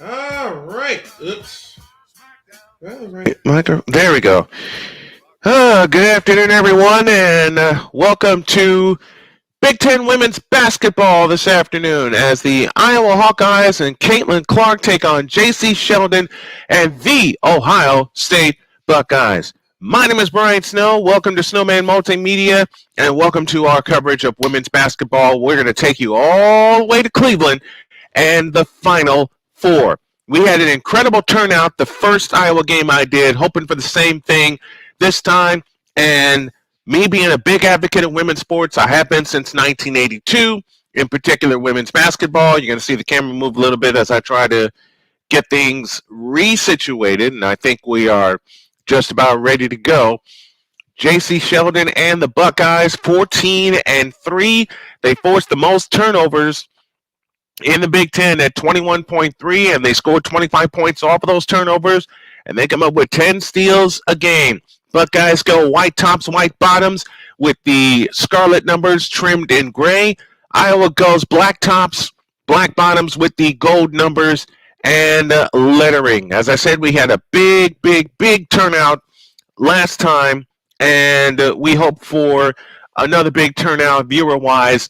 All right. Oops. There we go. Good afternoon, everyone, and welcome to Big Ten Women's Basketball this afternoon as the Iowa Hawkeyes and Caitlin Clark take on Jacy Sheldon and the Ohio State Buckeyes. My name is Brian Snow. Welcome to Snowman Multimedia, and welcome to our coverage of women's basketball. We're going to take you all the way to Cleveland and the Final Four. We had an incredible turnout the first Iowa game I did, hoping for the same thing this time. And me being a big advocate of women's sports, I have been since 1982, in particular women's basketball. You're going to see the camera move a little bit as I try to get things resituated, and I think we are just about ready to go. Jacy Sheldon and the Buckeyes, 14-3. They forced the most turnovers in the Big Ten at 21.3, and they scored 25 points off of those turnovers, and they come up with 10 steals a game. Buckeyes go white tops, white bottoms with the scarlet numbers trimmed in gray. Iowa goes black tops, black bottoms with the gold numbers and lettering. As I said, we had a big turnout last time, and we hope for another big turnout viewer-wise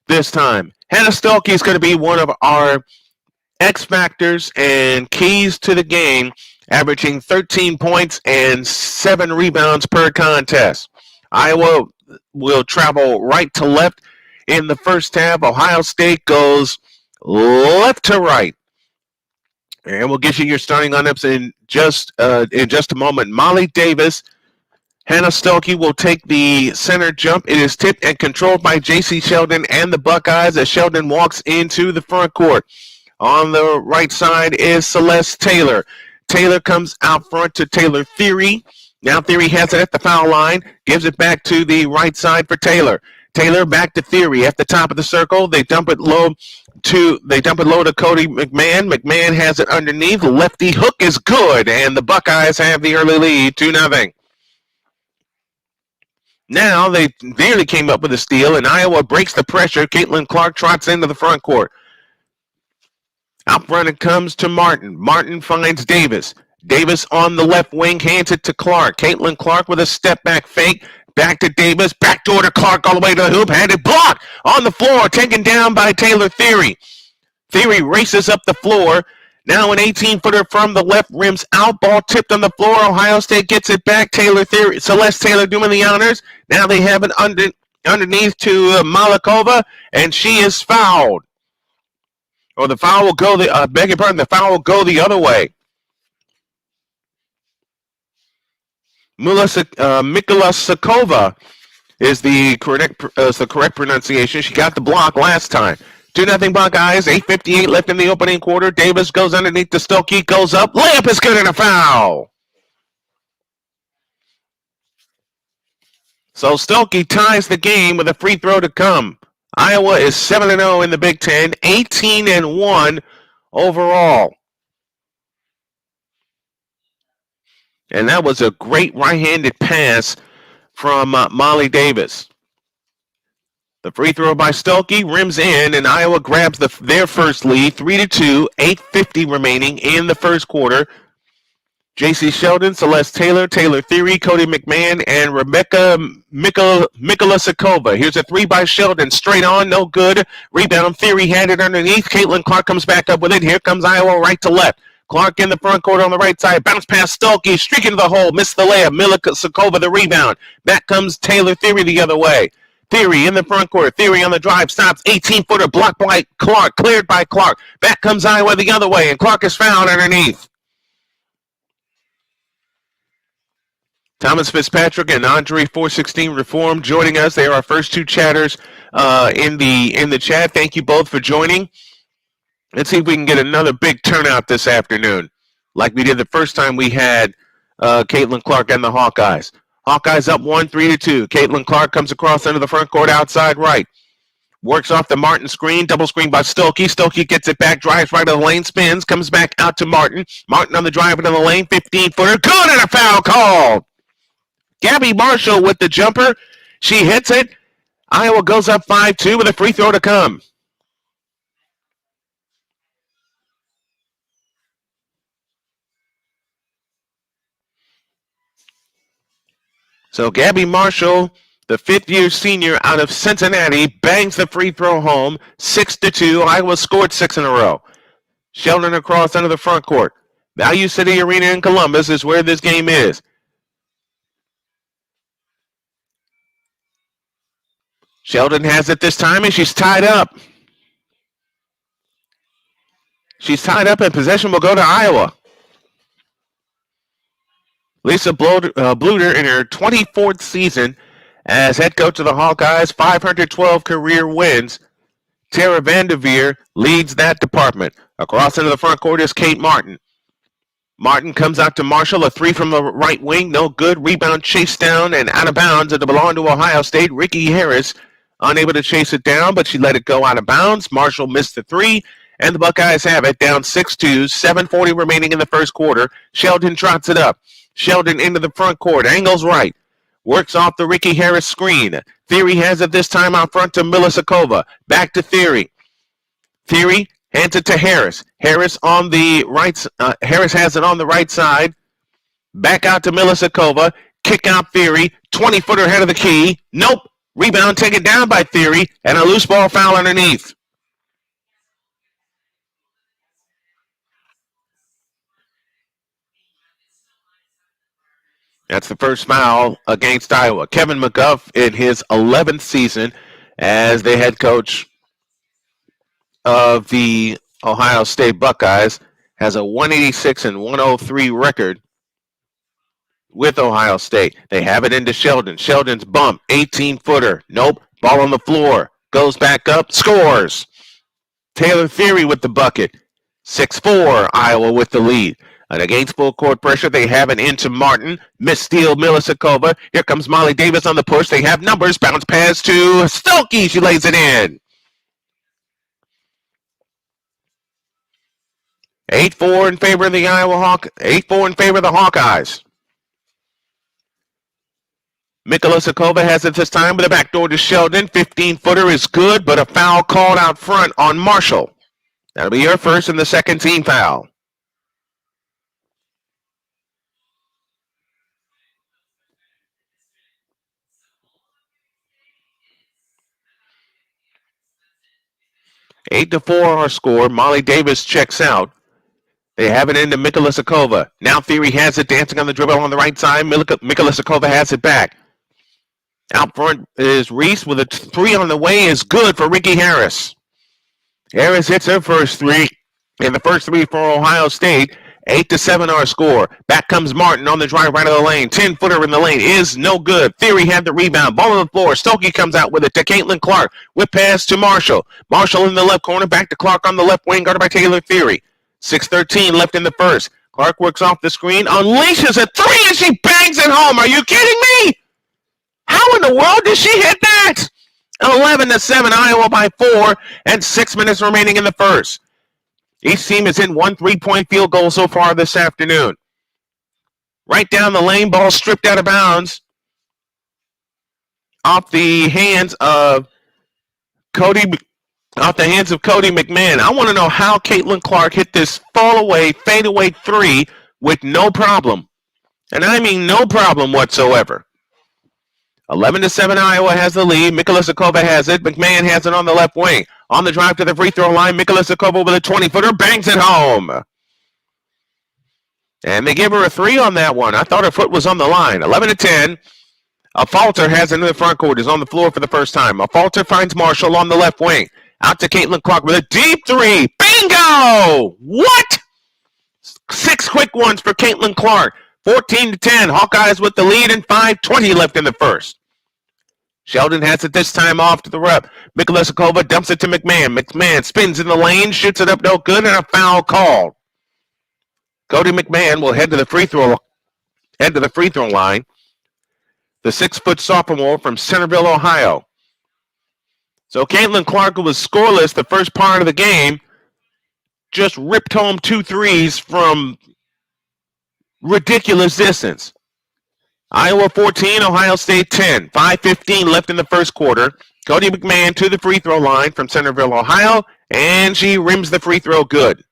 this time. Hannah Stuelke is going to be one of our X factors and keys to the game, averaging 13 points and 7 rebounds per contest. Iowa will travel right to left in the first half. Ohio State goes left to right. And we'll get you your starting lineups in just a moment. Molly Davis, Hannah Stuelke will take the center jump. It is tipped and controlled by Jacy Sheldon and the Buckeyes as Sheldon walks into the front court. On the right side is Celeste Taylor. Taylor comes out front to Taylor Theory. Now Theory has it at the foul line, gives it back to the right side for Taylor. Taylor back to Theory at the top of the circle. They dump it low to Cody McMahon. McMahon has it underneath. Lefty hook is good, and the Buckeyes have the early lead, 2-0. Now they nearly came up with a steal, and Iowa breaks the pressure. Caitlin Clark trots into the front court. Out front it comes to Martin. Martin finds Davis. Davis on the left wing hands it to Clark. Caitlin Clark with a step-back fake. Back to Davis. Backdoor to Clark all the way to the hoop. Handed block on the floor. Taken down by Taylor Theory. Theory races up the floor. Now an 18-footer from the left rims out. Ball tipped on the floor. Ohio State gets it back. Taylor Theory, Celeste Taylor doing the honors. Now they have it underneath to Malikova, and she is fouled. Or the foul will go the foul will go the other way. Mikola Sakova is the correct pronunciation. She got the block last time. 2-0 Buckeyes, 8:58 left in the opening quarter. Davis goes underneath to Stuelke, goes up. Layup is good and a foul. So Stuelke ties the game with a free throw to come. Iowa is 7-0 in the Big Ten, 18-1 overall. And that was a great right-handed pass from Molly Davis. The free throw by Stuelke rims in, and Iowa grabs their first lead, 3-2, 8:50 remaining in the first quarter. Jacy Sheldon, Celeste Taylor, Taylor Theory, Cody McMahon, and Rebecca Mikolasakova. Here's a three by Sheldon. Straight on, no good. Rebound, Theory handed underneath. Caitlin Clark comes back up with it. Here comes Iowa right to left. Clark in the front court on the right side. Bounce past Stolke. Streak into the hole. Missed the layup. Milikasakova the rebound. Back comes Taylor Theory the other way. Theory in the front court. Theory on the drive. Stops. 18-footer. Blocked by Clark. Cleared by Clark. Back comes Iowa the other way. And Clark is fouled underneath. Thomas Fitzpatrick and Andre 416 Reform joining us. They are our first two chatters in the chat. Thank you both for joining. Let's see if we can get another big turnout this afternoon, like we did the first time we had Caitlin Clark and the Hawkeyes. Hawkeyes up 1-3-2. Caitlin Clark comes across into the front court outside right. Works off the Martin screen, double screen by Stolke. Stolke gets it back, drives right to the lane, spins, comes back out to Martin. Martin on the drive into the lane, 15-footer. Good, and a foul called. Gabby Marshall with the jumper. She hits it. Iowa goes up 5-2 with a free throw to come. So Gabby Marshall, the fifth-year senior out of Cincinnati, bangs the free throw home, 6-2. Iowa scored 6 in a row. Sheldon across under the front court. Value City Arena in Columbus is where this game is. Sheldon has it this time, and she's tied up. She's tied up, and possession will go to Iowa. Lisa Bluter in her 24th season as head coach of the Hawkeyes, 512 career wins. Tara Vanderveer leads that department. Across into the front court is Kate Martin. Martin comes out to Marshall, a three from the right wing, no good. Rebound chased down and out of bounds. It belonged to Ohio State. Ricky Harris unable to chase it down, but she let it go out of bounds. Marshall missed the three, and the Buckeyes have it down 6-2, 7:40 remaining in the first quarter. Sheldon trots it up. Sheldon into the front court, angles right. Works off the Ricky Harris screen. Theory has it this time out front to Milisakova. Back to Theory. Theory hands it to Harris. Harris on the right. Harris has it on the right side. Back out to Milisakova. Kick out Theory. 20-footer ahead of the key. Nope. Rebound taken down by Theory, and a loose ball foul underneath. That's the first foul against Iowa. Kevin McGuff in his 11th season as the head coach of the Ohio State Buckeyes has a 186-103 record with Ohio State. They have it into Sheldon. Sheldon's bump, 18-footer. Nope. Ball on the floor. Goes back up. Scores. Taylor Theory with the bucket. 6-4. Iowa with the lead. And against full court pressure, they have it into Martin. Miss steal, Milisakova. Here comes Molly Davis on the push. They have numbers. Bounce pass to Stolke. She lays it in. 8-4 in favor of the 8-4 in favor of the Hawkeyes. Mikolasakova has it this time with a backdoor to Sheldon. 15-footer is good, but a foul called out front on Marshall. That'll be her first and the second team foul. Eight to 4 our score. Molly Davis checks out. They have it into Mikolasakova. Now Theory has it, dancing on the dribble on the right side. Mikolasakova has it back. Out front is Reese with a three on the way is good for Ricky Harris. Harris hits her first three. And the first three for Ohio State. 8-7 our score. Back comes Martin on the drive right of the lane. 10-footer in the lane is no good. Theory had the rebound. Ball on the floor. Stolke comes out with it to Caitlin Clark. Whip pass to Marshall. Marshall in the left corner. Back to Clark on the left wing. Guarded by Taylor Theory. 6:13 left in the first. Clark works off the screen. Unleashes a three and she bangs it home. Are you kidding me? How in the world did she hit that? 11-7, Iowa by 4, and 6 minutes remaining in the first. Each team has hit one 3-point field goal so far this afternoon. Right down the lane, ball stripped out of bounds. Off the hands of Cody McMahon. I want to know how Caitlin Clark hit this fall-away, fade-away three with no problem. And I mean no problem whatsoever. 11-7, Iowa has the lead. Mikola Sokova has it. McMahon has it on the left wing. On the drive to the free throw line, Mikola Sokova with a 20-footer bangs it home. And they give her a 3 on that one. I thought her foot was on the line. 11-10. A Falter has it in the front court. Is on the floor for the first time. A Falter finds Marshall on the left wing. Out to Caitlin Clark with a deep 3. Bingo! What? 6 quick ones for Caitlin Clark. 14-10. Hawkeyes with the lead and 5:20 left in the first. Sheldon has it this time off to the rep. Mikola Sokova dumps it to McMahon. McMahon spins in the lane, shoots it up no good, and a foul called. Cody McMahon will head to the free throw line. The 6-foot sophomore from Centerville, Ohio. So Caitlin Clark, who was scoreless the first part of the game, just ripped home 2 threes from ridiculous distance. Iowa 14, Ohio State 10. 5:15 left in the first quarter. Cody McMahon to the free throw line from Centerville, Ohio, and she rims the free throw good.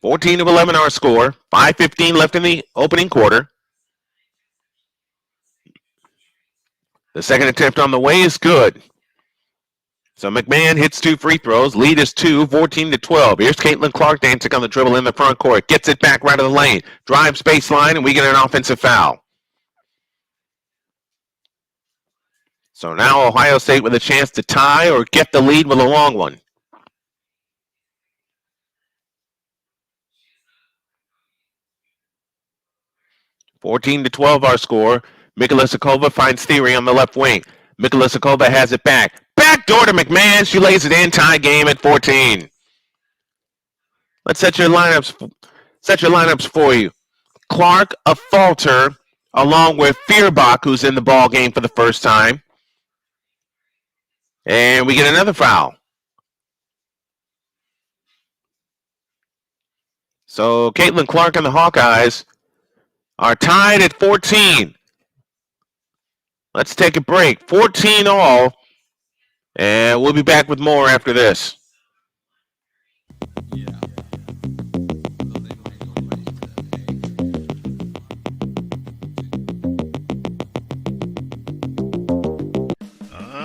14-11 our score. 5:15 left in the opening quarter. The second attempt on the way is good. So McMahon hits 2 free throws. Lead is 2, 14-12. Here's Caitlin Clark dancing on the dribble in the front court. Gets it back right of the lane. Drives baseline, and we get an offensive foul. So now Ohio State with a chance to tie or get the lead with a long one. (14-12) our score. Mikola Sokova finds Theory on the left wing. Mikola Sokova has it back. Backdoor to McMahon. She lays it in. Tie game at 14. Let's set your lineups for you. Clark, a Falter, along with Feuerbach, who's in the ball game for the first time. And we get another foul. So Caitlin Clark and the Hawkeyes are tied at 14. Let's take a break. 14 all. And we'll be back with more after this.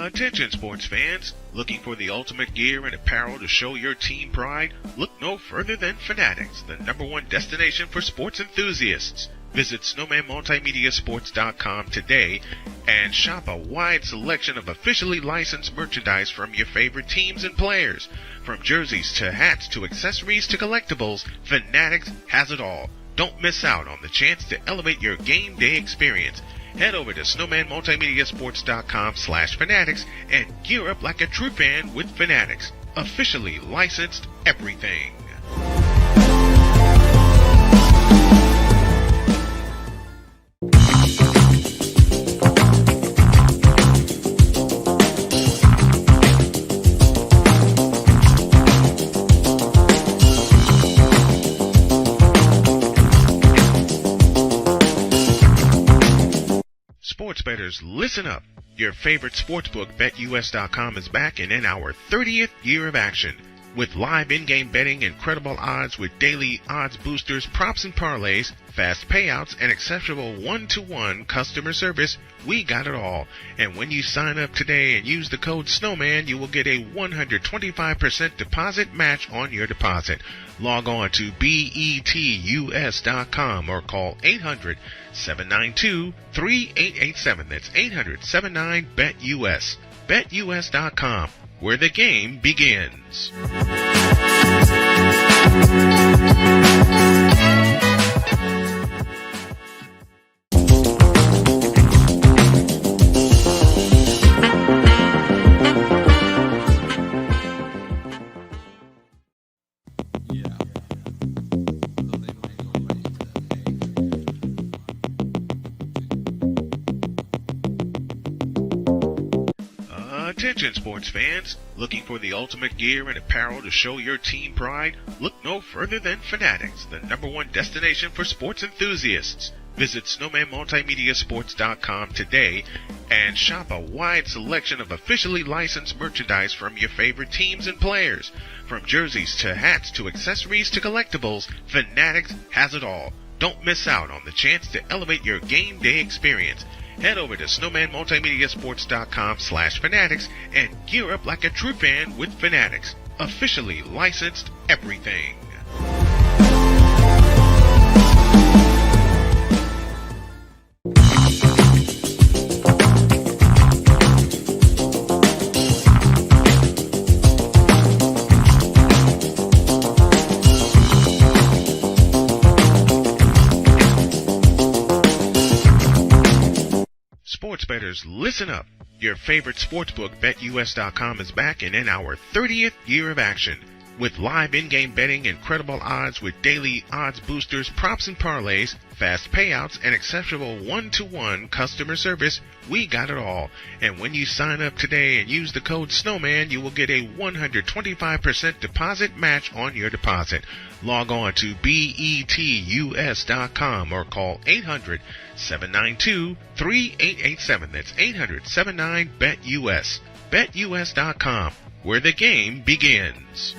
Attention sports fans, looking for the ultimate gear and apparel to show your team pride? Look no further than Fanatics, the #1 destination for sports enthusiasts. Visit snowmanmultimediasports.com today and shop a wide selection of officially licensed merchandise from your favorite teams and players. From jerseys to hats to accessories to collectibles, Fanatics has it all. Don't miss out on the chance to elevate your game day experience. Head over to snowmanmultimediasports.com/fanatics and gear up like a true fan with Fanatics. Officially licensed everything. Sports bettors, listen up. Your favorite sportsbook, BetUS.com, is back and in our 30th year of action. With live in-game betting, incredible odds with daily odds boosters, props and parlays, fast payouts, and exceptional one-to-one customer service, we got it all. And when you sign up today and use the code SNOWMAN, you will get a 125% deposit match on your deposit. Log on to betus.com or call 800-792-3887. That's 800-79-BET-US. BetUS.com, where the game begins. Attention sports fans, looking for the ultimate gear and apparel to show your team pride? Look no further than Fanatics, the #1 destination for sports enthusiasts. Visit snowmanmultimediasports.com today and shop a wide selection of officially licensed merchandise from your favorite teams and players. From jerseys to hats to accessories to collectibles, Fanatics has it all. Don't miss out on the chance to elevate your game day experience. Head over to snowmanmultimediasports.com/fanatics and gear up like a true fan with Fanatics. Officially licensed everything. Sports bettors, listen up. Your favorite sportsbook, BetUS.com, is back and in our 30th year of action. With live in-game betting, incredible odds with daily odds boosters, props and parlays, fast payouts, and exceptional one-to-one customer service, we got it all. And when you sign up today and use the code SNOWMAN, you will get a 125% deposit match on your deposit. Log on to betus.com or call 800-792-3887. That's 800-79-BET-US. BetUS.com, where the game begins.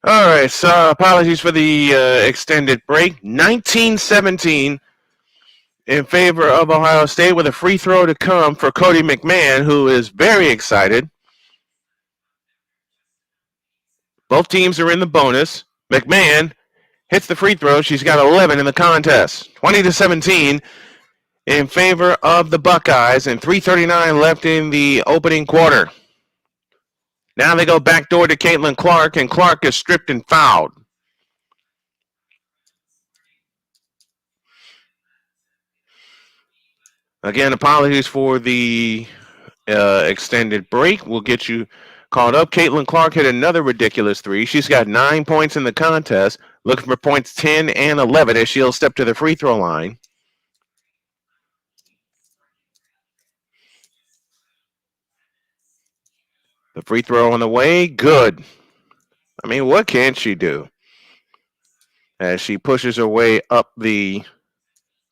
All right, so apologies for the extended break. 19-17 in favor of Ohio State with a free throw to come for Cody McMahon, who is very excited. Both teams are in the bonus. McMahon hits the free throw. She's got 11 in the contest. 20-17 in favor of the Buckeyes, and 3:39 left in the opening quarter. Now they go backdoor to Caitlin Clark, and Clark is stripped and fouled. Again, apologies for the extended break. We'll get you caught up. Caitlin Clark hit another ridiculous three. She's got 9 points in the contest, looking for points 10 and 11 as she'll step to the free throw line. The free throw on the way, good. I mean, what can she do? As she pushes her way up the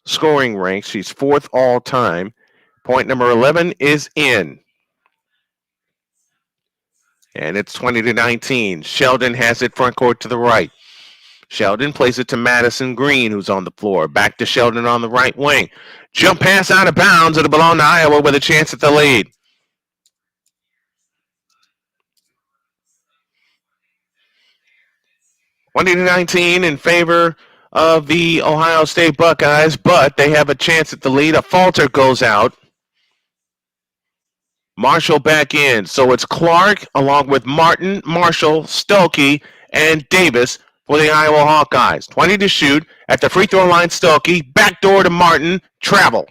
scoring ranks, she's fourth all time. Point number 11 is in. And it's 20-19. Sheldon has it front court to the right. Sheldon plays it to Madison Green, who's on the floor. Back to Sheldon on the right wing. Jump pass out of bounds. It'll belong to Iowa with a chance at the lead. 20-19 in favor of the Ohio State Buckeyes, but they have a chance at the lead. A falter goes out. Marshall back in. So it's Clark along with Martin, Marshall, Stokey, and Davis for the Iowa Hawkeyes. 20 to shoot. At the free throw line, Stokey. Backdoor to Martin. Travel.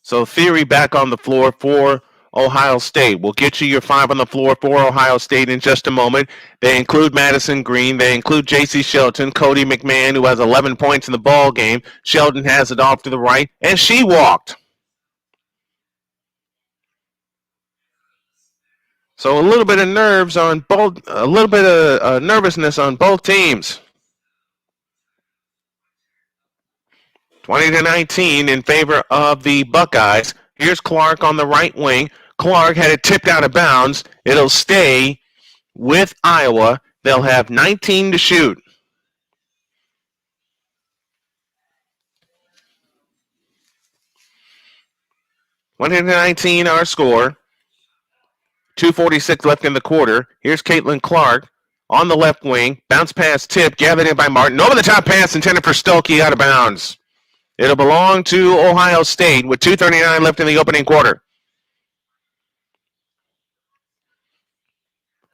So Theory back on the floor for Ohio State. We'll get you your five on the floor for Ohio State in just a moment. They include Madison Green. They include Jacy Sheldon, Cody McMahon, who has 11 points in the ball game. Sheldon has it off to the right, and she walked. So a little bit of nerves on both, a little bit of nervousness on both teams. 20-19 in favor of the Buckeyes. Here's Clark on the right wing. Clark had it tipped out of bounds. It'll stay with Iowa. They'll have 19 to shoot. (20-19) our score. 2:46 left in the quarter. Here's Caitlin Clark on the left wing. Bounce pass tip, gathered in by Martin. Over the top pass intended for Stokey, out of bounds. It'll belong to Ohio State with 2:39 left in the opening quarter.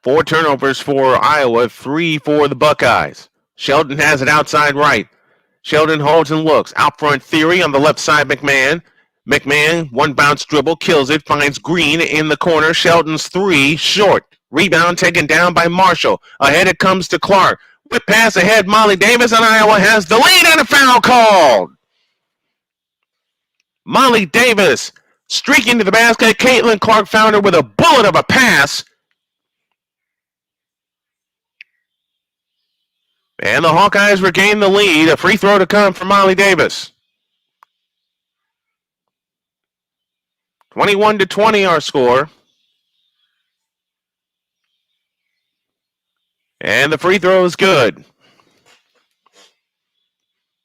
4 turnovers for Iowa, 3 for the Buckeyes. Sheldon has it outside right. Sheldon holds and looks. Out front, Theory on the left side, McMahon. McMahon, one bounce dribble, kills it, finds Green in the corner. Sheldon's three, short. Rebound taken down by Marshall. Ahead it comes to Clark. Whip pass ahead, Molly Davis, and Iowa has the lead and a foul called. Molly Davis streaking to the basket. Caitlin Clark found her with a bullet of a pass. And the Hawkeyes regain the lead. A free throw to come from Molly Davis. 21-20 our score. And the free throw is good.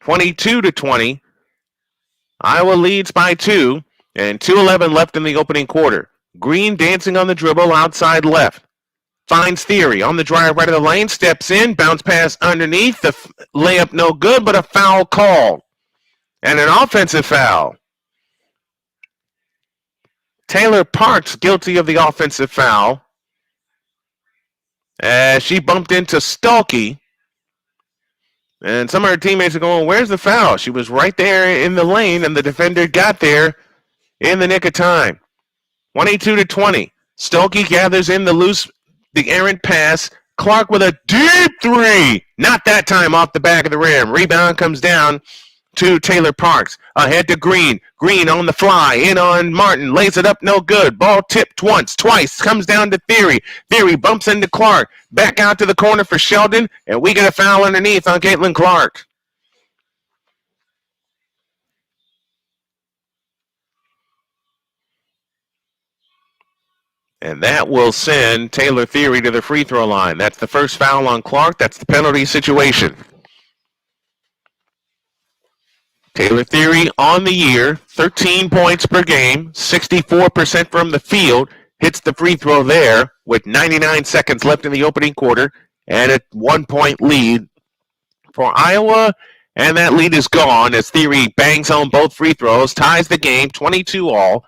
22-20. Iowa leads by 2, and 2:11 left in the opening quarter. Green dancing on the dribble outside left. Finds Theory on the drive right of the lane, steps in, bounce pass underneath. The layup no good, but a foul called. And an offensive foul. Taylor Parks guilty of the offensive foul. As she bumped into Stuelke. And some of her teammates are going, where's the foul? She was right there in the lane, and the defender got there in the nick of time. 22-20. Stuelke gathers in the errant pass. Clark with a deep three. Not that time off the back of the rim. Rebound comes down to Taylor Parks. Ahead to Green. Green on the fly. In on Martin. Lays it up. No good. Ball tipped twice. Comes down to Theory. Theory bumps into Clark. Back out to the corner for Sheldon. And we get a foul underneath on Caitlin Clark. And that will send Taylor Theory to the free throw line. That's the first foul on Clark. That's the penalty situation. Taylor Theory on the year, 13 points per game, 64% from the field, hits the free throw there with 99 seconds left in the opening quarter and a 1-point lead for Iowa. And that lead is gone as Theory bangs home both free throws, ties the game, 22-all,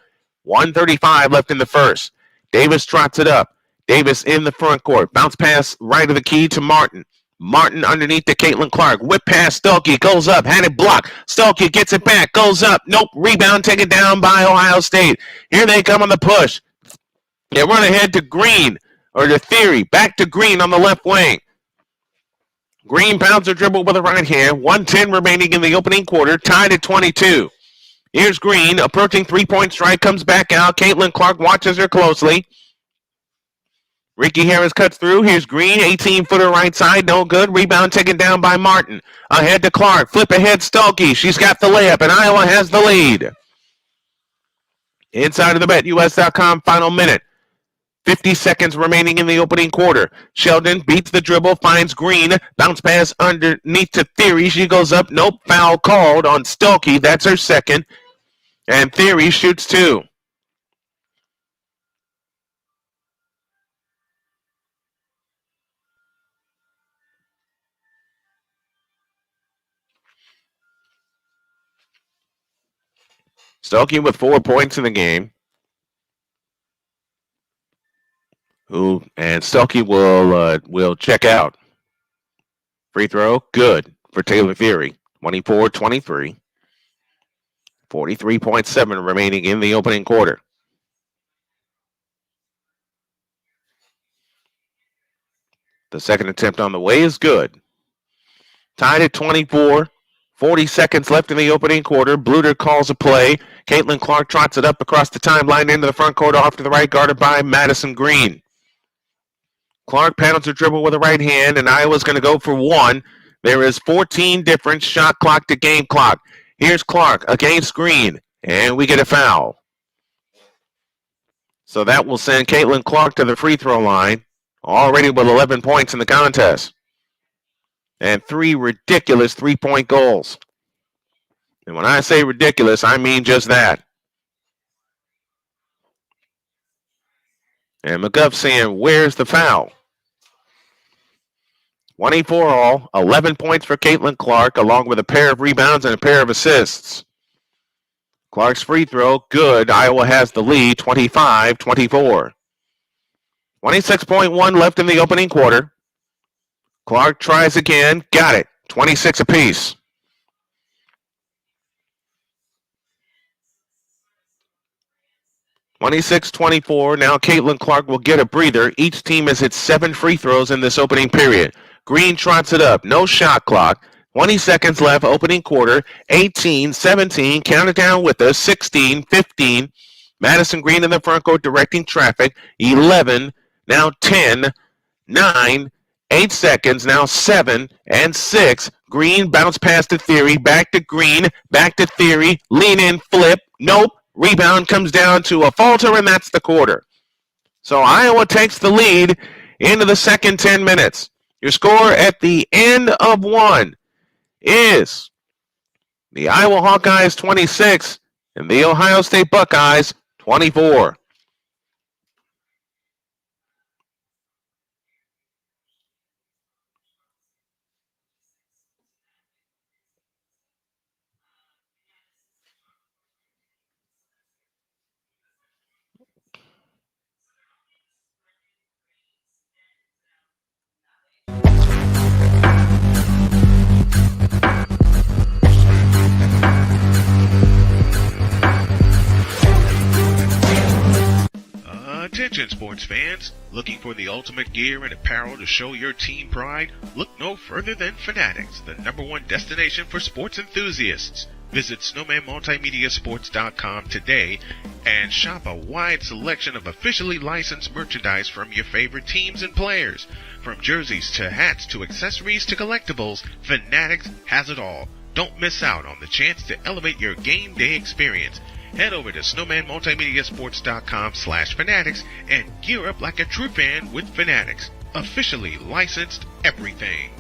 1:35 left in the first. Davis trots it up. Davis in the front court. Bounce pass right of the key to Martin. Martin underneath to Caitlin Clark. Whip pass, Stuelke goes up. Had it blocked. Stuelke gets it back. Goes up. Nope. Rebound taken down by Ohio State. Here they come on the push. They run ahead to Green, or to Theory. Back to Green on the left wing. Green pounds her dribble with the right hand. 1:10 remaining in the opening quarter. Tied at 22. Here's Green, approaching three-point strike, comes back out. Caitlin Clark watches her closely. Ricky Harris cuts through. Here's Green, 18-footer right side, no good. Rebound taken down by Martin. Ahead to Clark, flip ahead Stuelke. She's got the layup, and Iowa has the lead. Inside of the BetUS.com final minute. 50 seconds remaining in the opening quarter. Sheldon beats the dribble, finds Green. Bounce pass underneath to Theory. She goes up. Nope. Foul called on Stuelke. That's her second. And Theory shoots two. Stuelke with 4 points in the game. And Stuelke will check out. Free throw, good for Taylor Theory. 24-23. 43.7 remaining in the opening quarter. The second attempt on the way is good. Tied at 24. 40 seconds left in the opening quarter. Bluter calls a play. Caitlin Clark trots it up across the timeline into the front court off to the right, guarded by Madison Green. Clark paddles her dribble with the right hand, and Iowa's going to go for one. There is 14 difference, shot clock to game clock. Here's Clark against Green, and we get a foul. So that will send Caitlin Clark to the free throw line, already with 11 points in the contest. And 3 ridiculous three-point goals. And when I say ridiculous, I mean just that. And McGuff saying, where's the foul? 24-all, 11 points for Caitlin Clark, along with a pair of rebounds and a pair of assists. Clark's free throw, good. Iowa has the lead, 25-24. 26.1 left in the opening quarter. Clark tries again, got it. 26 apiece. 26-24. Now Caitlin Clark will get a breather. Each team has hit 7 free throws in this opening period. Green trots it up. No shot clock. 20 seconds left, opening quarter. 18, 17, count it down with us. 16, 15. Madison Green in the front court directing traffic. 11, now 10, 9, 8 seconds, now 7 and 6. Green bounce pass to Theory, back to Green, back to Theory, lean in, flip, nope. Rebound comes down to a falter, and that's the quarter. So Iowa takes the lead into the second 10 minutes. Your score at the end of one is the Iowa Hawkeyes 26 and the Ohio State Buckeyes 24. Attention sports fans, looking for the ultimate gear and apparel to show your team pride? Look no further than Fanatics, the #1 destination for sports enthusiasts. Visit snowmanmultimediasports.com today and shop a wide selection of officially licensed merchandise from your favorite teams and players. From jerseys to hats to accessories to collectibles, Fanatics has it all. Don't miss out on the chance to elevate your game day experience. Head over to snowmanmultimediasports.com/fanatics and gear up like a true fan with Fanatics. Officially licensed everything.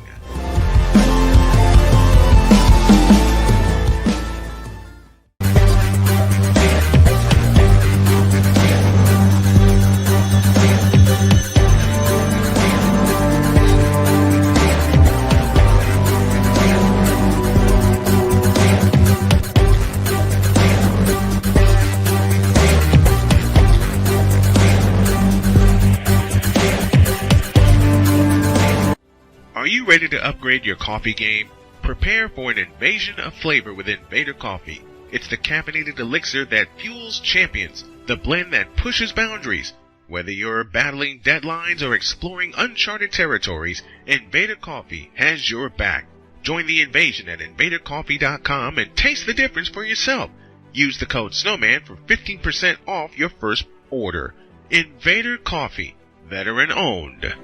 Are you ready to upgrade your coffee game? Prepare for an invasion of flavor with Invader Coffee. It's the caffeinated elixir that fuels champions, the blend that pushes boundaries. Whether you're battling deadlines or exploring uncharted territories, Invader Coffee has your back. Join the invasion at invadercoffee.com and taste the difference for yourself. Use the code SNOWMAN for 15% off your first order. Invader Coffee, veteran owned.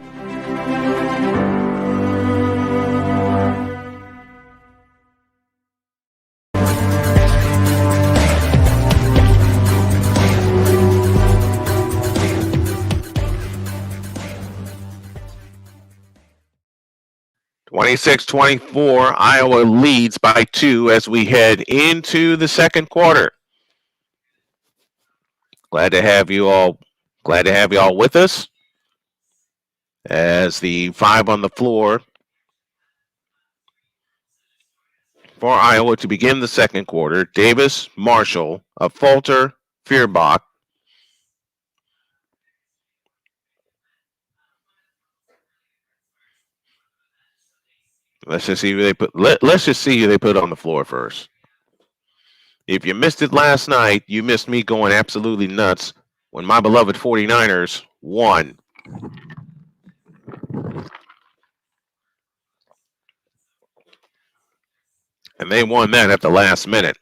26-24, Iowa leads by 2 as we head into the second quarter. Glad to have you all with us as the 5 on the floor for Iowa to begin the second quarter. Davis, Marshall, Falter, Feuerbach. Let's just see who they put. Let's just see who they put on the floor first. If you missed it last night, you missed me going absolutely nuts when my beloved 49ers won. And they won that at the last minute.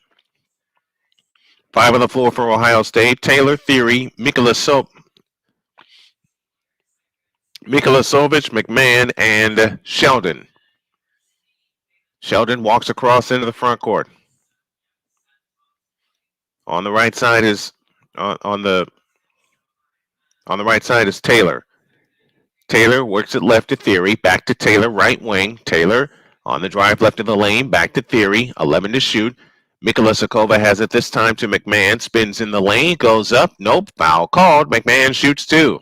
5 on the floor for Ohio State. Taylor, Theory, Mikulasovich, McMahon, and Sheldon. Sheldon walks across into the front court. On the right side is on the right side is Taylor. Taylor works it left to Theory, back to Taylor, right wing. Taylor on the drive left of the lane, back to Theory, 11 to shoot. Mikulasovich has it this time to McMahon, spins in the lane, goes up, nope, foul called. McMahon shoots 2.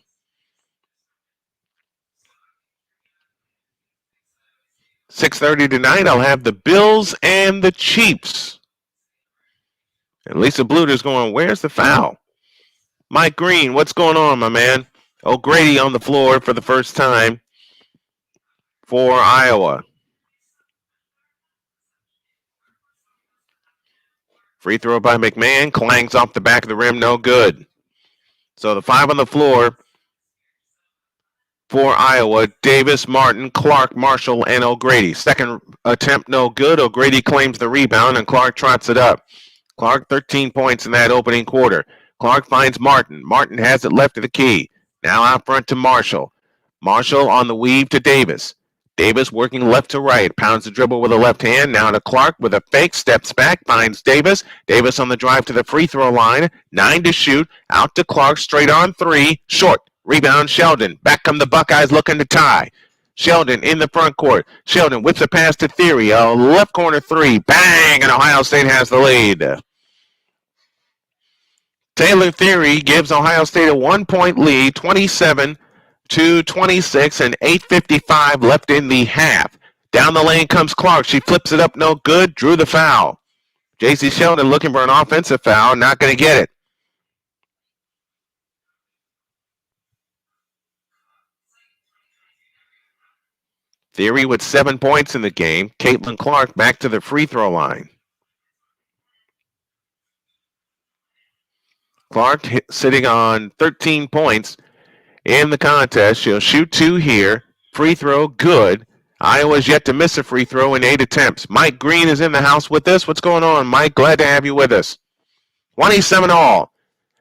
$6:30 tonight, I'll have the Bills and the Chiefs. And Lisa Bluter's going, where's the foul? Mike Green, what's going on, my man? O'Grady on the floor for the first time for Iowa. Free throw by McMahon, clangs off the back of the rim, no good. So the 5 on the floor for Iowa: Davis, Martin, Clark, Marshall, and O'Grady. Second attempt no good. O'Grady claims the rebound, and Clark trots it up. Clark 13 points in that opening quarter. Clark finds Martin. Martin has it left of the key. Now out front to Marshall. Marshall on the weave to Davis. Davis working left to right. Pounds the dribble with a left hand. Now to Clark with a fake. Steps back. Finds Davis. Davis on the drive to the free throw line. 9 to shoot. Out to Clark. Straight on 3. Short. Rebound Sheldon. Back come the Buckeyes looking to tie. Sheldon in the front court. Sheldon whips a pass to Theory. A left corner 3. Bang! And Ohio State has the lead. Taylor Theory gives Ohio State a 1-point lead, 27-26, and 8:55 left in the half. Down the lane comes Clark. She flips it up, no good. Drew the foul. Jacy Sheldon looking for an offensive foul, not going to get it. Theory with 7 points in the game. Caitlin Clark back to the free throw line. Clark sitting on 13 points in the contest. She'll shoot 2 here. Free throw, good. Iowa's yet to miss a free throw in 8 attempts. Mike Green is in the house with us. What's going on, Mike? Glad to have you with us. 27 all.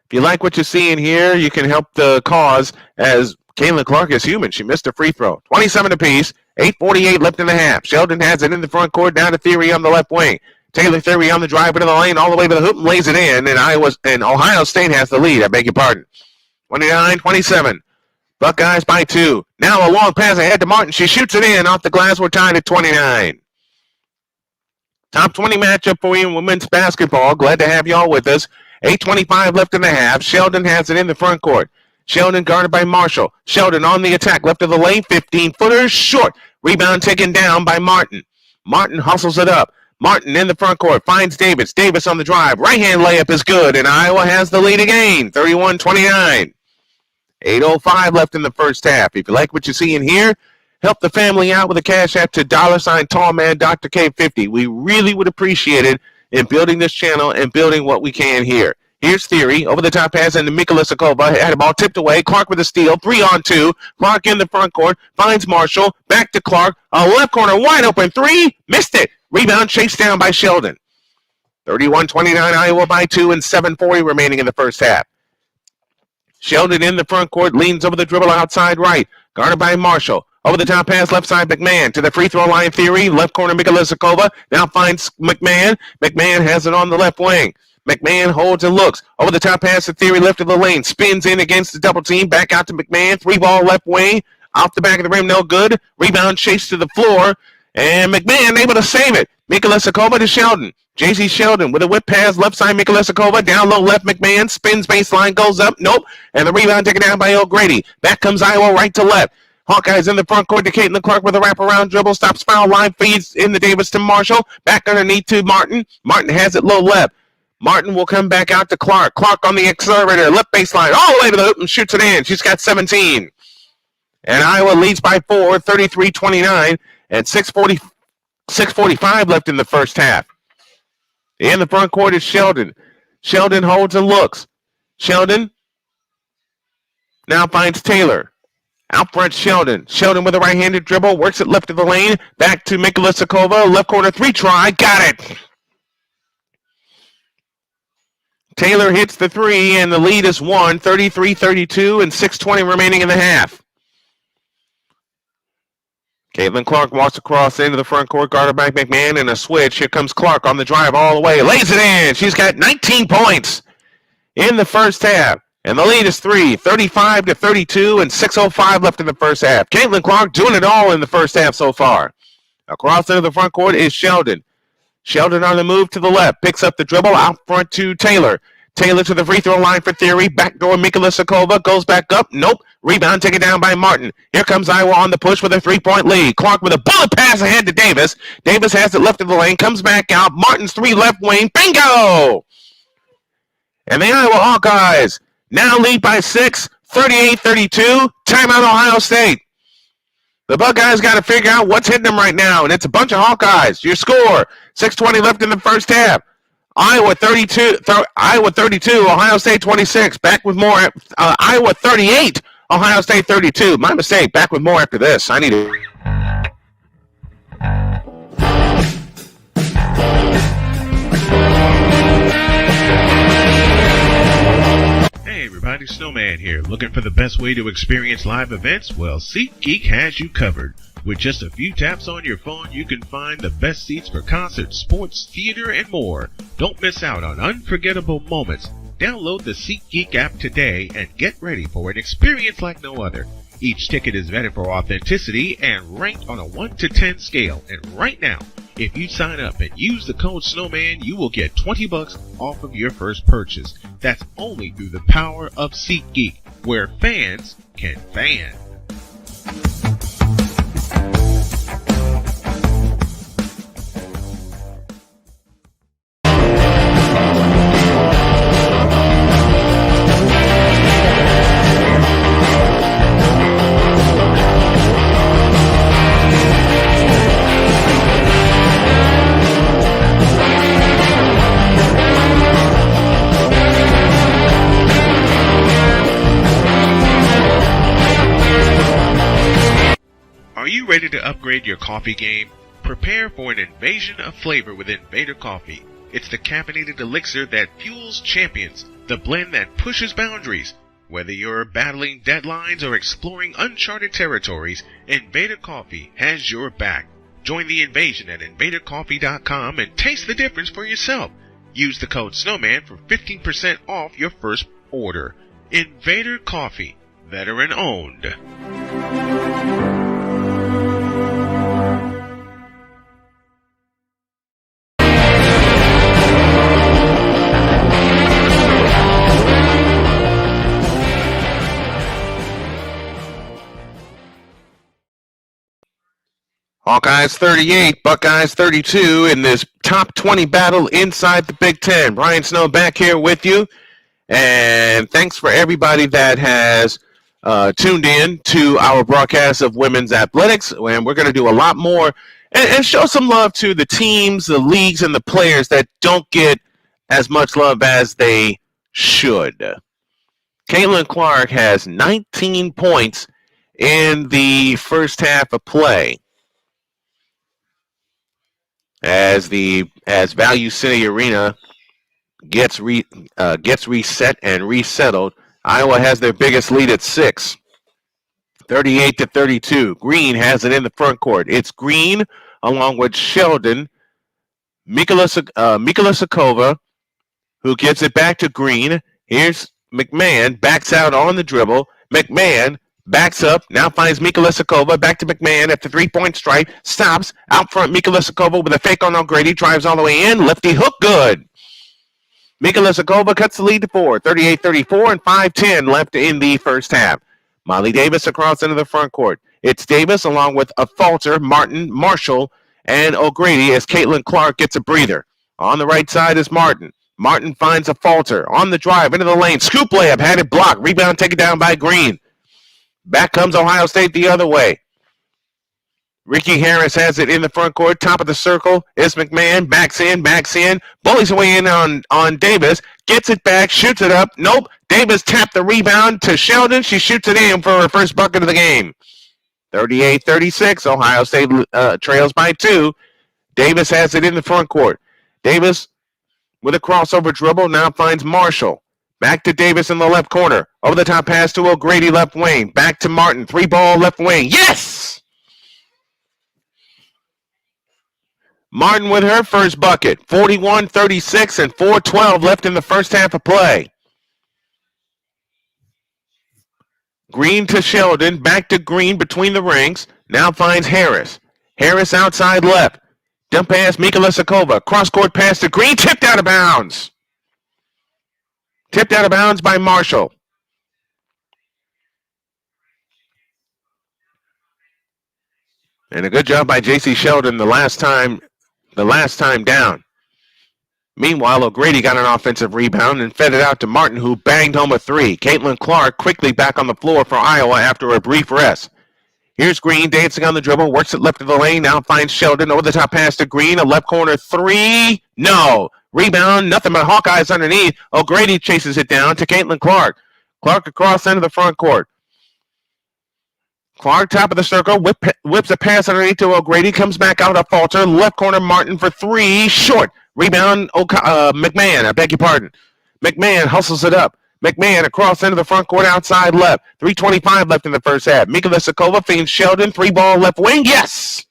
If you like what you're seeing here, you can help the cause, as Caitlin Clark is human. She missed a free throw. 27 apiece. 8:48 left in the half. Sheldon has it in the front court, down to Theory on the left wing. Taylor Theory on the drive into the lane, all the way to the hoop, and lays it in, and Ohio State has the lead. I beg your pardon. 29-27. Buckeyes by 2. Now a long pass ahead to Martin. She shoots it in off the glass. We're tied at 29. Top 20 matchup for you in women's basketball. Glad to have y'all with us. 8:25 left in the half. Sheldon has it in the front court. Sheldon guarded by Marshall. Sheldon on the attack, left of the lane, 15-footer, short. Rebound taken down by Martin. Martin hustles it up. Martin in the front court, finds Davis. Davis on the drive. Right-hand layup is good, and Iowa has the lead again, 31-29. 8:05 left in the first half. If you like what you see in here, help the family out with a cash app to $tallman Dr. K50. We really would appreciate it in building this channel and building what we can here. Here's Theory, over the top pass into Mika Lisakova, had a ball tipped away, Clark with a steal, 3-on-2, Clark in the front court, finds Marshall, back to Clark, a left corner, wide open 3, missed it, rebound chased down by Sheldon. 31-29, Iowa by 2, and 7:40 remaining in the first half. Sheldon in the front court, leans over the dribble outside right, guarded by Marshall. Over the top pass, left side McMahon to the free throw line. Theory, left corner Mika Lisakova, now finds McMahon. McMahon has it on the left wing. McMahon holds and looks. Over the top pass to Theory, left of the lane. Spins in against the double team. Back out to McMahon. 3-ball left wing. Off the back of the rim, no good. Rebound chased to the floor. And McMahon able to save it. Mika Lisakova to Sheldon. Jacy Sheldon with a whip pass. Left side Mika Lisakova. Down low left McMahon. Spins baseline. Goes up. Nope. And the rebound taken down by O'Grady. Back comes Iowa right to left. Hawkeyes in the front court to Caitlin Clark with a wraparound dribble. Stops foul line. Feeds in the Davis to Marshall. Back underneath to Martin. Martin has it low left. Martin will come back out to Clark. Clark on the accelerator, left baseline, all the way to the hoop and shoots it in. She's got 17. And Iowa leads by 4, 33-29, and 6:45 left in the first half. In the front court is Sheldon. Sheldon holds and looks. Sheldon now finds Taylor. Out front, Sheldon. Sheldon with a right-handed dribble, works it left of the lane. Back to Mika Lisakova, left corner 3 try, got it. Taylor hits the 3, and the lead is 1, 33-32, and 6:20 remaining in the half. Caitlin Clark walks across into the front court, guarded by McMahon, and a switch. Here comes Clark on the drive all the way. Lays it in. She's got 19 points in the first half. And the lead is 3, 35-32, and 6:05 left in the first half. Caitlin Clark doing it all in the first half so far. Across into the front court is Sheldon. Sheldon on the move to the left, picks up the dribble, out front to Taylor. Taylor to the free throw line for Theory. Backdoor Mika Lisakova, goes back up. Nope. Rebound taken down by Martin. Here comes Iowa on the push with a 3-point lead. Clark with a bullet pass ahead to Davis. Davis has it left of the lane, comes back out. Martin's 3 left wing. Bingo! And the Iowa Hawkeyes now lead by 6, 38-32. Timeout Ohio State. The Buckeyes got to figure out what's hitting them right now, and it's a bunch of Hawkeyes. Your score, 6:20 left in the first half. Iowa 32, Ohio State 26. Back with more. Iowa 38, Ohio State 32. My mistake. Back with more after this. I need to. Hey everybody, Snowman here. Looking for the best way to experience live events? Well, SeatGeek has you covered. With just a few taps on your phone, you can find the best seats for concerts, sports, theater, and more. Don't miss out on unforgettable moments. Download the SeatGeek app today and get ready for an experience like no other. Each ticket is vetted for authenticity and ranked on a 1 to 10 scale. And right now, if you sign up and use the code Snowman, you will get $20 off of your first purchase. That's only through the power of SeatGeek, where fans can fan. Are you ready to upgrade your coffee game? Prepare for an invasion of flavor with Invader Coffee. It's the caffeinated elixir that fuels champions, the blend that pushes boundaries. Whether you're battling deadlines or exploring uncharted territories, Invader Coffee has your back. Join the invasion at invadercoffee.com and taste the difference for yourself. Use the code Snowman for 15% off your first order. Invader Coffee, veteran owned. Hawkeyes 38, Buckeyes 32 in this top 20 battle inside the Big Ten. Brian Snow back here with you. And thanks for everybody that has tuned in to our broadcast of women's athletics. And we're going to do a lot more and show some love to the teams, the leagues, and the players that don't get as much love as they should. Caitlin Clark has 19 points in the first half of play. As Value City Arena gets reset and resettled, Iowa has their biggest lead at 6, 38-32. Green has it in the front court. It's Green along with Sheldon, Mikola Sakova, who gives it back to Green. Here's McMahon, backs out on the dribble. McMahon backs up, now finds Mika Lisakova, back to McMahon at the three-point strike, stops, out front Mika Lisakova with a fake on O'Grady, drives all the way in, lefty hook, good. Mika Lisakova cuts the lead to 4, 38-34, and 5:10 left in the first half. Molly Davis across into the front court. It's Davis along with a Falter, Martin, Marshall, and O'Grady as Caitlin Clark gets a breather. On the right side is Martin. Martin finds a Falter on the drive into the lane, scoop layup, had it blocked, rebound taken down by Green. Back comes Ohio State the other way. Ricky Harris has it in the front court. Top of the circle is McMahon. Backs in. Bullies away in on Davis. Gets it back. Shoots it up. Nope. Davis tapped the rebound to Sheldon. She shoots it in for her first bucket of the game. 38-36. Ohio State trails by 2. Davis has it in the front court. Davis with a crossover dribble now finds Marshall. Back to Davis in the left corner. Over the top pass to O'Grady left wing. Back to Martin. 3-ball left wing. Yes! Martin with her first bucket. 41-36 and 4:12 left in the first half of play. Green to Sheldon. Back to Green between the rings. Now finds Harris. Harris outside left. Dump pass Mika Lisakova. Cross-court pass to Green. Tipped out of bounds. Tipped out of bounds by Marshall. And a good job by Jacy Sheldon the last time down. Meanwhile, O'Grady got an offensive rebound and fed it out to Martin, who banged home a 3. Caitlin Clark quickly back on the floor for Iowa after a brief rest. Here's Green dancing on the dribble, works it left of the lane, now finds Sheldon over the top pass to Green, a left corner 3. No. Rebound, nothing but Hawkeyes underneath. O'Grady chases it down to Caitlin Clark. Clark across into the front court. Clark, top of the circle, whips a pass underneath to O'Grady, comes back out of falter. Left corner, Martin for three, short. Rebound, McMahon, I beg your pardon. McMahon hustles it up. McMahon across into the front court, outside left. 3:25 left in the first half. Mika Lisakova feeds Sheldon, 3-ball left wing, yes!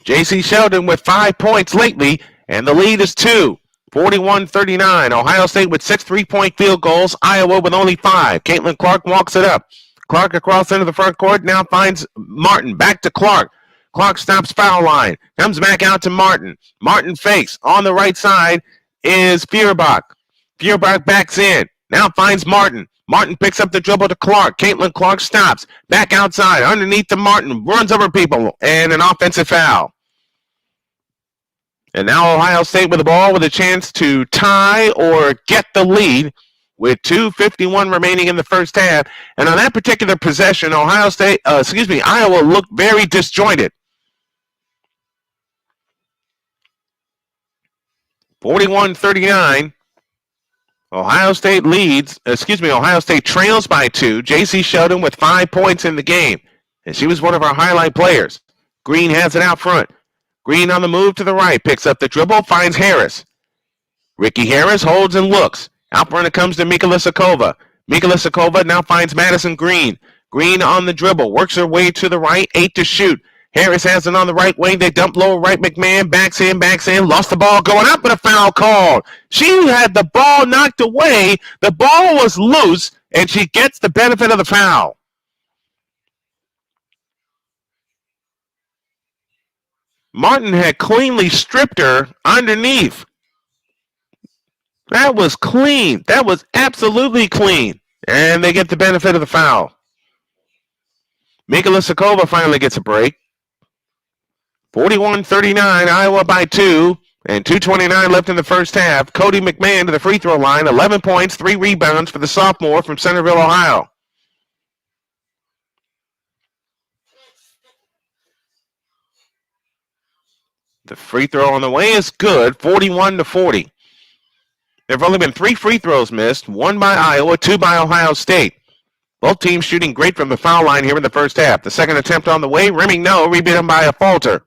Jacy Sheldon with 5 points lately, and the lead is 2. 41-39. Ohio State with 6 3-point field goals. Iowa with only 5. Caitlin Clark walks it up. Clark across into the front court, now finds Martin. Back to Clark. Clark stops foul line. Comes back out to Martin. Martin fakes. On the right side is Feuerbach. Feuerbach backs in. Now finds Martin. Martin picks up the dribble to Clark. Caitlin Clark stops. Back outside. Underneath to Martin. Runs over people. And an offensive foul. And now Ohio State with the ball with a chance to tie or get the lead with 2:51 remaining in the first half. And on that particular possession, Iowa looked very disjointed. 41-39. Ohio State trails by 2. Jacy Sheldon with 5 points in the game. And she was one of our highlight players. Green has it out front. Green on the move to the right, picks up the dribble, finds Harris. Ricky Harris holds and looks. Out front it comes to Mika Lisakova. Mika Lisakova now finds Madison Green. Green on the dribble, works her way to the right, 8 to shoot. Harris has it on the right wing. They dump low right. McMahon backs in, lost the ball going up, but a foul called. She had the ball knocked away. The ball was loose, and she gets the benefit of the foul. Martin had cleanly stripped her underneath. That was clean. That was absolutely clean. And they get the benefit of the foul. Mika Lisakova finally gets a break. 41-39, Iowa by 2. And 2:29 left in the first half. Cody McMahon to the free throw line. 11 points, 3 rebounds for the sophomore from Centerville, Ohio. The free throw on the way is good, 41-40. There have only been 3 free throws missed, 1 by Iowa, 2 by Ohio State. Both teams shooting great from the foul line here in the first half. The second attempt on the way, rimming no, rebounded by a falter.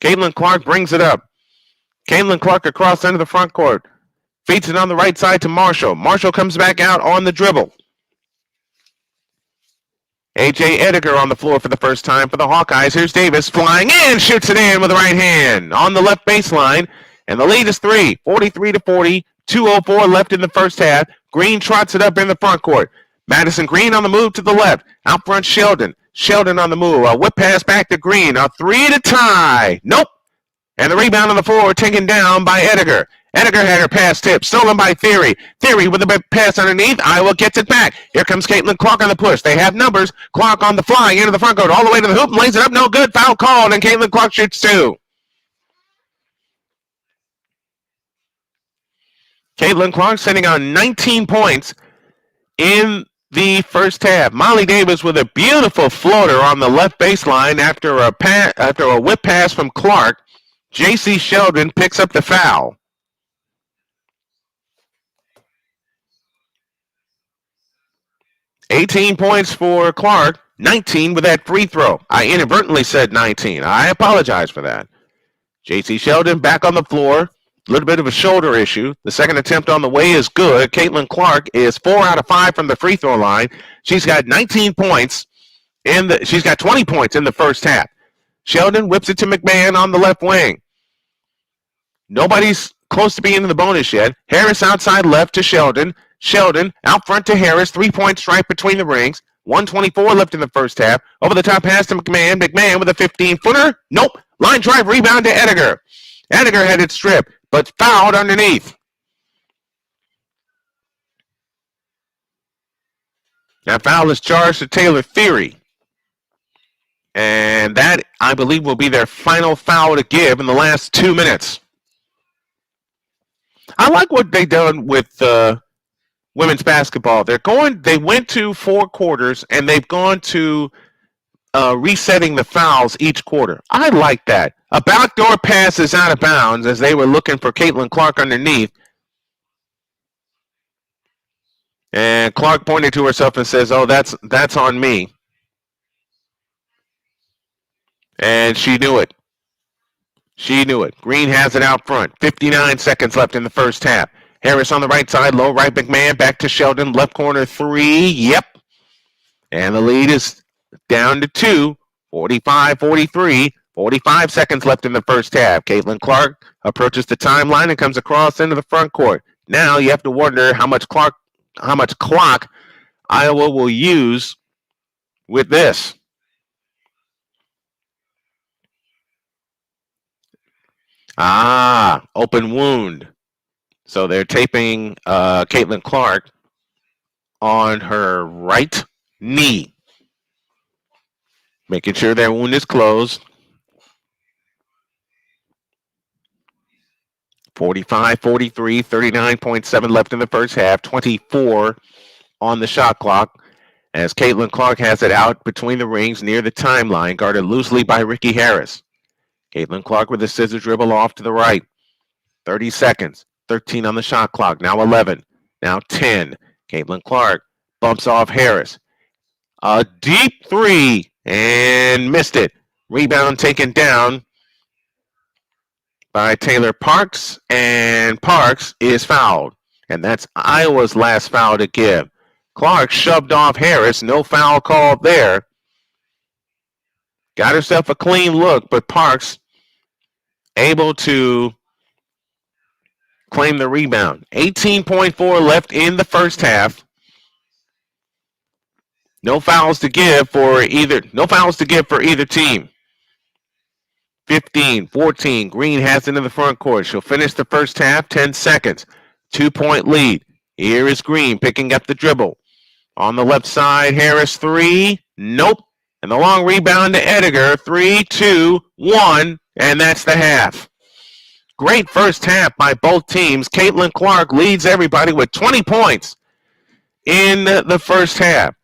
Caitlin Clark brings it up. Caitlin Clark across into the front court. Feeds it on the right side to Marshall. Marshall comes back out on the dribble. A.J. Ediger on the floor for the first time for the Hawkeyes. Here's Davis flying in, shoots it in with the right hand on the left baseline. And the lead is 3, 43-40, 2:04 left in the first half. Green trots it up in the front court. Madison Green on the move to the left. Out front, Sheldon. Sheldon on the move. A whip pass back to Green. A 3 to tie. Nope. And the rebound on the floor taken down by Ediger. Ediger had her pass tipped, stolen by Theory. Theory with a pass underneath. Iowa gets it back. Here comes Caitlin Clark on the push. They have numbers. Clark on the fly into the front court, all the way to the hoop, and lays it up. No good. Foul called, and Caitlin Clark shoots 2. Caitlin Clark sitting on 19 points in the first half. Molly Davis with a beautiful floater on the left baseline after a whip pass from Clark. Jacy Sheldon picks up the foul. 18 points for Clark, 19 with that free throw. I inadvertently said 19. I apologize for that. Jacy Sheldon back on the floor. A little bit of a shoulder issue. The second attempt on the way is good. Caitlin Clark is 4 out of 5 from the free throw line. She's got 19 points. She's got 20 points in the first half. Sheldon whips it to McMahon on the left wing. Nobody's close to being in the bonus yet. Harris outside left to Sheldon. Sheldon out front to Harris. 3-point strike between the rings. 1:24 left in the first half. Over the top pass to McMahon. McMahon with a 15-footer. Nope. Line drive rebound to Ediger. Ediger had it stripped, but fouled underneath. That foul is charged to Taylor Theory. And that, I believe, will be their final foul to give in the last 2 minutes. I like what they've done with women's basketball. They went to 4 quarters, and they've gone to resetting the fouls each quarter. I like that. A backdoor pass is out of bounds as they were looking for Caitlin Clark underneath. And Clark pointed to herself and says, "Oh, that's on me." And she knew it. She knew it. Green has it out front. 59 seconds left in the first half. Harris on the right side, low right, McMahon back to Sheldon, left corner three. Yep. And the lead is down to 2, 45-43. 45 seconds left in the first half. Caitlin Clark approaches the timeline and comes across into the front court. Now you have to wonder how much clock Iowa will use with this. Open wound. So they're taping Caitlin Clark on her right knee, making sure their wound is closed. 45-43, 39.7 left in the first half, 24 on the shot clock as Caitlin Clark has it out between the rings near the timeline, guarded loosely by Ricky Harris. Caitlin Clark with a scissor dribble off to the right. 30 seconds, 13 on the shot clock, now 11, now 10. Caitlin Clark bumps off Harris. A deep three and missed it. Rebound taken down by Taylor Parks, and Parks is fouled. And that's Iowa's last foul to give. Clark shoved off Harris, no foul called there. Got herself a clean look, but Parks able to claim the rebound. 18.4 left in the first half. No fouls to give for either team. 15-14. Green has it in the front court. She'll finish the first half, 10 seconds. 2-point lead. Here is Green picking up the dribble. On the left side, Harris three. Nope. And the long rebound to Ediger. 3, 2, 1. And that's the half. Great first half by both teams. Caitlin Clark leads everybody with 20 points in the first half.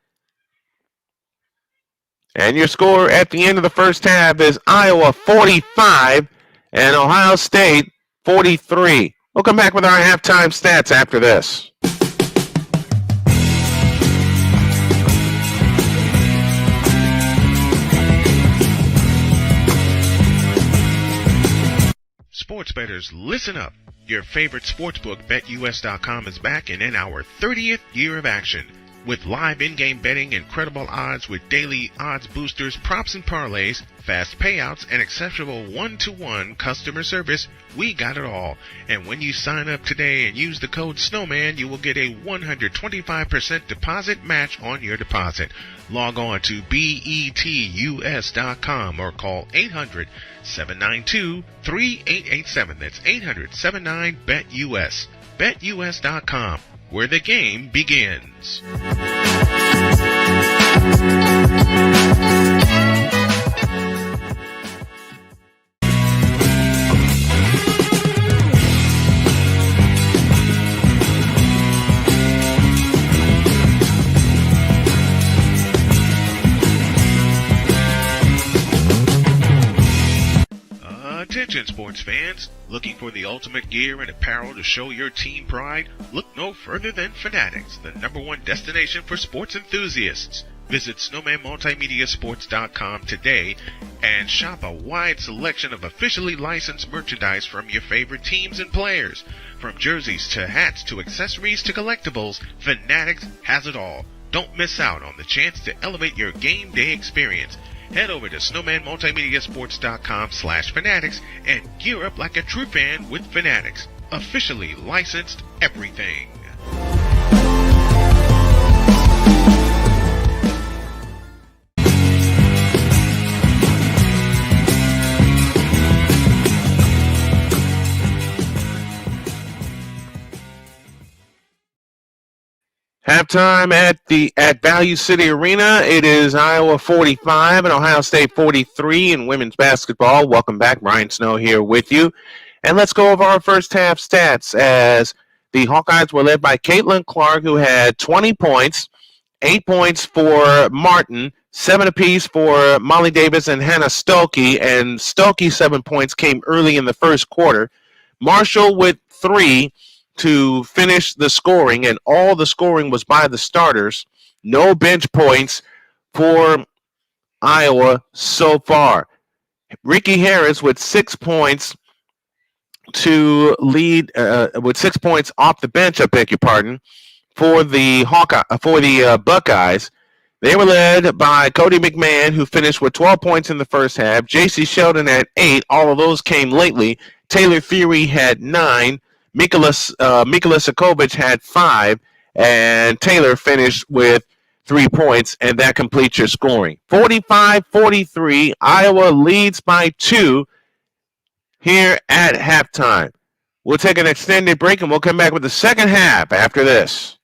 And your score at the end of the first half is Iowa 45 and Ohio State 43. We'll come back with our halftime stats after this. Sports bettors, listen up. Your favorite sportsbook, BetUS.com, is back and in our 30th year of action. With live in-game betting, incredible odds with daily odds boosters, props and parlays, fast payouts, and exceptional one-to-one customer service, we got it all. And when you sign up today and use the code Snowman, you will get a 125% deposit match on your deposit. Log on to betus.com or call 800-792-3887. That's 800-79-BET-US. BetUS.com, where the game begins. Attention sports fans, looking for the ultimate gear and apparel to show your team pride? Look no further than Fanatics, the #1 destination for sports enthusiasts. Visit snowmanmultimediasports.com today and shop a wide selection of officially licensed merchandise from your favorite teams and players. From jerseys to hats to accessories to collectibles, Fanatics has it all. Don't miss out on the chance to elevate your game day experience. Head over to snowmanmultimediasports.com/fanatics and gear up like a true fan with Fanatics. Officially licensed everything. Halftime at Value City Arena. It is Iowa 45 and Ohio State 43 in women's basketball. Welcome back. Brian Snow here with you. And let's go over our first half stats as the Hawkeyes were led by Caitlin Clark, who had 20 points, 8 points for Martin, 7 apiece for Molly Davis and Hannah Stolke, and Stolke's 7 points came early in the first quarter. Marshall with 3 to finish the scoring, and all the scoring was by the starters. No bench points for Iowa so far. Ricky Harris with 6 points to lead, with 6 points off the bench, I beg your pardon, for the Buckeyes. They were led by Cody McMahon, who finished with 12 points in the first half. Jacy Sheldon had 8. All of those came lately. Taylor Fury had 9. Mikola Sokovic had 5. And Taylor finished with 3 points, and that completes your scoring. 45-43, Iowa leads by 2 here at halftime. We'll take an extended break, and we'll come back with the second half after this.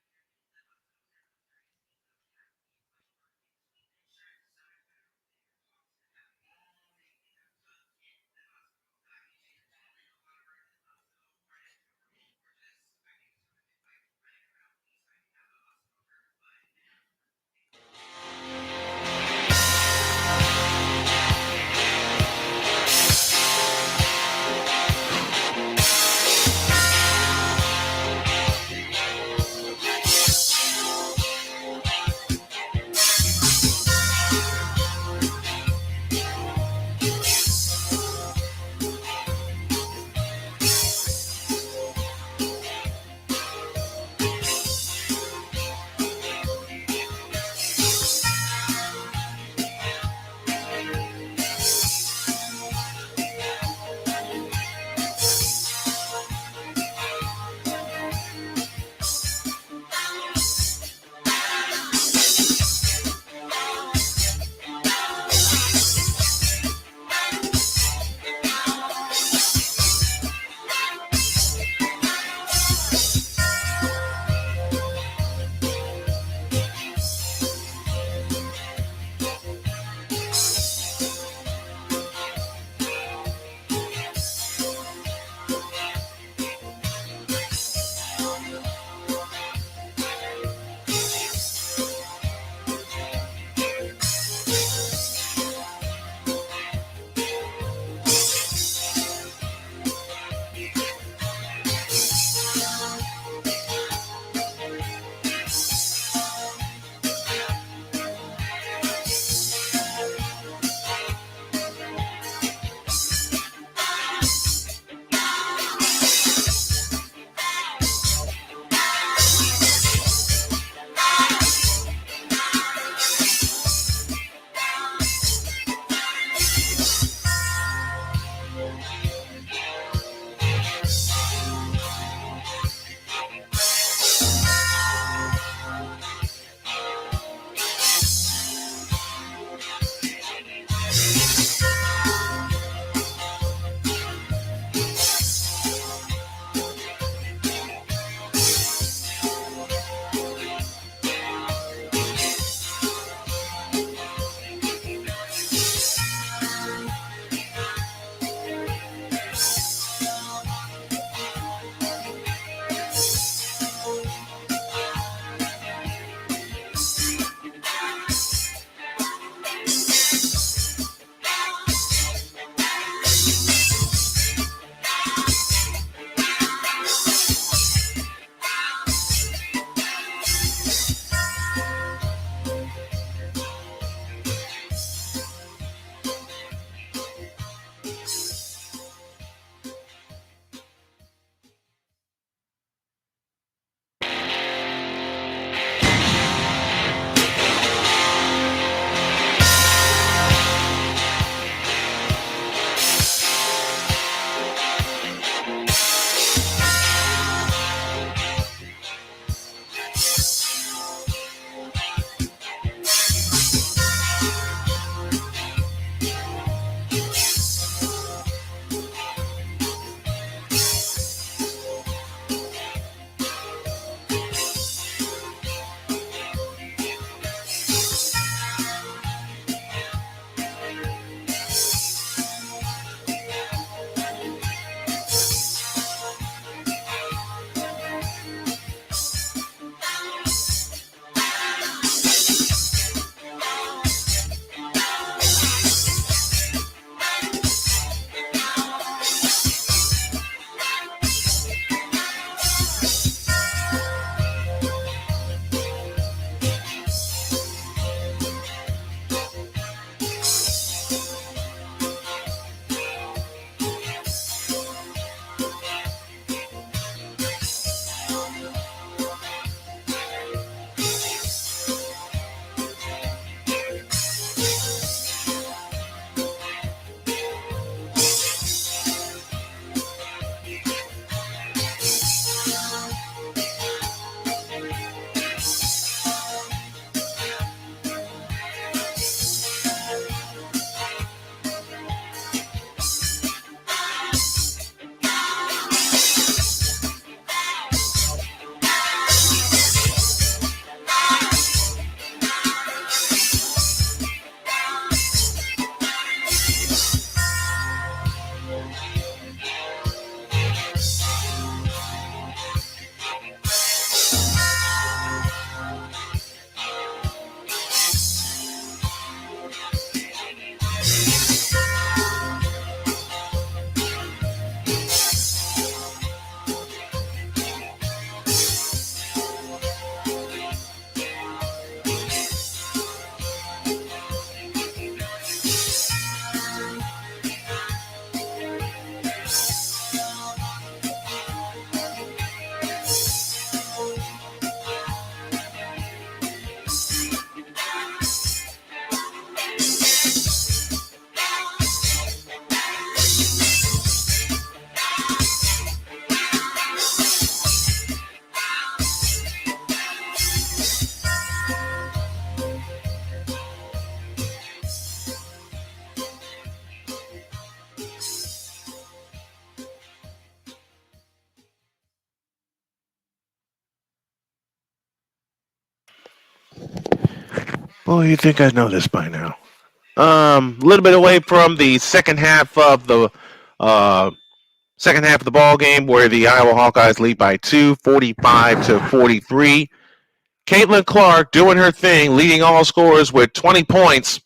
Well, you'd think I'd know this by now. A little bit away from the second half of the ball game, where the Iowa Hawkeyes lead by 2, 45-43. Caitlin Clark doing her thing, leading all scorers with 20 points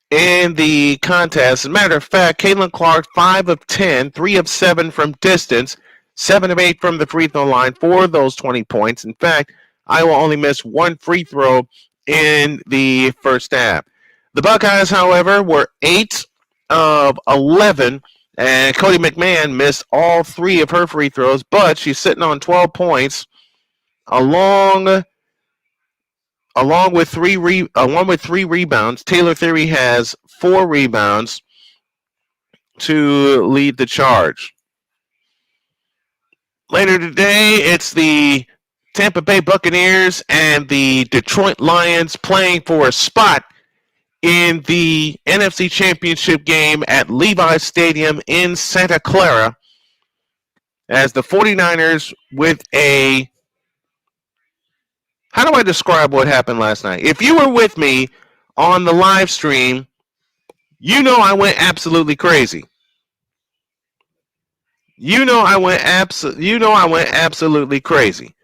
in the contest. As a matter of fact, Caitlin Clark, 5 of 10, 3 of 7 from distance, 7 of 8 from the free throw line for those 20 points. In fact, Iowa only missed one free throw in the first half. The Buckeyes, however, were 8 of 11, and Cody McMahon missed all 3 of her free throws, but she's sitting on 12 points, along with 3 rebounds. Taylor Theory has 4 rebounds to lead the charge. Later today, it's the Tampa Bay Buccaneers and the Detroit Lions playing for a spot in the NFC Championship game at Levi's Stadium in Santa Clara, as the 49ers with a... How do I describe what happened last night? If you were with me on the live stream, you know I went absolutely crazy. You know I went absolutely crazy.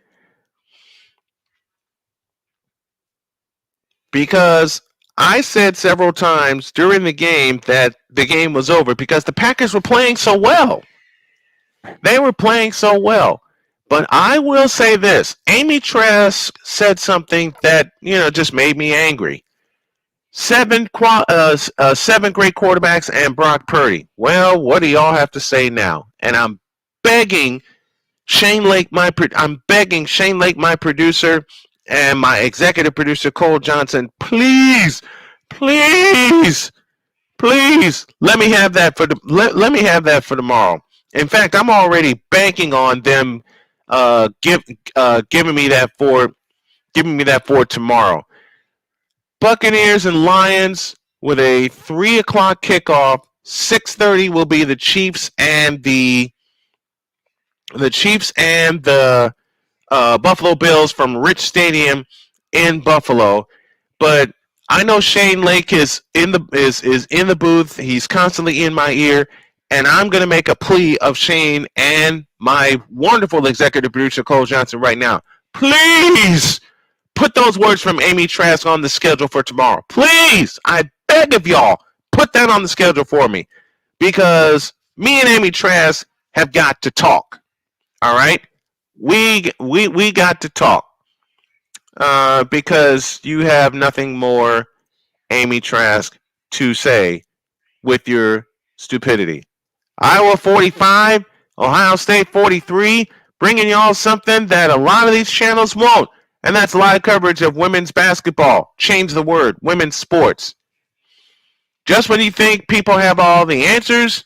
Because I said several times during the game that the game was over because the Packers were playing so well. They were playing so well. But I will say this. Amy Trask said something that, just made me angry. 7 great quarterbacks and Brock Purdy. Well, what do y'all have to say now? And I'm begging Shane Lake, my producer, and my executive producer, Cole Johnson, please, let me have that for tomorrow. In fact, I'm already banking on them giving me that for tomorrow. Buccaneers and Lions with a 3 o'clock kickoff. 6:30 will be the Chiefs and the Buffalo Bills from Rich Stadium in Buffalo. But I know Shane Lake is in the booth. He's constantly in my ear, and I'm going to make a plea of Shane and my wonderful executive producer Cole Johnson right now. Please put those words from Amy Trask on the schedule for tomorrow. Please, I beg of y'all, put that on the schedule for me, because me and Amy Trask have got to talk. All right, we got to talk because you have nothing more, Amy Trask, to say with your stupidity. Iowa 45, Ohio State 43, bringing y'all something that a lot of these channels won't, and that's live coverage of women's basketball. Change the word, women's sports. Just when you think people have all the answers,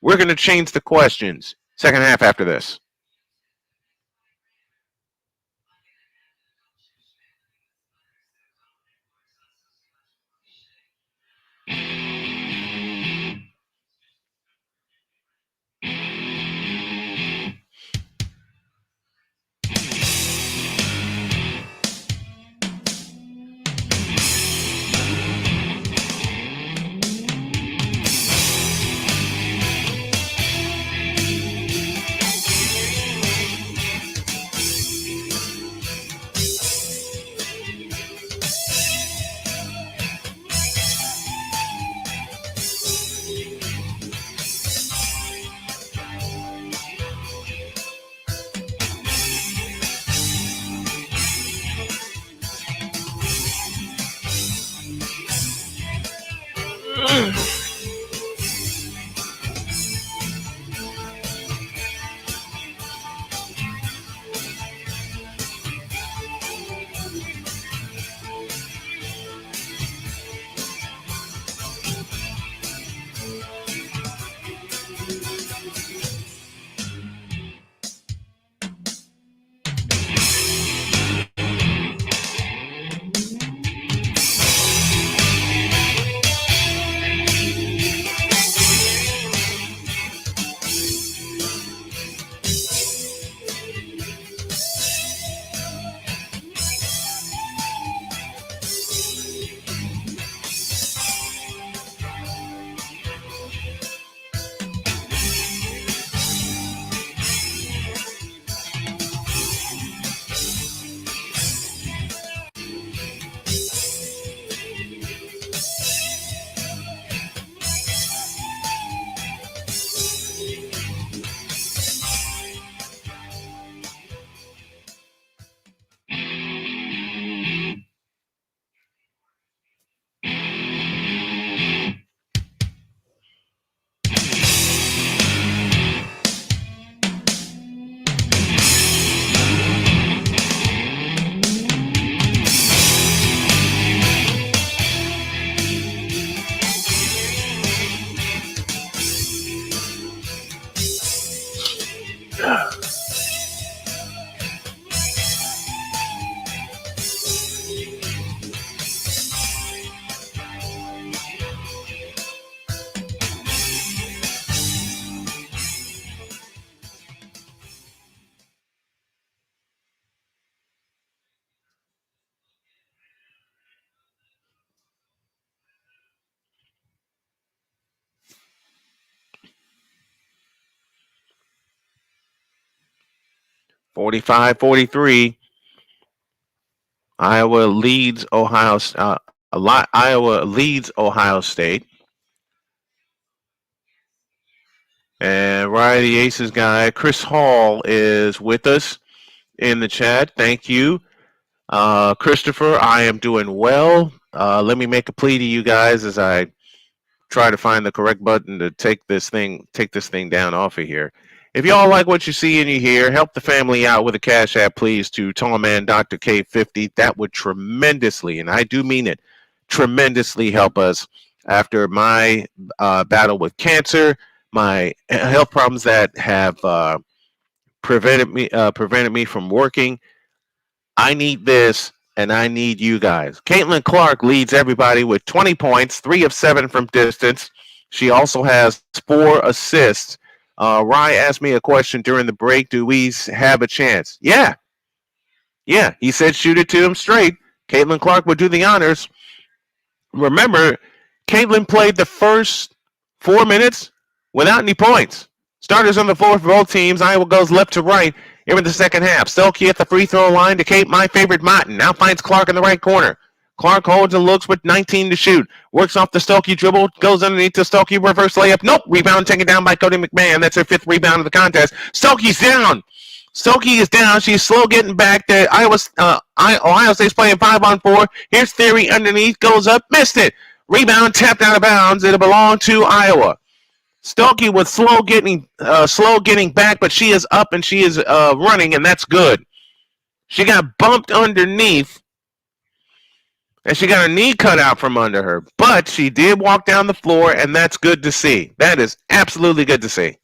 we're going to change the questions. Second half after this. 45-43. Iowa leads Ohio State. And Riley Aces guy, Chris Hall, is with us in the chat. Thank you. Christopher, I am doing well. Let me make a plea to you guys as I try to find the correct button to take this thing down off of here. If y'all like what you see and you hear, help the family out with a Cash App, please, to Tallman Dr. K50. That would tremendously, and I do mean it, tremendously help us after my battle with cancer, my health problems that have prevented me from working. I need this, and I need you guys. Caitlin Clark leads everybody with 20 points, 3 of 7 from distance. She also has 4 assists. Rye asked me a question during the break. Do we have a chance? Yeah. He said shoot it to him straight. Caitlin Clark would do the honors. Remember, Caitlin played the first 4 minutes without any points. Starters on the floor for both teams. Iowa goes left to right here in the second half. Stelke at the free throw line to Kate, my favorite Martin. Now finds Clark in the right corner. Clark holds and looks with 19 to shoot. Works off the Stelke dribble. Goes underneath the Stelke reverse layup. Nope. Rebound taken down by Cody McMahon. That's her 5th rebound of the contest. Stelke's down. Stelke is down. She's slow getting back there. Ohio State's playing 5-on-4. Here's Theory underneath. Goes up. Missed it. Rebound tapped out of bounds. It'll belong to Iowa. Stelke was slow getting back, but she is up and she is running, and that's good. She got bumped underneath, and she got her knee cut out from under her. But she did walk down the floor, and that's good to see. That is absolutely good to see.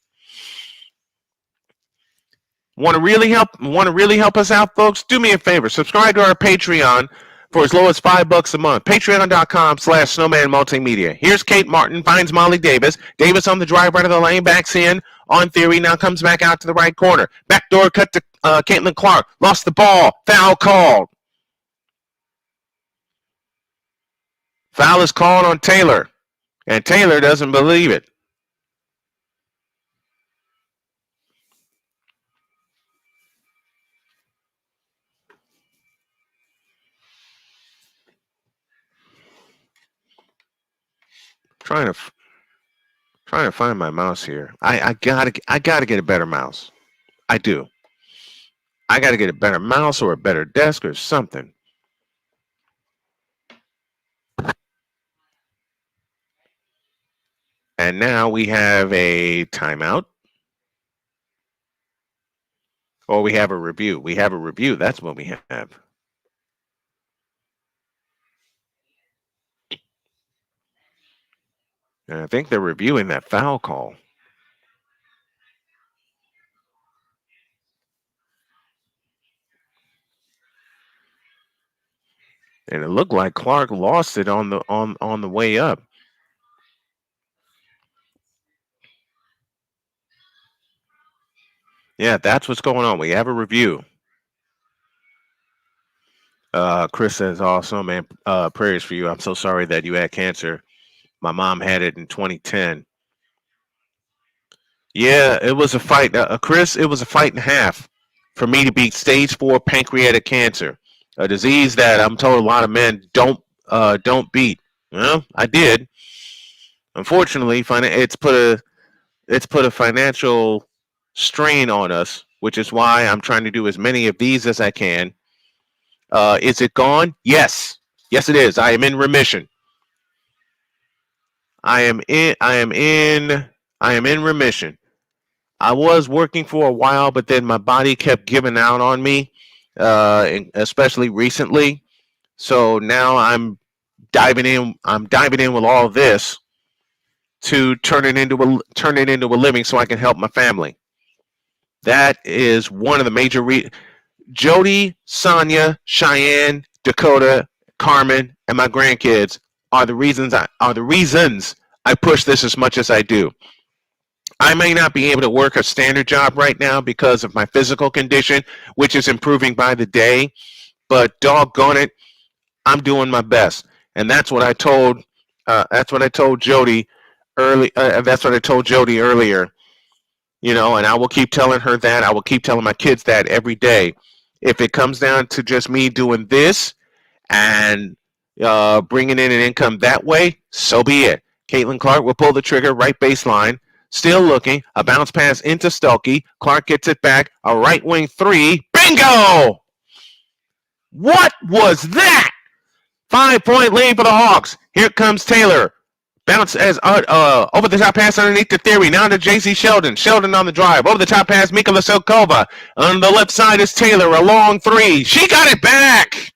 Want to really help us out, folks? Do me a favor. Subscribe to our Patreon for as low as $5 a month. Patreon.com/Snowman Multimedia. Here's Kate Martin, finds Molly Davis. Davis on the drive right of the lane, backs in on Theory, now comes back out to the right corner. Backdoor cut to Caitlin Clark. Lost the ball. Foul called. Foul is called on Taylor, and Taylor doesn't believe it. Trying to find my mouse here. I gotta get a better mouse. I do. I gotta get a better mouse or a better desk or something. And now we have a timeout. Or we have a review. We have a review. That's what we have. And I think they're reviewing that foul call. And it looked like Clark lost it on the way up. Yeah, that's what's going on. We have a review. Chris says, awesome, man. Prayers for you. I'm so sorry that you had cancer. My mom had it in 2010. Yeah, it was a fight. Chris, it was a fight and a half for me to beat stage 4 pancreatic cancer, a disease that I'm told a lot of men don't beat. Well, I did. Unfortunately, it's put a financial strain on us, which is why I'm trying to do as many of these as I can. Is it gone? Yes. Yes, it is. I am in remission. I am in remission. I was working for a while, but then my body kept giving out on me, especially recently. So now I'm diving in. I'm diving in with all of this to turn it into a living, so I can help my family. That is one of the major reasons. Jody, Sonia, Cheyenne, Dakota, Carmen, and my grandkids are the reasons I push this as much as I do. I may not be able to work a standard job right now because of my physical condition, which is improving by the day, but doggone it, I'm doing my best. And that's what I told Jody earlier. And I will keep telling her that. I will keep telling my kids that every day. If it comes down to just me doing this and bringing in an income that way, so be it. Caitlin Clark will pull the trigger, right baseline. Still looking. A bounce pass into Stuelke. Clark gets it back. A right wing three. Bingo! What was that? 5-point lead for the Hawks. Here comes Taylor. Bounce as over the top pass underneath the Theory. Now to Jacy Sheldon. Sheldon on the drive. Over the top pass, Mikola Silkova. On the left side is Taylor. A long three. She got it back.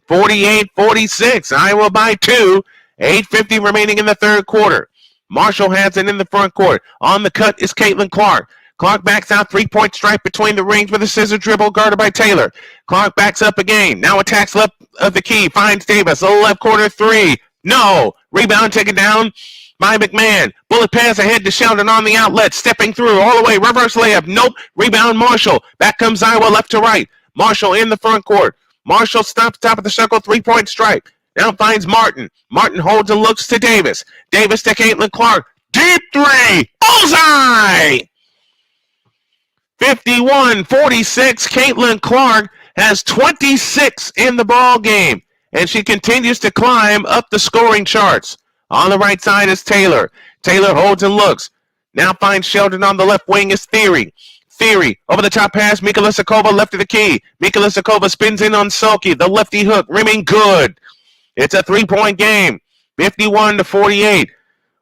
48-46. Iowa by 2. 8:50 remaining in the third quarter. Marshall has it in the front court. On the cut is Caitlin Clark. Clark backs out, 3-point strike between the rings with a scissor dribble guarded by Taylor. Clark backs up again. Now attacks left of the key. Finds Davis. Left corner three. No. Rebound taken down by McMahon. Bullet pass ahead to Sheldon on the outlet. Stepping through all the way. Reverse layup. Nope. Rebound Marshall. Back comes Iowa left to right. Marshall in the front court. Marshall stops top of the circle. 3-point strike. Now finds Martin. Martin holds and looks to Davis. Davis to Caitlin Clark. Deep three. Bullseye! 51-46. Caitlin Clark has 26 in the ball game, and she continues to climb up the scoring charts. On the right side is Taylor. Taylor holds and looks. Now finds Sheldon on the left wing is Theory. Theory over the top pass. Mikola Silkova left of the key. Mikola Silkova spins in on Sulky. The lefty hook rimming good. It's a 3-point game. 51-48.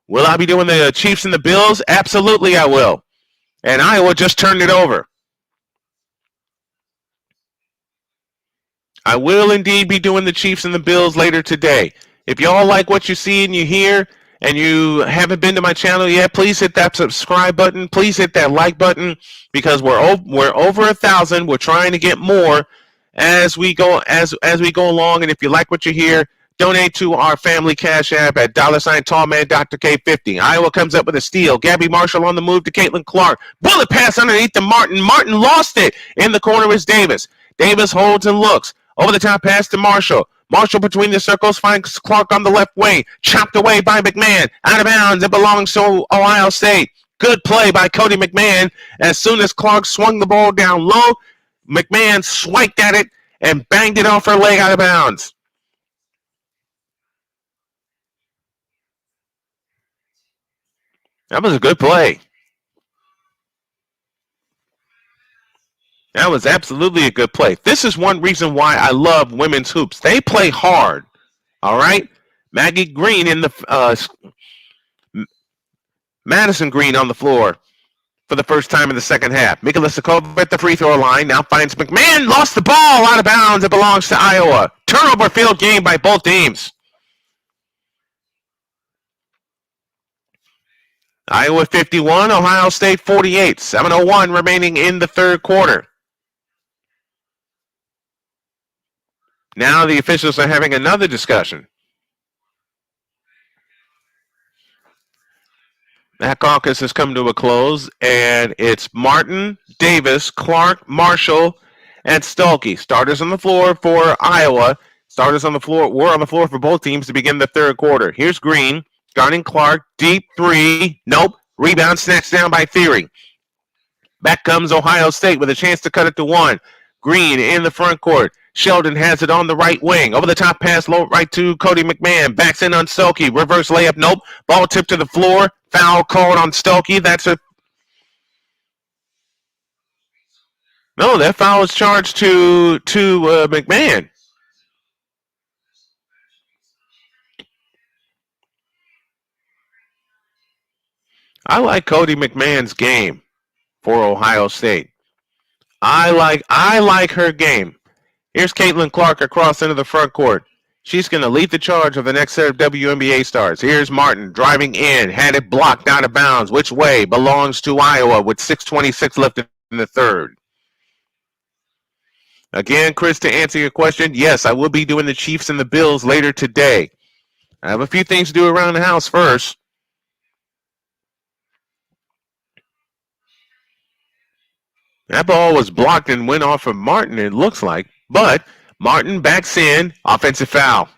Will I be doing the Chiefs and the Bills? Absolutely I will. And Iowa just turned it over. I will indeed be doing the Chiefs and the Bills later today. If y'all like what you see and you hear, and you haven't been to my channel yet, please hit that subscribe button. Please hit that like button, because we're over 1,000. We're trying to get more as we go along. And if you like what you hear, donate to our family cash app at $tallman Dr. K50. Iowa comes up with a steal. Gabby Marshall on the move to Caitlin Clark. Bullet pass underneath to Martin. Martin lost it. In the corner is Davis. Davis holds and looks. Over the top pass to Marshall. Marshall between the circles finds Clark on the left wing. Chopped away by McMahon. Out of bounds. It belongs to Ohio State. Good play by Cody McMahon. As soon as Clark swung the ball down low, McMahon swiped at it and banged it off her leg out of bounds. That was a good play. That was absolutely a good play. This is one reason why I love women's hoops. They play hard. All right? Maggie Green in the Madison Green on the floor for the first time in the second half. Mikola Silkova at the free throw line. Now finds McMahon. Lost the ball out of bounds. It belongs to Iowa. Turnover field game by both teams. Iowa 51, Ohio State 48. 7:01 remaining in the third quarter. Now the officials are having another discussion. That caucus has come to a close, and it's Martin, Davis, Clark, Marshall, and Stuelke. Starters on the floor for Iowa. Starters on the floor were on the floor for both teams to begin the third quarter. Here's Green. Guarding Clark, deep three. Nope. Rebound snatched down by Theory. Back comes Ohio State with a chance to cut it to one. Green in the front court. Sheldon has it on the right wing. Over the top pass, low right to Cody McMahon. Backs in on Stuelke. Reverse layup, nope. Ball tipped to the floor. Foul called on Stuelke. No, that foul was charged to McMahon. I like Cody McMahon's game for Ohio State. I like her game. Here's Caitlin Clark across into the front court. She's going to lead the charge of the next set of WNBA stars. Here's Martin driving in, had it blocked out of bounds. Which way? Belongs to Iowa with 6:26 left in the third. Again, Chris, to answer your question, yes, I will be doing the Chiefs and the Bills later today. I have a few things to do around the house first. That ball was blocked and went off of Martin, it looks like. But Martin backs in, offensive foul.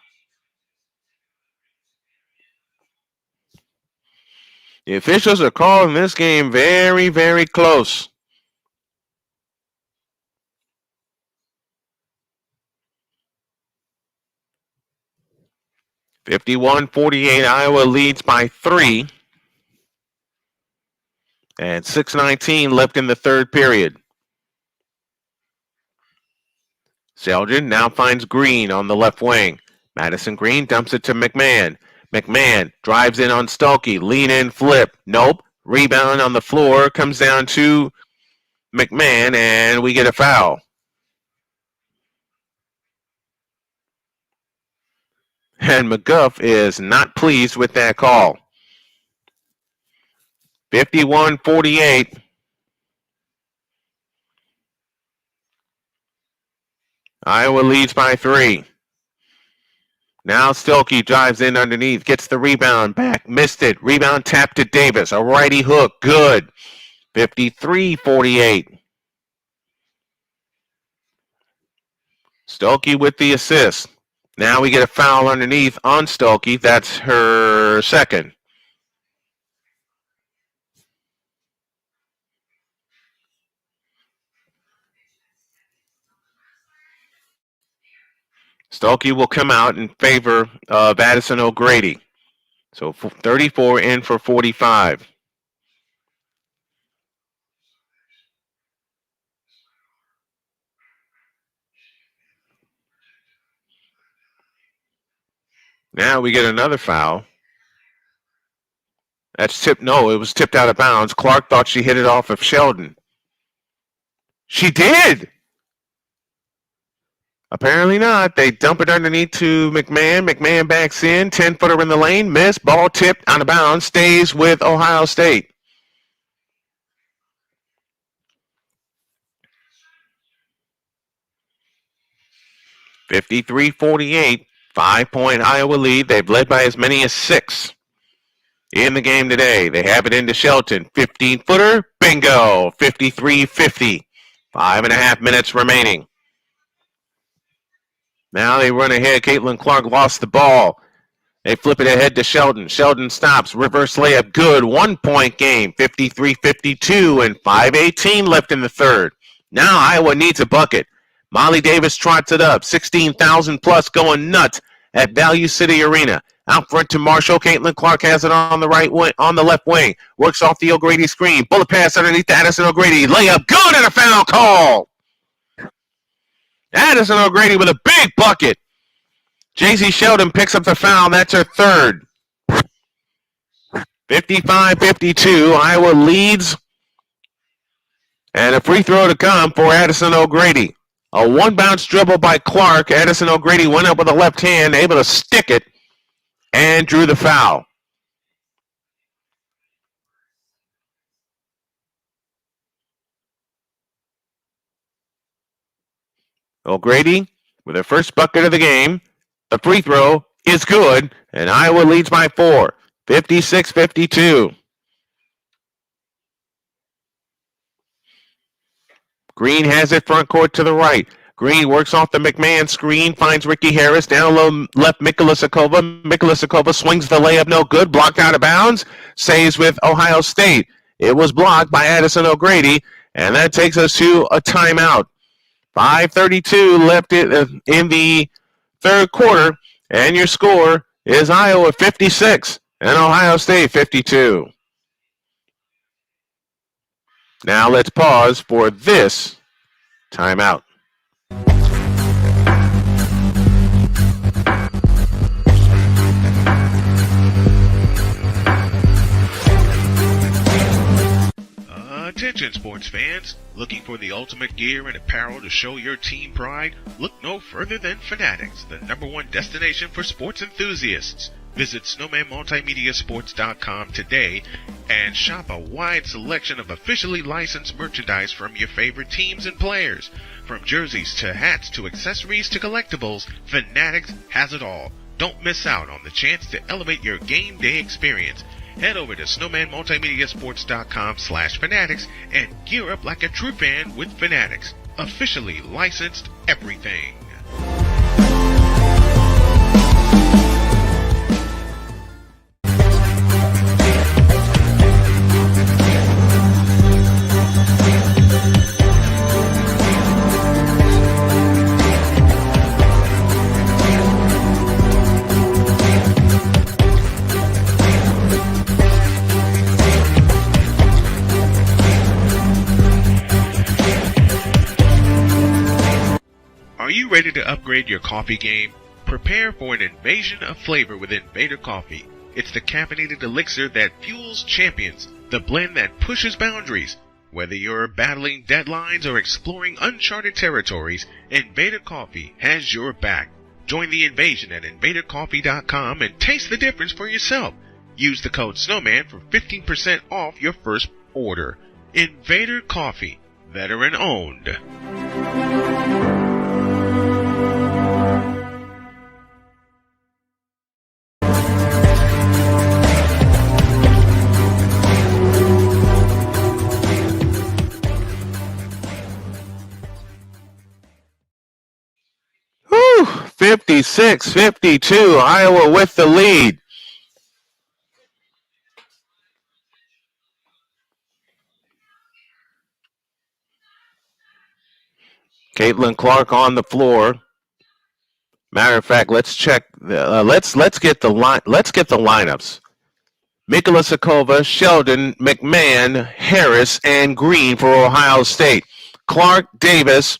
The officials are calling this game very, very close. (51-48), Iowa leads by 3. And 6:19 left in the third period. Sheldon now finds Green on the left wing. Madison Green dumps it to McMahon. McMahon drives in on Stuelke. Lean in, flip. Nope. Rebound on the floor. Comes down to McMahon, and we get a foul. And McGuff is not pleased with that call. 51-48. Iowa leads by 3. Now Stuelke drives in underneath, gets the rebound back, missed it. Rebound tap to Davis. A righty hook, good. 53-48. Stuelke with the assist. Now we get a foul underneath on Stuelke. That's her second. Stuelke will come out in favor of Addison O'Grady. So 34 in for 45. Now we get another foul. That's tipped. No, it was tipped out of bounds. Clark thought she hit it off of Sheldon. She did. Apparently not. They dump it underneath to McMahon. McMahon backs in. 10-footer in the lane. Miss. Ball tipped out of bounds. Stays with Ohio State. (53-48). 5-point Iowa lead. They've led by as many as 6 in the game today. They have it into Shelton. 15-footer. Bingo. 53-50. 5.5 minutes remaining. Now they run ahead. Caitlin Clark lost the ball. They flip it ahead to Sheldon. Sheldon stops. Reverse layup. Good. 1-point game. 53-52 and 5:18 left in the third. Now Iowa needs a bucket. Molly Davis trots it up. 16,000 plus going nuts at Value City Arena. Out front to Marshall. Caitlin Clark has it on the right wing, on the left wing. Works off the O'Grady screen. Bullet pass underneath to Addison O'Grady. Layup. Good, and a foul call. Addison O'Grady with a big bucket. Jacy Sheldon picks up the foul. That's her third. 55-52. Iowa leads. And a free throw to come for Addison O'Grady. A one-bounce dribble by Clark. Addison O'Grady went up with the left hand, able to stick it, and drew the foul. O'Grady with her first bucket of the game. The free throw is good, and Iowa leads by 4. 56-52. Green has it front court to the right. Green works off the McMahon screen, finds Ricky Harris. Down low left, Mikulasakova. Mikulasakova swings the layup, no good. Blocked out of bounds. Saves with Ohio State. It was blocked by Addison O'Grady, and that takes us to a timeout. 5:32 left in the third quarter, and your score is Iowa 56 and Ohio State 52. Now let's pause for this timeout. Attention sports fans, looking for the ultimate gear and apparel to show your team pride? Look no further than Fanatics, the #1 destination for sports enthusiasts. Visit snowmanmultimediasports.com today and shop a wide selection of officially licensed merchandise from your favorite teams and players. From jerseys to hats to accessories to collectibles, Fanatics has it all. Don't miss out on the chance to elevate your game day experience. Head over to snowmanmultimediasports.com/fanatics and gear up like a true fan with Fanatics. Officially licensed everything. ready to upgrade your coffee game? Prepare for an invasion of flavor with Invader Coffee. It's the caffeinated elixir that fuels champions, the blend that pushes boundaries. Whether you're battling deadlines or exploring uncharted territories, Invader Coffee has your back. Join the invasion at invadercoffee.com and taste the difference for yourself. Use the code Snowman for 15% off your first order. Invader Coffee, veteran owned. Whew, 56-52, Iowa with the lead. Caitlin Clark on the floor. Matter of fact, let's check. Let's get the line. Let's get the lineups. Mikulasakova, Sheldon, McMahon, Harris, and Green for Ohio State. Clark, Davis,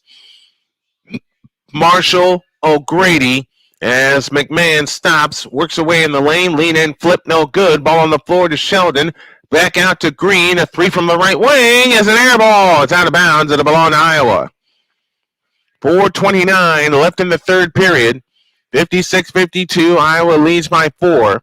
Marshall, O'Grady. As McMahon stops, works away in the lane, lean in, flip, no good. Ball on the floor to Sheldon. Back out to Green. A three from the right wing is an air ball. It's out of bounds. It'll belong to Iowa. 4:29 left in the third period. 56-52. Iowa leads by 4.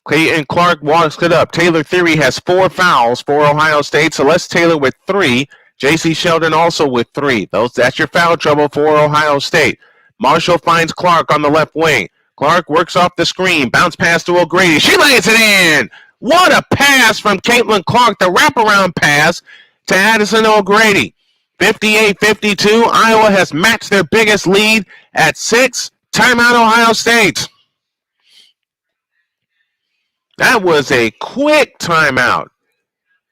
Clayton Clark walks it up. Taylor Theory has 4 fouls for Ohio State. Celeste Taylor with 3. Jacy Sheldon also with 3. That's your foul trouble for Ohio State. Marshall finds Clark on the left wing. Clark works off the screen. Bounce pass to O'Grady. She lays it in. What a pass from Caitlin Clark. The wraparound pass to Addison O'Grady. 58-52. Iowa has matched their biggest lead at 6. Timeout, Ohio State. That was a quick timeout.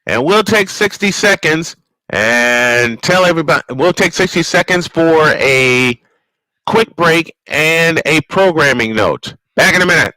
And we'll take 60 seconds and tell everybody. We'll take 60 seconds for a quick break and a programming note. Back in a minute.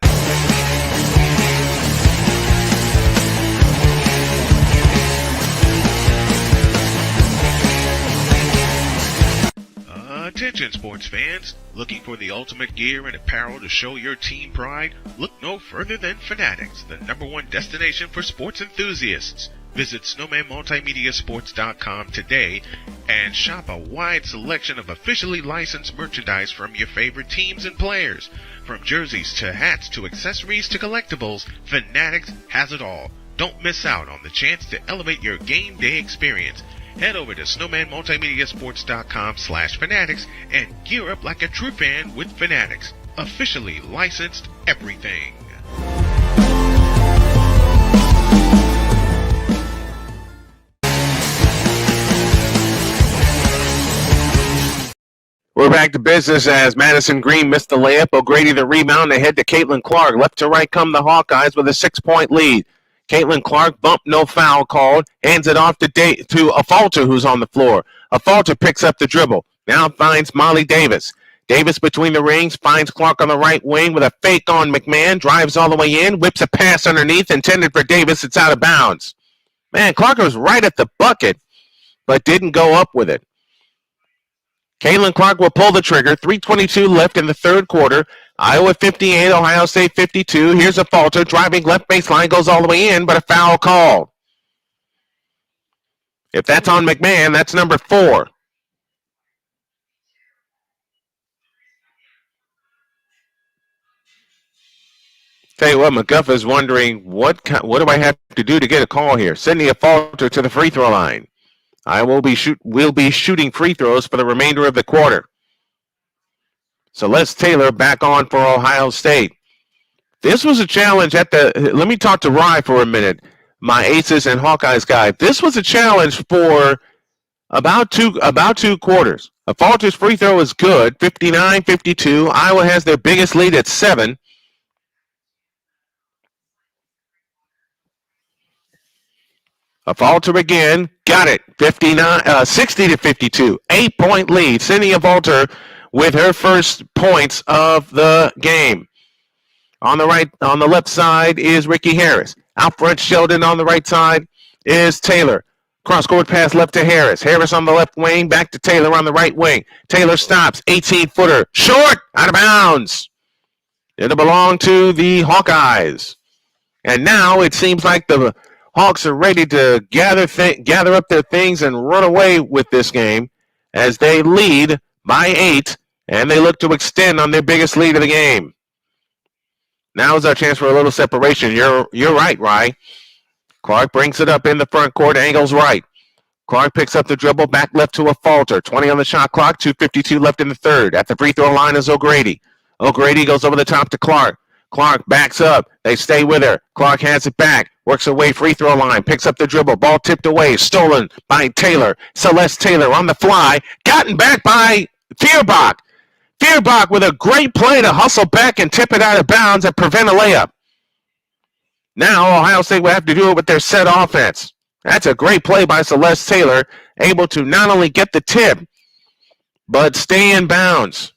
Attention sports fans, looking for the ultimate gear and apparel to show your team pride? Look no further than Fanatics, the #1 destination for sports enthusiasts. Visit snowmanmultimediasports.com today and shop a wide selection of officially licensed merchandise from your favorite teams and players. From jerseys to hats to accessories to collectibles, Fanatics has it all. Don't miss out on the chance to elevate your game day experience. Head over to snowmanmultimediasports.com/fanatics and gear up like a true fan with Fanatics. Officially licensed everything. We're back to business as Madison Green missed the layup. O'Grady the rebound. Ahead to Caitlin Clark. Left to right come the Hawkeyes with a 6-point lead. Caitlin Clark, bump, no foul called. Hands it off to Afalter, who's on the floor. Afalter picks up the dribble. Now finds Molly Davis. Davis between the rings, finds Clark on the right wing with a fake on McMahon. Drives all the way in, whips a pass underneath, intended for Davis. It's out of bounds. Man, Clark was right at the bucket, but didn't go up with it. Caitlin Clark will pull the trigger. 3:22 left in the third quarter. Iowa 58, Ohio State 52. Here's Afalter driving left baseline, goes all the way in, but a foul call. If that's on McMahon, that's number 4. Tell you what, McGuff is wondering, what do I have to do to get a call here? Sydney Afalter to the free throw line. I will be shooting free throws for the remainder of the quarter. Celeste Taylor back on for Ohio State. This was a challenge let me talk to Rye for a minute, my Aces and Hawkeyes guy. This was a challenge for about two quarters. Afalter's free throw is good, 59-52. Iowa has their biggest lead at 7. Afalter again, got it, 60-52, 8-point lead. Sydney Afalter with her first points of the game. On the left side is Ricky Harris. Out front, Sheldon. On the right side is Taylor. Cross-court pass left to Harris. Harris on the left wing, back to Taylor on the right wing. Taylor stops, 18-footer, short, out of bounds. It'll belong to the Hawkeyes. And now it seems like the Hawks are ready to gather up their things and run away with this game as they lead by 8, and they look to extend on their biggest lead of the game. Now is our chance for a little separation. You're right, Rye. Clark brings it up in the front court, angles right. Clark picks up the dribble, back left to a falter. 20 on the shot clock, 2:52 left in the third. At the free throw line is O'Grady. O'Grady goes over the top to Clark. Clark backs up. They stay with her. Clark has it back. Works away free throw line. Picks up the dribble. Ball tipped away. Stolen by Taylor. Celeste Taylor on the fly. Gotten back by Feuerbach. Feuerbach with a great play to hustle back and tip it out of bounds and prevent a layup. Now Ohio State will have to do it with their set offense. That's a great play by Celeste Taylor, able to not only get the tip, but stay in bounds.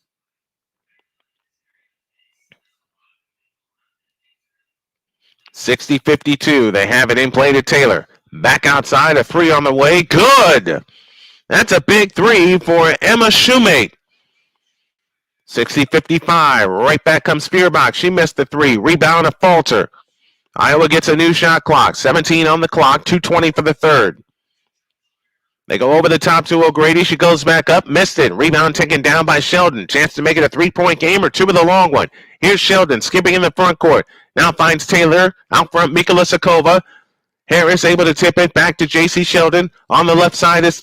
(60-52). They have it in play to Taylor. Back outside, a three on the way. Good! That's a big three for Emma Shoemate. 60-55. Right back comes Feuerbach. She missed the three. Rebound a falter. Iowa gets a new shot clock. 17 on the clock. 2:20 for the third. They go over the top to O'Grady. She goes back up. Missed it. Rebound taken down by Sheldon. Chance to make it a three-point game or two with a long one. Here's Sheldon skipping in the front court. Now finds Taylor. Out front, Mikola Sakova. Harris able to tip it back to Jacy Sheldon. On the left side is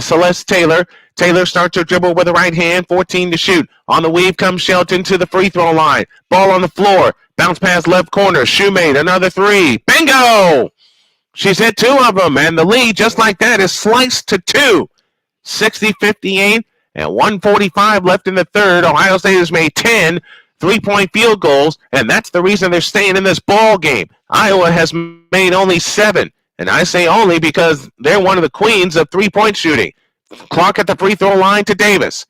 Celeste Taylor. Taylor starts her dribble with the right hand. 14 to shoot. On the weave comes Sheldon to the free throw line. Ball on the floor. Bounce pass left corner. Shoemate, another three. Bingo! She's hit two of them, and the lead, just like that, is sliced to 2. 60-58, and 1:45 left in the third. Ohio State has made 10 three-point field goals, and that's the reason they're staying in this ball game. Iowa has made only 7, and I say only because they're one of the queens of three-point shooting. Clark at the free throw line to Davis.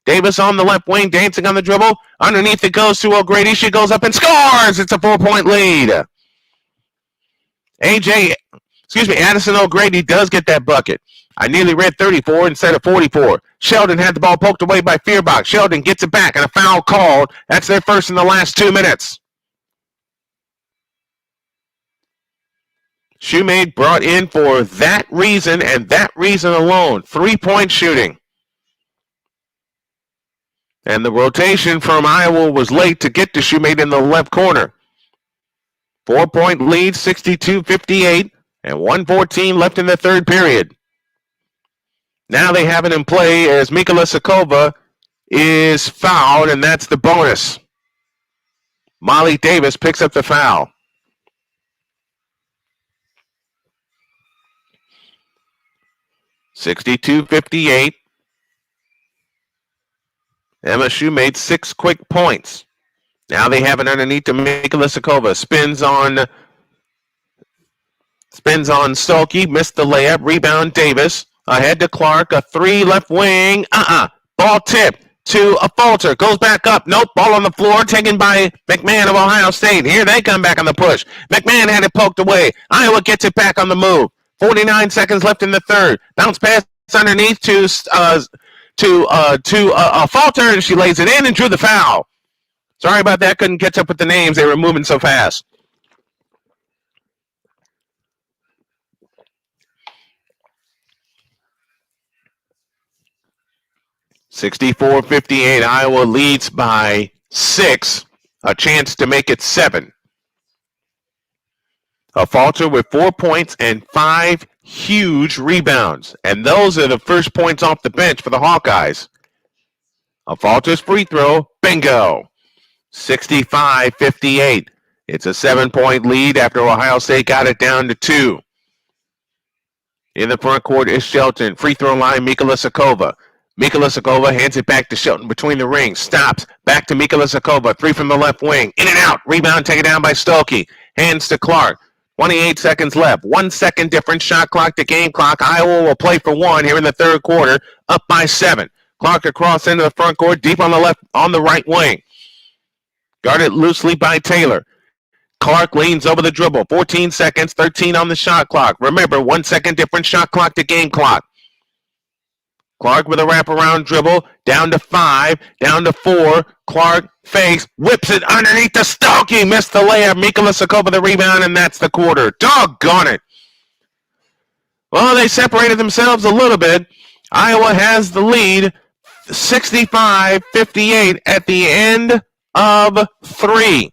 Davis on the left wing, dancing on the dribble. Underneath it goes to O'Grady. She goes up and scores. It's a 4-point lead. Addison O'Grady does get that bucket. I nearly read 34 instead of 44. Sheldon had the ball poked away by Feuerbach. Sheldon gets it back and a foul called. That's their first in the last 2 minutes. Shoemate brought in for that reason and that reason alone. 3-point shooting. And the rotation from Iowa was late to get to Shoemate in the left corner. 4-point lead, 62-58, and 1:14 left in the third period. Now they have it in play as Mikola Sakova is fouled, and that's the bonus. Molly Davis picks up the foul. (62-58). Emma Shoemate 6 quick points. Now they have it underneath to Mikola Sakova. Spins on Stolke. Missed the layup. Rebound Davis. Ahead to Clark. A three left wing. Ball tipped to a falter. Goes back up. Nope. Ball on the floor. Taken by McMahon of Ohio State. Here they come back on the push. McMahon had it poked away. Iowa gets it back on the move. 49 seconds left in the third. Bounce pass underneath to a falter, and she lays it in and drew the foul. Sorry about that. Couldn't catch up with the names. They were moving so fast. (64-58). Iowa leads by 6. A chance to make it 7. A falter with 4 points and 5 huge rebounds. And those are the first points off the bench for the Hawkeyes. A falter's free throw. Bingo. 65-58. It's a 7-point lead after Ohio State got it down to 2. In the front court is Shelton. Free throw line, Mikola Sakova. Mikola Sakova hands it back to Shelton between the rings. Stops. Back to Mikola Sakova. 3 from the left wing. In and out. Rebound taken down by Stolke. Hands to Clark. 28 seconds left. 1 second difference. Shot clock to game clock. Iowa will play for 1 here in the third quarter. Up by 7. Clark across into the front court. Deep on the right wing. Guarded loosely by Taylor. Clark leans over the dribble. 14 seconds, 13 on the shot clock. Remember, 1 second different shot clock to game clock. Clark with a wraparound dribble, down to 5, down to 4. Clark fakes, whips it underneath the Stokey. Missed the layup. Mika Lisakova the rebound, and that's the quarter. Doggone it. Well, they separated themselves a little bit. Iowa has the lead, 65-58 at the end of 3.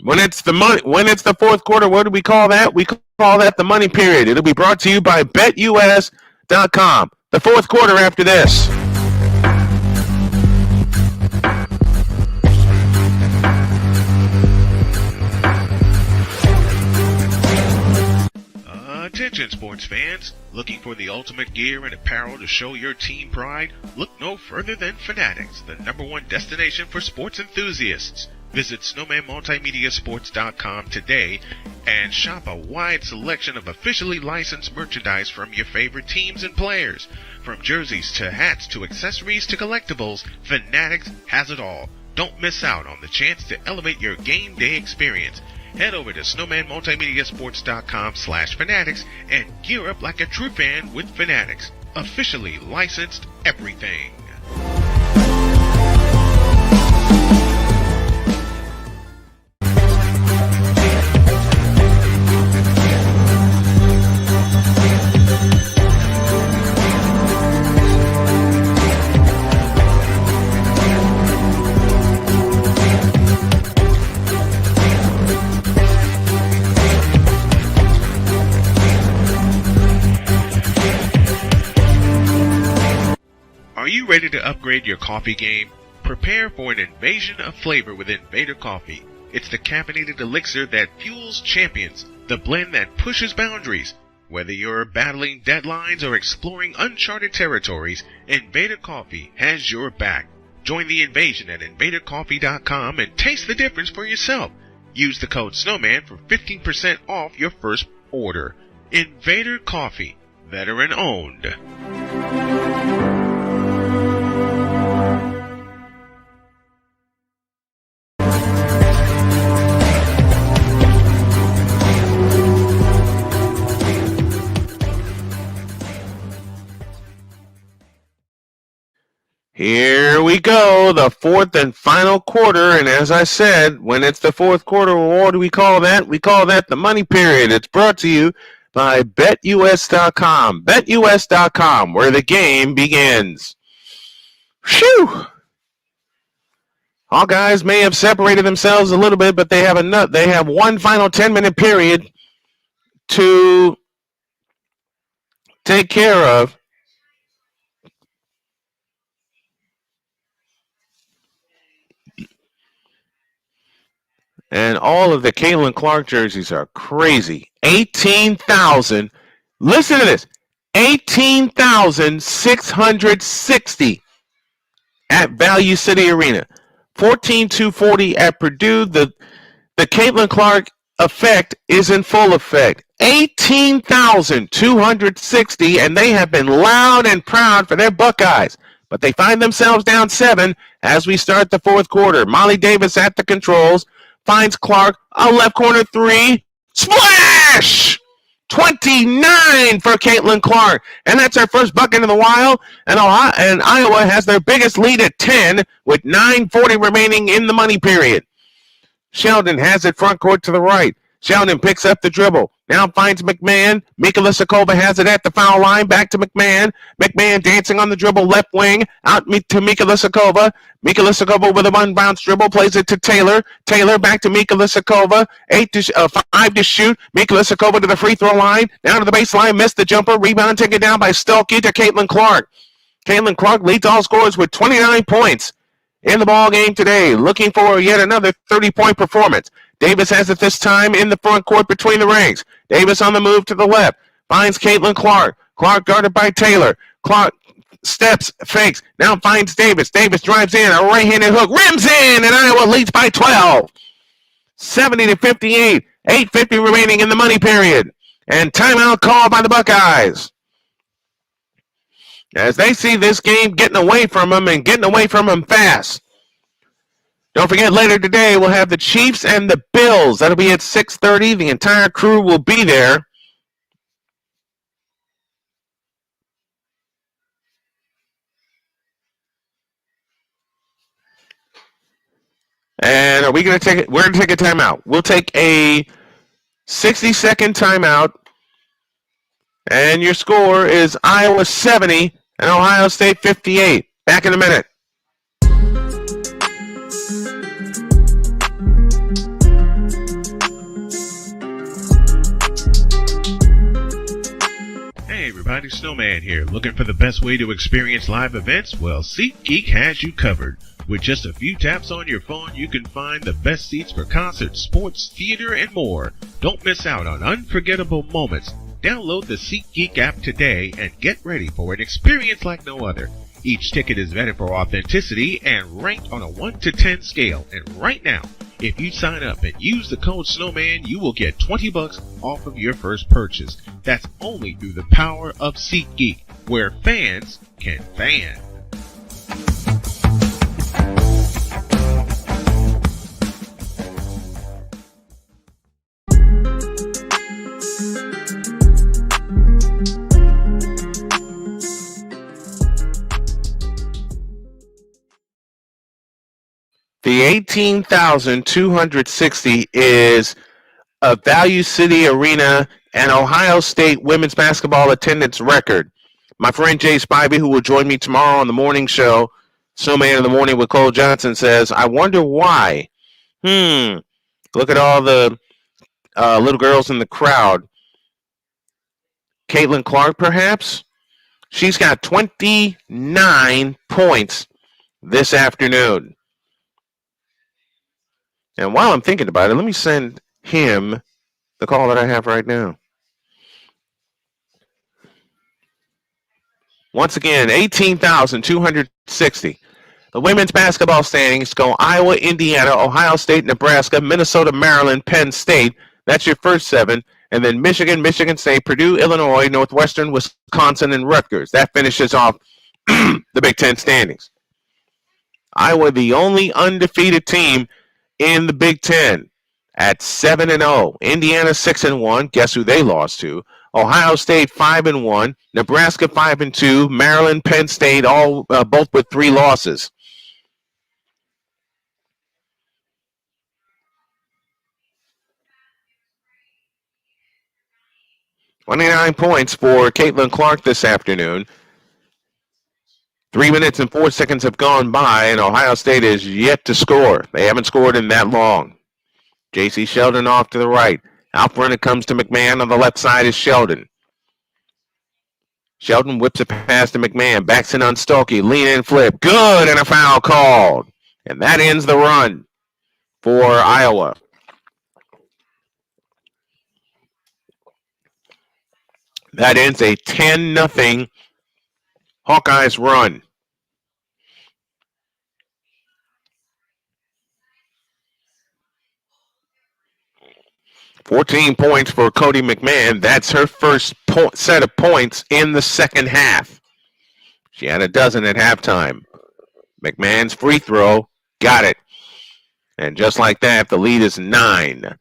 When it's the fourth quarter, what do we call that? We call that the money period. It'll be brought to you by BetUS.com. The fourth quarter after this. Attention sports fans, looking for the ultimate gear and apparel to show your team pride? Look no further than Fanatics, the #1 destination for sports enthusiasts. Visit SnowmanMultimediaSports.com today and shop a wide selection of officially licensed merchandise from your favorite teams and players. From jerseys to hats to accessories to collectibles, Fanatics has it all. Don't miss out on the chance to elevate your game day experience. Head over to SnowmanMultimediaSports.com/Fanatics and gear up like a true fan with Fanatics. Officially licensed everything. Are you ready to upgrade your coffee game? Prepare for an invasion of flavor with Invader Coffee. It's the caffeinated elixir that fuels champions, the blend that pushes boundaries. Whether you're battling deadlines or exploring uncharted territories, Invader Coffee has your back. Join the invasion at InvaderCoffee.com and taste the difference for yourself. Use the code SNOWMAN for 15% off your first order. Invader Coffee, veteran owned. Here we go, the fourth and final quarter, and as I said, when it's the fourth quarter, what do we call that? We call that the money period. It's brought to you by BetUS.com. BetUS.com, where the game begins. Phew! Hawkeyes may have separated themselves a little bit, but they have one final 10-minute period to take care of. And all of the Caitlin Clark jerseys are crazy. 18,000. Listen to this. 18,660 at Value City Arena. 14,240 at Purdue. The Caitlin Clark effect is in full effect. 18,260, and they have been loud and proud for their Buckeyes. But they find themselves down 7 as we start the fourth quarter. Molly Davis at the controls. Finds Clark, a left corner 3. Splash! 29 for Caitlin Clark. And that's her first bucket in a while. And Iowa has their biggest lead at 10 with 9:40 remaining in the money period. Sheldon has it front court to the right. Sheldon picks up the dribble. Now finds McMahon. Mika Lisakova has it at the foul line. Back to McMahon. McMahon dancing on the dribble left wing. Out to Mika Lisakova. Mika Lisakova with a one-bounce dribble. Plays it to Taylor. Taylor back to Mika Lisakova. 5 to shoot. Mika Lisakova to the free throw line. Down to the baseline. Missed the jumper. Rebound taken down by Stokey to Caitlin Clark. Caitlin Clark leads all scorers with 29 points in the ball game today. Looking for yet another 30-point performance. Davis has it this time in the front court between the rings. Davis on the move to the left. Finds Caitlin Clark. Clark guarded by Taylor. Clark steps, fakes. Now finds Davis. Davis drives in. A right-handed hook. Rims in, and Iowa leads by 12. 70-58. 8:50 remaining in the money period. And timeout called by the Buckeyes. As they see this game getting away from them and getting away from them fast. Don't forget, later today, we'll have the Chiefs and the Bills. That'll be at 6:30. The entire crew will be there. And we're going to take a timeout. We'll take a 60-second timeout. And your score is Iowa 70 and Ohio State 58. Back in a minute. Hey everybody, Snowman here. Looking for the best way to experience live events? Well, SeatGeek has you covered. With just a few taps on your phone, you can find the best seats for concerts, sports, theater, and more. Don't miss out on unforgettable moments. Download the SeatGeek app today and get ready for an experience like no other. Each ticket is vetted for authenticity and ranked on a 1 to 10 scale. And right now, if you sign up and use the code Snowman, you will get $20 off of your first purchase. That's only through the power of SeatGeek, where fans can fan. The 18,260 is a Value City Arena and Ohio State women's basketball attendance record. My friend Jay Spivey, who will join me tomorrow on the morning show, Snowman in the Morning with Cole Johnson, says, I wonder why. Look at all the little girls in the crowd. Caitlin Clark, perhaps? She's got 29 points this afternoon. And while I'm thinking about it, let me send him the call that I have right now. Once again, 18,260. The women's basketball standings go Iowa, Indiana, Ohio State, Nebraska, Minnesota, Maryland, Penn State. That's your first 7. And then Michigan, Michigan State, Purdue, Illinois, Northwestern, Wisconsin, and Rutgers. That finishes off the Big Ten standings. Iowa, the only undefeated team in the Big Ten at 7-0. Indiana 6-1. Guess who they lost to? Ohio State 5-1. Nebraska 5-2. Maryland, Penn State, all both with 3 losses. $29 points for Caitlin Clark this afternoon. 3 minutes and 4 seconds have gone by, and Ohio State is yet to score. They haven't scored in that long. Jacy Sheldon off to the right. Out front it comes to McMahon. On the left side is Sheldon. Sheldon whips it past to McMahon. Backs in on Stokey. Lean in flip. Good, and a foul called. And that ends the run for Iowa. That ends a 10-0 Hawkeyes run. $14 points for Cody McMahon. That's her first set of points in the second half. She had a dozen at halftime. McMahon's free throw, got it. And just like that, the lead is 9.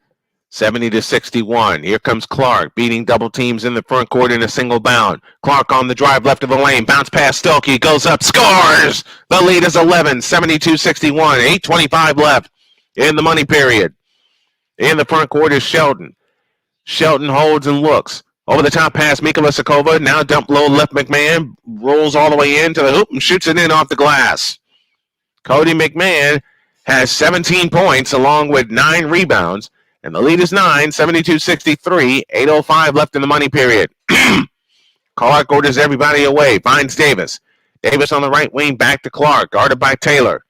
70-61. Here comes Clark, beating double teams in the front court in a single bound. Clark on the drive left of the lane. Bounce past Stokey. Goes up. Scores! The lead is 11. 72-61. 8:25 left in the money period. In the front court is Sheldon. Sheldon holds and looks. Over the top pass, Mika Lisakova. Now dump low left McMahon. Rolls all the way into the hoop and shoots it in off the glass. Cody McMahon has 17 points along with 9 rebounds. And the lead is 9, 72-63, 8:05 left in the money period. Clark orders everybody away, finds Davis. Davis on the right wing, back to Clark, guarded by Taylor.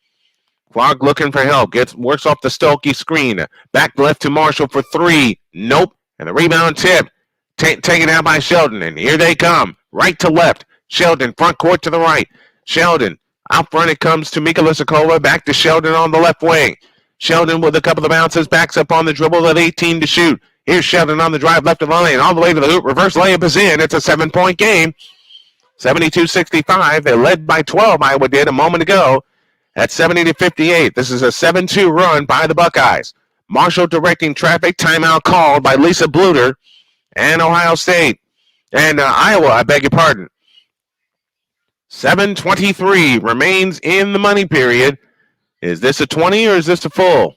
Clark looking for help, works off the Stokey screen. Back left to Marshall for 3. Nope. And the rebound tip, taken out by Sheldon. And here they come, right to left. Sheldon, front court to the right. Sheldon, out front it comes to Mika Lisakova, back to Sheldon on the left wing. Sheldon with a couple of bounces, backs up on the dribble at 18 to shoot. Here's Sheldon on the drive left of the lane, all the way to the hoop. Reverse layup is in. It's a 7-point game. 72-65. They led by 12, Iowa did a moment ago. at 70-58. This is a 7-2 run by the Buckeyes. Marshall directing traffic. Timeout called by Lisa Bluter and Ohio State. And Iowa, I beg your pardon. 7:23 remains in the money period. Is this a 20 or is this a full?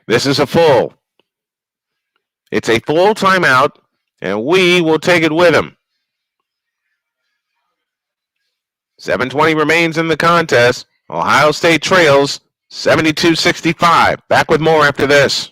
This is a full. It's a full timeout, and we will take it with him. 7:20 remains in the contest. Ohio State trails 72-65. Back with more after this.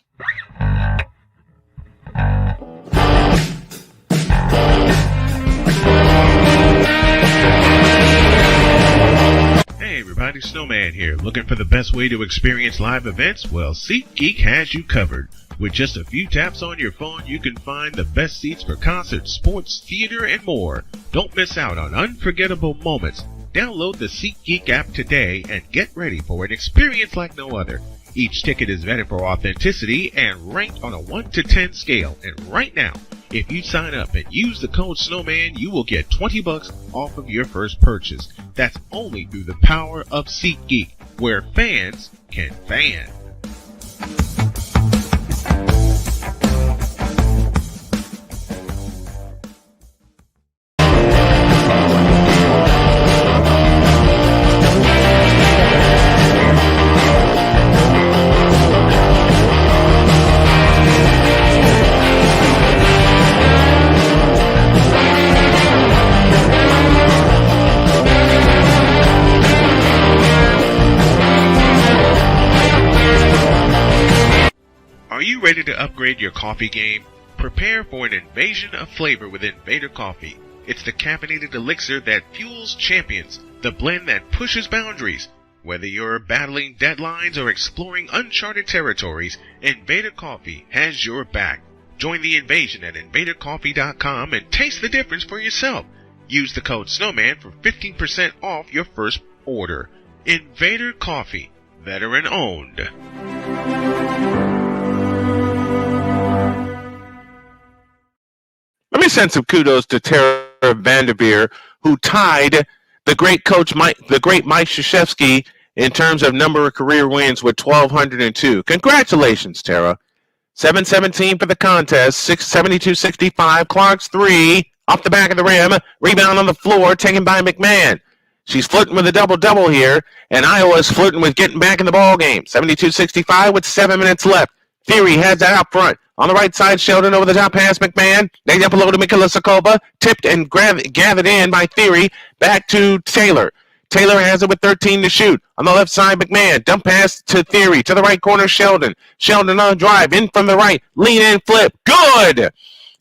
Hey everybody, Snowman here. Looking for the best way to experience live events? Well, SeatGeek has you covered. With just a few taps on your phone, you can find the best seats for concerts, sports, theater, and more. Don't miss out on unforgettable moments. Download the SeatGeek app today and get ready for an experience like no other. Each ticket is vetted for authenticity and ranked on a 1 to 10 scale. And right now, if you sign up and use the code Snowman, you will get $20 off of your first purchase. That's only through the power of SeatGeek, where fans can fan. Are you ready to upgrade your coffee game? Prepare for an invasion of flavor with Invader Coffee. It's the caffeinated elixir that fuels champions, the blend that pushes boundaries. Whether you're battling deadlines or exploring uncharted territories, Invader Coffee has your back. Join the invasion at invadercoffee.com and taste the difference for yourself. Use the code Snowman for 15% off your first order. Invader Coffee, veteran owned. Let me send some kudos to Tara Vanderveer, who tied the great Mike Krzyzewski in terms of number of career wins with 1,202. Congratulations, Tara. 7:17 for the contest, 72-65. Clark's three off the back of the rim. Rebound on the floor, taken by McMahon. She's flirting with a double-double here, and Iowa's flirting with getting back in the ball game. 72-65 with 7 minutes left. Theory has that out front. On the right side, Sheldon over the top pass, McMahon. Laid up below to Mikala Sokova. Tipped and gathered in by Theory. Back to Taylor. Taylor has it with 13 to shoot. On the left side, McMahon. Dump pass to Theory. To the right corner, Sheldon. Sheldon on the drive. In from the right. Lean in, flip. Good!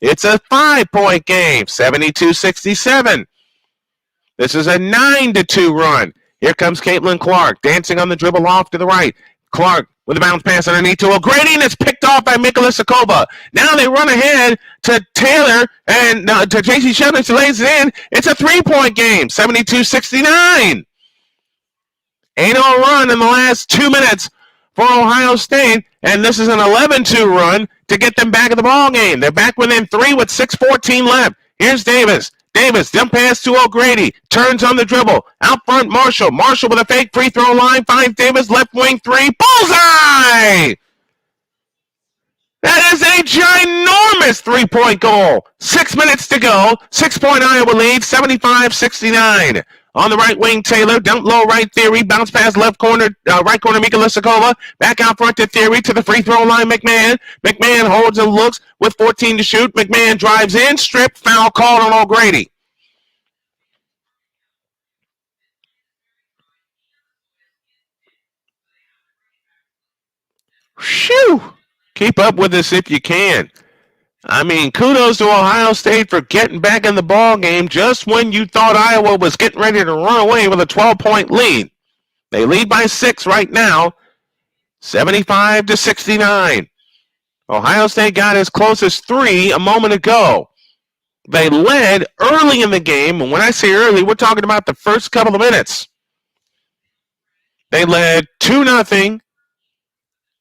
It's a 5-point game. 72-67. This is a 9-2 run. Here comes Caitlin Clark. Dancing on the dribble off to the right. Clark with a bounce pass underneath to O'Grady, and it's picked off by Mikala Sokova. Now they run ahead to Taylor and to Jacy Sheldon. She lays it in. It's a 3-point game, 72-69. 8-0 run in the last 2 minutes for Ohio State, and this is an 11-2 run to get them back in the ball game. They're back within 3 with 6:14 left. Here's Davis. Davis, dump pass to O'Grady, turns on the dribble, out front Marshall. Marshall with a fake free throw line, finds Davis, left wing three, bullseye! That is a ginormous 3-point goal. 6 minutes to go, 6-point Iowa lead, 75-69. On the right wing, Taylor, dump low right Theory, bounce pass left corner, right corner Mikala Sokova, back out front to Theory, to the free throw line, McMahon. McMahon holds and looks with 14 to shoot. McMahon drives in, strip, foul called on O'Grady. Phew! Keep up with us if you can. I mean, kudos to Ohio State for getting back in the ball game just when you thought Iowa was getting ready to run away with a 12-point lead. They lead by 6 right now, 75-69. Ohio State got as close as 3 a moment ago. They led early in the game, and when I say early, we're talking about the first couple of minutes. They led 2-0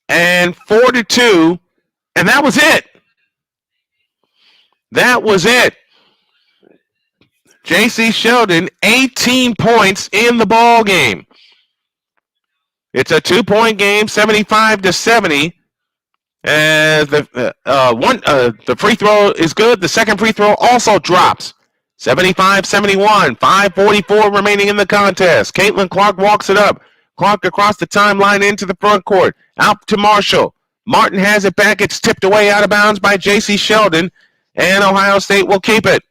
and 4-2, and that was it. That was it. Jacy Sheldon, 18 points in the ball game. It's a 2-point game, 75-70. As the free throw is good. The second free throw also drops. 75-71. 5:44 remaining in the contest. Caitlin Clark walks it up. Clark across the timeline into the front court. Out to Marshall. Martin has it back. It's tipped away out of bounds by Jacy Sheldon. And Ohio State will keep it.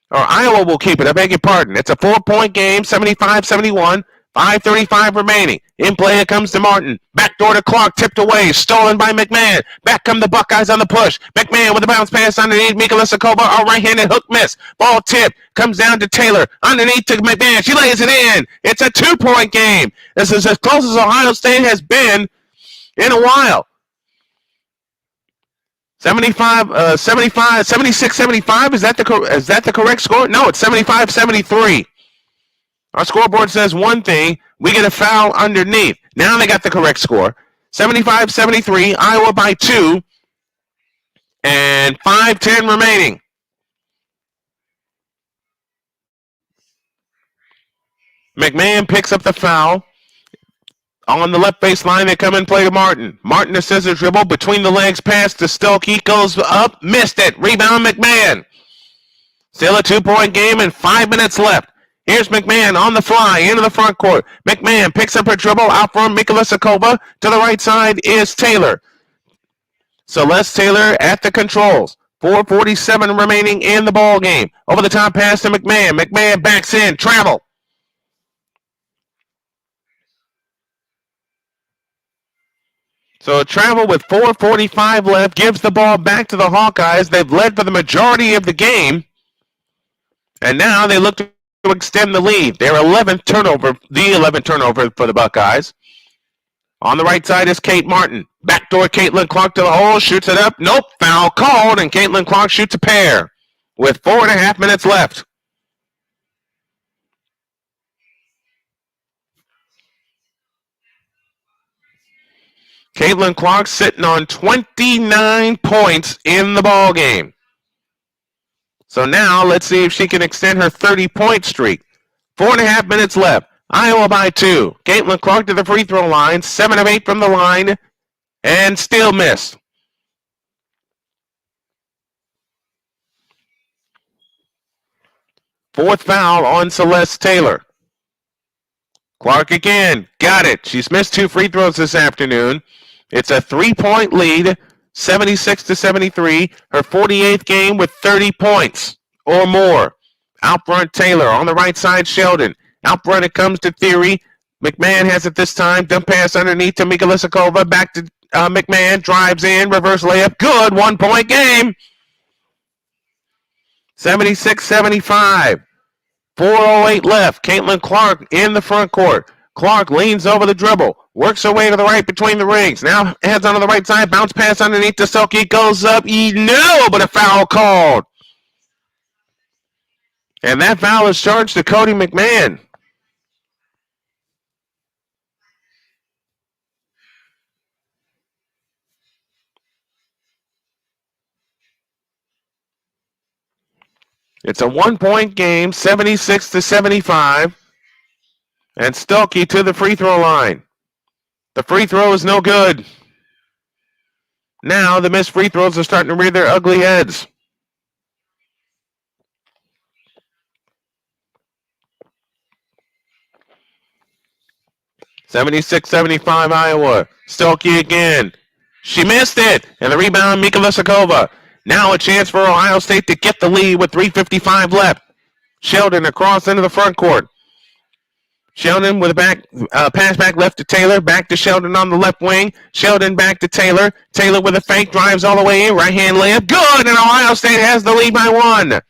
Or Iowa will keep it. I beg your pardon. It's a 4-point game, 75-71. 5:35 remaining. In play, it comes to Martin. Backdoor to Clark, tipped away, stolen by McMahon. Back come the Buckeyes on the push. McMahon with a bounce pass underneath. Mika Lisakova, a right-handed hook miss. Ball tip, comes down to Taylor. Underneath to McMahon, she lays it in. It's a 2-point game. This is as close as Ohio State has been in a while. 76-75, is that the correct score? No, it's 75-73. Our scoreboard says one thing. We get a foul underneath. Now they got the correct score. 75-73, Iowa by 2. And 5:10 remaining. McMahon picks up the foul. On the left baseline, they come and play to Martin. Martin, a scissor dribble, between the legs, pass to Stuelke, goes up, missed it. Rebound, McMahon. Still a 2-point game and 5 minutes left. Here's McMahon on the fly into the front court. McMahon picks up her dribble out from Mika Lisakova. To the right side is Taylor. Celeste Taylor at the controls. 4:47 remaining in the ball game. Over the top pass to McMahon. McMahon backs in. Travel. So travel with 4:45 left gives the ball back to the Hawkeyes. They've led for the majority of the game. And now they look to extend the lead. Their 11th turnover, the 11th turnover for the Buckeyes. On the right side is Kate Martin. Backdoor Caitlin Clark to the hole, shoots it up. Nope, foul called, and Caitlin Clark shoots a pair with 4.5 minutes left. Caitlin Clark sitting on 29 points in the ball game. So now let's see if she can extend her 30-point streak. 4.5 minutes left. Iowa by 2. Caitlin Clark to the free throw line. 7 of 8 from the line. And still missed. Fourth foul on Celeste Taylor. Clark again. Got it. She's missed 2 free throws this afternoon. It's a 3-point lead. 76-73. Her 48th game with 30 points or more. Out front, Taylor. On the right side, Sheldon. Out front, it comes to Theory. McMahon has it this time. Dump pass underneath to Mika Lisakova. Back to McMahon. Drives in. Reverse layup. Good. 1-point game. 76-75. 4:08 left. Caitlin Clark in the front court. Clark leans over the dribble. Works her way to the right between the rings. Now heads onto the right side. Bounce pass underneath to Stuelke. Goes up. No, but a foul called. And that foul is charged to Cody McMahon. It's a 1-point game, 76-75. And Stuelke to the free throw line. The free throw is no good. Now the missed free throws are starting to rear their ugly heads. (76-75) Iowa. Stuelke again. She missed it. And the rebound, Mika Lisakova. Now a chance for Ohio State to get the lead with 3:55 left. Sheldon across into the front court. Sheldon with a pass back left to Taylor. Back to Sheldon on the left wing. Sheldon back to Taylor. Taylor with a fake, drives all the way in. Right-hand layup. Good, and Ohio State has the lead by 1.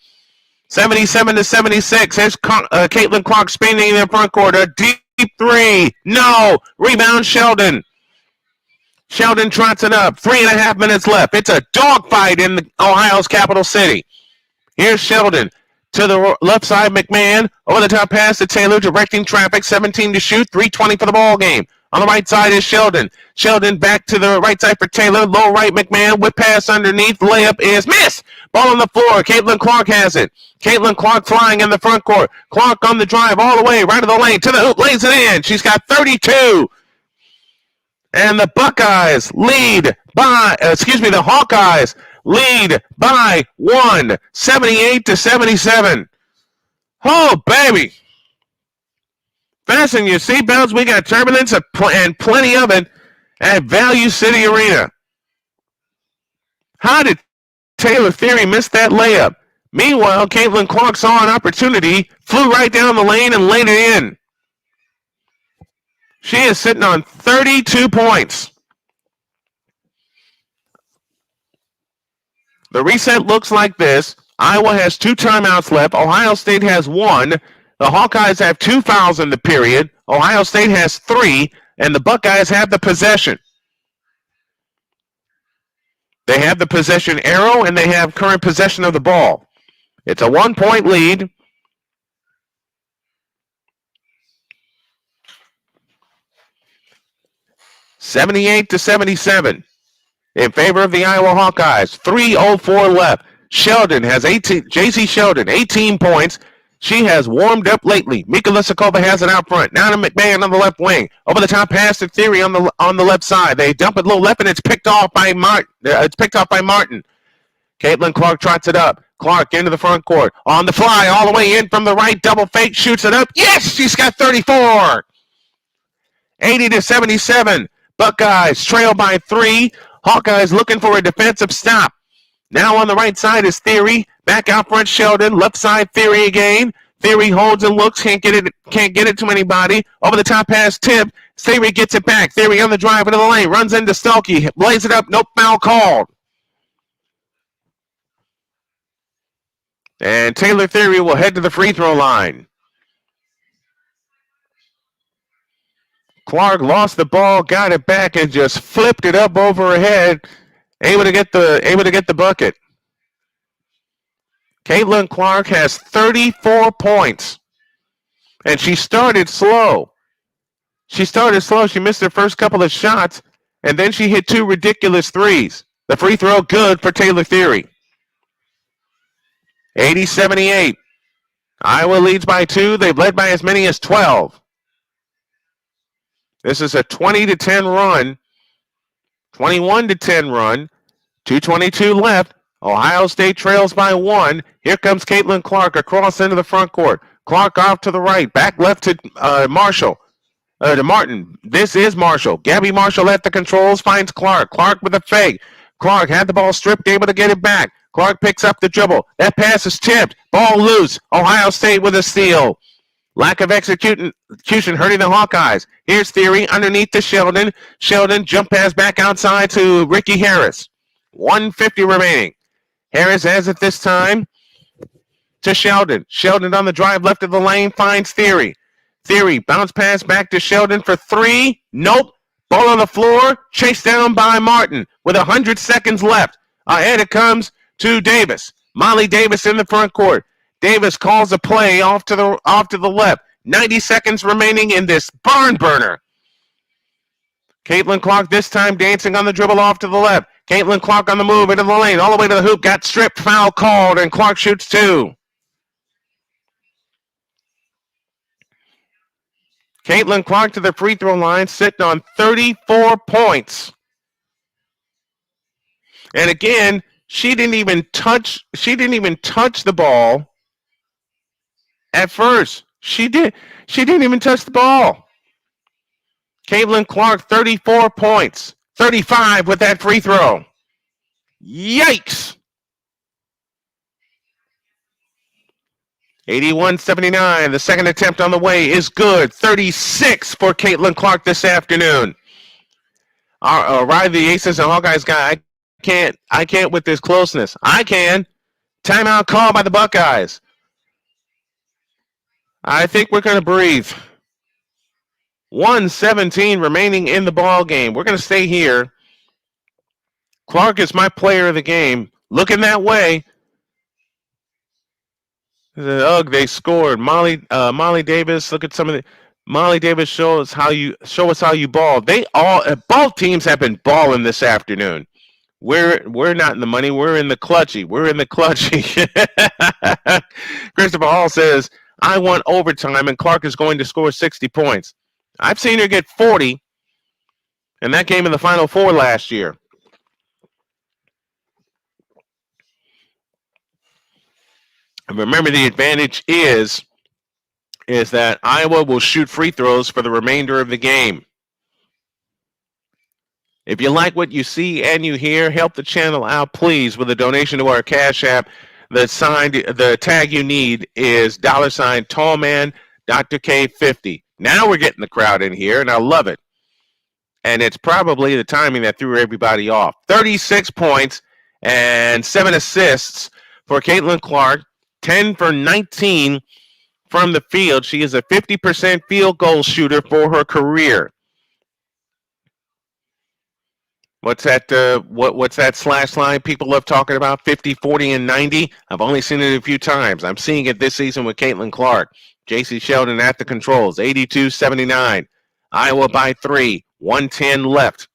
77-76. Here's Caitlin Clark spinning in the front court. A deep 3. No. Rebound, Sheldon. Sheldon trots it up. 3.5 minutes left. It's a dogfight in Ohio's capital city. Here's Sheldon. To the left side, McMahon. Over the top pass to Taylor, directing traffic. 17 to shoot. 3:20 for the ball game. On the right side is Sheldon. Sheldon back to the right side for Taylor. Low right, McMahon with pass underneath. Layup is missed. Ball on the floor. Caitlin Clark has it. Caitlin Clark flying in the front court. Clark on the drive all the way right of the lane to the hoop. Lays it in. She's got 32. And the Buckeyes lead by, the Hawkeyes lead by 1, 78-77. Oh, baby. Fasten your seatbelts. We got turbulence and plenty of it at Value City Arena. How did Taylor Theory miss that layup? Meanwhile, Caitlin Clark saw an opportunity, flew right down the lane, and laid it in. She is sitting on 32 points. The reset looks like this. Iowa has 2 timeouts left. Ohio State has 1. The Hawkeyes have 2 fouls in the period. Ohio State has 3, and the Buckeyes have the possession. They have the possession arrow, and they have current possession of the ball. It's a 1-point lead. (78-77) in favor of the Iowa Hawkeyes. 3:04 left. Sheldon has 18. Jacy Sheldon, 18 points. She has warmed up lately. Mika Lisakova has it out front. Now to McMahon on the left wing. Over the top pass to Theory on the left side. They dump it low left, and it's picked off by Martin. Caitlin Clark trots it up. Clark into the front court. On the fly, all the way in from the right. Double fake, shoots it up. Yes, she's got 34. 80-77. Buckeyes trail by 3. Hawkeyes looking for a defensive stop. Now on the right side is Theory. Back out front, Sheldon. Left side, Theory again. Theory holds and looks. Can't get it to anybody. Over the top pass, tip. Theory gets it back. Theory on the drive into the lane. Runs into Stuelke. Lays it up. Nope, foul called. And Taylor Theory will head to the free throw line. Clark lost the ball, got it back, and just flipped it up over her head. Able to get the bucket. Caitlin Clark has 34 points. And she started slow. She missed her first couple of shots, and then she hit 2 ridiculous threes. The free throw good for Taylor Theory. 80-78. Iowa leads by 2. They've led by as many as 12. This is a 20-10 run. 21-10 run. 2:22 left. Ohio State trails by 1. Here comes Caitlin Clark across into the front court. Clark off to the right. Back left to to Martin. This is Marshall. Gabby Marshall at the controls. Finds Clark. Clark with a fake. Clark had the ball stripped. Able to get it back. Clark picks up the dribble. That pass is tipped. Ball loose. Ohio State with a steal. Lack of execution hurting the Hawkeyes. Here's Theory underneath to Sheldon. Sheldon jump pass back outside to Ricky Harris. 1:50 remaining. Harris has it this time to Sheldon. Sheldon on the drive left of the lane finds Theory. Theory bounce pass back to Sheldon for 3. Nope. Ball on the floor. Chased down by Martin with 100 seconds left. Ahead it comes to Davis. Molly Davis in the front court. Davis calls a play off to the left. 90 seconds remaining in this barn burner. Caitlin Clark this time dancing on the dribble off to the left. Caitlin Clark on the move into the lane. All the way to the hoop. Got stripped. Foul called. And Clark shoots 2. Caitlin Clark to the free throw line. Sitting on 34 points. And again, she didn't even touch the ball at first. She didn't even touch the ball. Caitlin Clark, 34 points. 35 with that free throw. Yikes. 81-79. The second attempt on the way is good. 36 for Caitlin Clark this afternoon. Ride the Aces and Hawkeyes guy. I can't with this closeness. I can. Timeout call by the Buckeyes. I think we're going to breathe. 1:17 remaining in the ball game. We're going to stay here. Clark is my player of the game. Looking that way. Ugh, they scored. Molly Davis. Look at some of the Molly Davis, show us how you ball. Both teams have been balling this afternoon. We're not in the money. We're in the clutchy. Christopher Hall says, I want overtime, and Clark is going to score 60 points. I've seen her get 40 in that game in the Final Four last year. And remember, the advantage is that Iowa will shoot free throws for the remainder of the game. If you like what you see and you hear, help the channel out, please, with a donation to our Cash App. The tag you need is $ Tallman Dr. K50. Now we're getting the crowd in here, and I love it. And it's probably the timing that threw everybody off. 36 points and 7 assists for Caitlin Clark. 10 for 19 from the field. She is a 50% field goal shooter for her career. What's that? What's that slash line people love talking about? 50, 40, and 90. I've only seen it a few times. I'm seeing it this season with Caitlin Clark. Jacy Sheldon at the controls. 82-79. Iowa by 3. 1:10 left.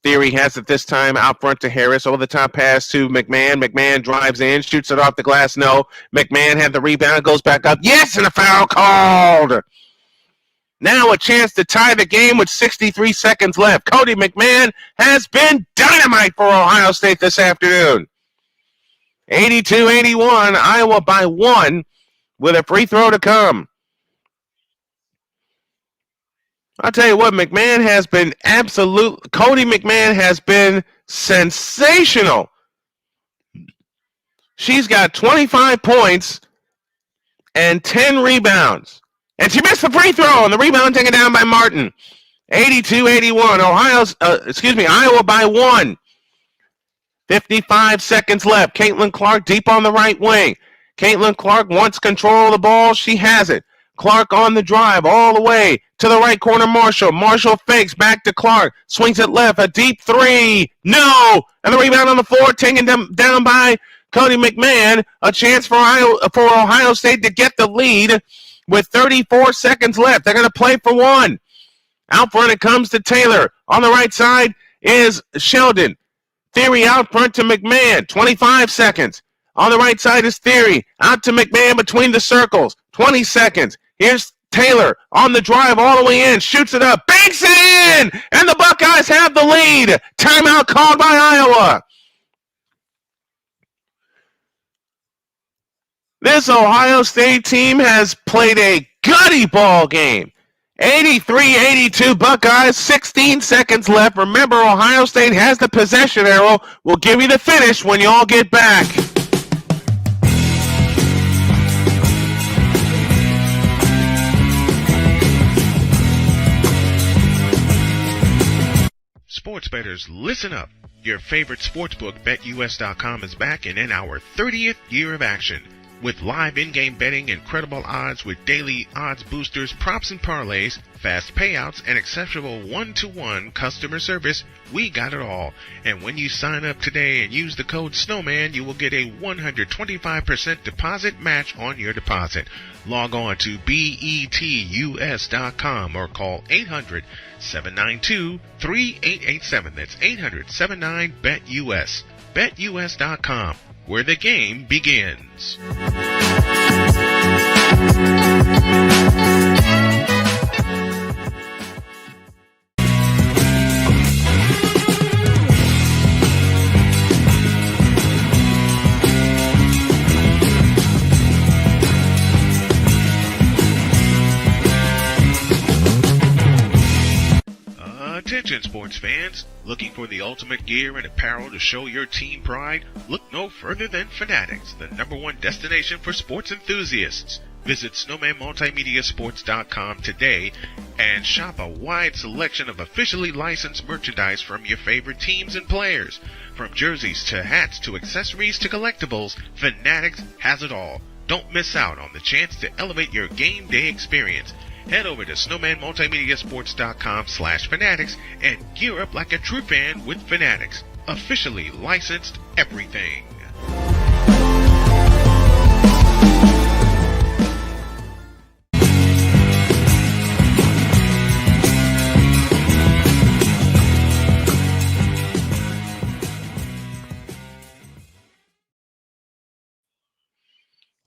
Theory has it this time out front to Harris. Over the top pass to McMahon. McMahon drives in, shoots it off the glass. No. McMahon had the rebound, goes back up. Yes, and a foul called. Now a chance to tie the game with 63 seconds left. Cody McMahon has been dynamite for Ohio State this afternoon. 82-81, Iowa by 1 with a free throw to come. I'll tell you what, Cody McMahon has been sensational. She's got 25 points and 10 rebounds. And she missed the free throw, and the rebound taken down by Martin. 82-81, Iowa by 1. 55 seconds left. Caitlin Clark deep on the right wing. Caitlin Clark wants control of the ball. She has it. Clark on the drive all the way to the right corner. Marshall fakes back to Clark. Swings it left. A deep three. No! And the rebound on the floor taken down by Cody McMahon. A chance for Ohio State to get the lead with 34 seconds left. They're going to play for 1. Out front it comes to Taylor. On the right side is Sheldon. Theory out front to McMahon. 25 seconds. On the right side is Theory. Out to McMahon between the circles. 20 seconds. Here's Taylor on the drive all the way in. Shoots it up. Banks it in! And the Buckeyes have the lead. Timeout called by Iowa. This Ohio State team has played a gutty ball game. 83-82 Buckeyes, 16 seconds left. Remember, Ohio State has the possession arrow. We'll give you the finish when you all get back. Sports bettors, listen up. Your favorite sportsbook, BetUS.com, is back and in our 30th year of action. With live in-game betting, incredible odds with daily odds boosters, props and parlays, fast payouts, and exceptional one-to-one customer service, we got it all. And when you sign up today and use the code SNOWMAN, you will get a 125% deposit match on your deposit. Log on to betus.com or call 800-792-3887. That's 800-79-BET-US. BetUS.com, where the game begins. Attention sports fans, looking for the ultimate gear and apparel to show your team pride? Look no further than Fanatics, the #1 destination for sports enthusiasts. Visit snowmanmultimediasports.com today and shop a wide selection of officially licensed merchandise from your favorite teams and players. From jerseys to hats to accessories to collectibles, Fanatics has it all. Don't miss out on the chance to elevate your game day experience. Head over to snowmanmultimediasports.com/fanatics and gear up like a true fan with Fanatics. Officially licensed everything.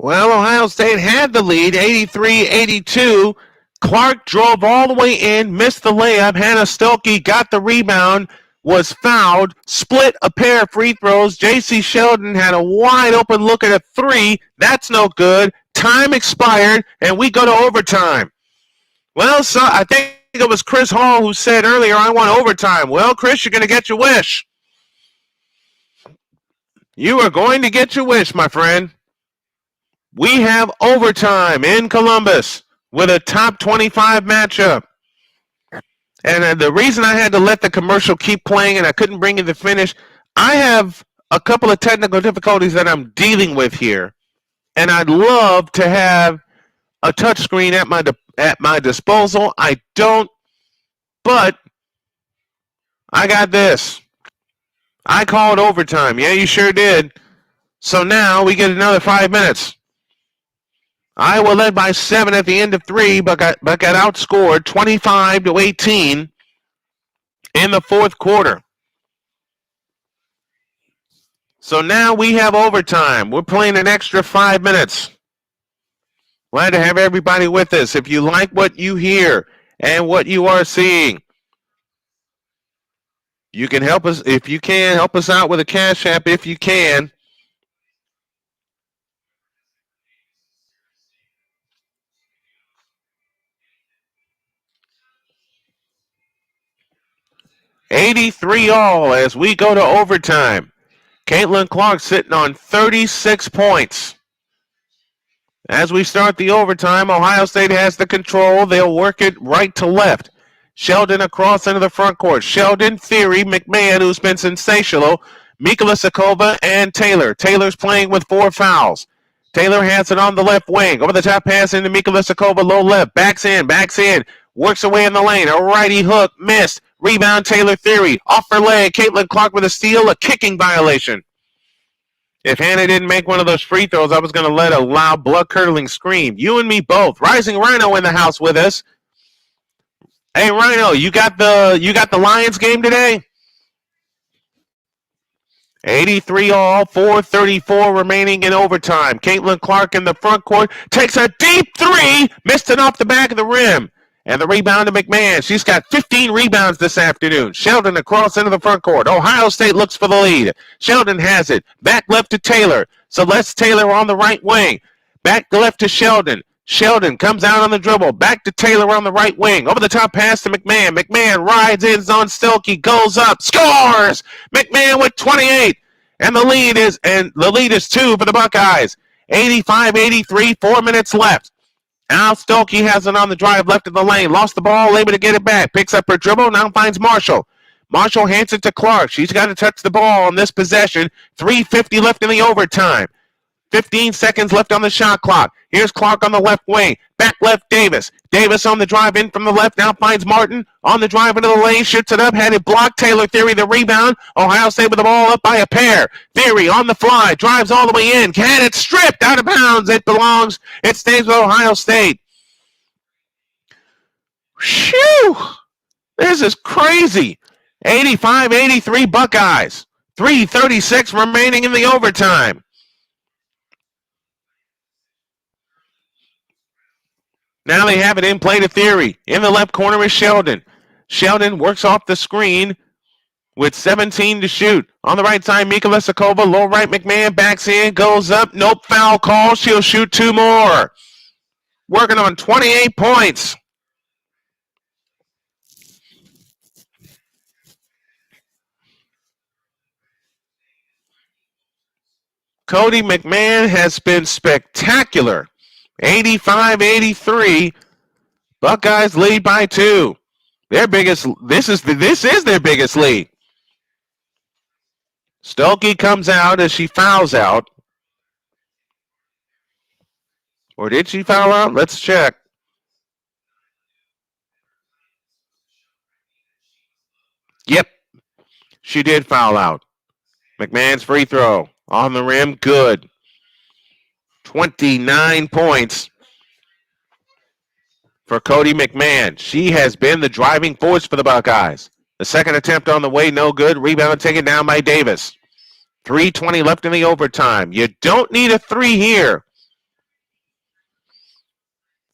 Well, Ohio State had the lead, 83-82. Clark drove all the way in, missed the layup. Hannah Stolke got the rebound, was fouled, split a pair of free throws. Jacy Sheldon had a wide open look at a three. That's no good. Time expired, and we go to overtime. Well, so I think it was Chris Hall who said earlier, I want overtime. Well, Chris, you're going to get your wish. You are going to get your wish, my friend. We have overtime in Columbus with a top 25 matchup. And the reason I had to let the commercial keep playing and I couldn't bring it to finish, I have a couple of technical difficulties that I'm dealing with here. And I'd love to have a touchscreen at my disposal. I don't, but I got this. I called overtime. Yeah, you sure did. So now we get another 5 minutes. Iowa led by 7 at the end of 3, but got outscored 25-18 in the fourth quarter. So now we have overtime. We're playing an extra 5 minutes. Glad to have everybody with us. If you like what you hear and what you are seeing, you can help us. If you can, help us out with a Cash App if you can. $83 as we go to overtime. Caitlin Clark sitting on 36 points. As we start the overtime, Ohio State has the control. They'll work it right to left. Sheldon across into the front court. Sheldon, Theory, McMahon, who's been sensational, Mika Lisakova, and Taylor. Taylor's playing with 4 fouls. Taylor has it on the left wing. Over the top pass into Mika Lisakova, low left. Backs in. Works away in the lane. A righty hook. Missed. Rebound, Taylor Theory. Off her leg. Caitlin Clark with a steal. A kicking violation. If Hannah didn't make one of those free throws, I was going to let a loud, blood-curdling scream. You and me both. Rising Rhino in the house with us. Hey, Rhino, you got the Lions game today? 83-all, 4:34 remaining in overtime. Caitlin Clark in the front court takes a deep three, missed it off the back of the rim. And the rebound to McMahon. She's got 15 rebounds this afternoon. Sheldon across into the front court. Ohio State looks for the lead. Sheldon has it. Back left to Taylor. Celeste Taylor on the right wing. Back left to Sheldon. Sheldon comes out on the dribble. Back to Taylor on the right wing. Over the top pass to McMahon. McMahon rides in on Stilkey. Goes up. Scores! McMahon with 28. And the lead is 2 for the Buckeyes. 85-83. 4 minutes left. Now Stolke has it on the drive left of the lane. Lost the ball, able to get it back. Picks up her dribble, now finds Marshall. Marshall hands it to Clark. She's got to touch the ball on this possession. 3:50 left in the overtime. 15 seconds left on the shot clock. Here's Clark on the left wing. Back left, Davis. Davis on the drive in from the left. Now finds Martin on the drive into the lane. Shoots it up. Had it blocked. Taylor Theory the rebound. Ohio State with the ball up by a pair. Theory on the fly. Drives all the way in. Had it stripped out of bounds. It stays with Ohio State. Phew! This is crazy. 85-83 Buckeyes. 3:36 remaining in the overtime. Now they have it in play to Theory. In the left corner is Sheldon. Sheldon works off the screen with 17 to shoot. On the right side, Mika Lisakova. Low right, McMahon backs in, goes up. Nope, foul call. She'll shoot 2 more. Working on 28 points. Cody McMahon has been spectacular. 85-83. Buckeyes lead by 2. This is their biggest lead. Stolke comes out as she fouls out. Or did she foul out? Let's check. Yep. She did foul out. McMahon's free throw on the rim, good. 29 points for Cody McMahon. She has been the driving force for the Buckeyes. The second attempt on the way, no good. Rebound taken down by Davis. 3:20 left in the overtime. You don't need a 3 here.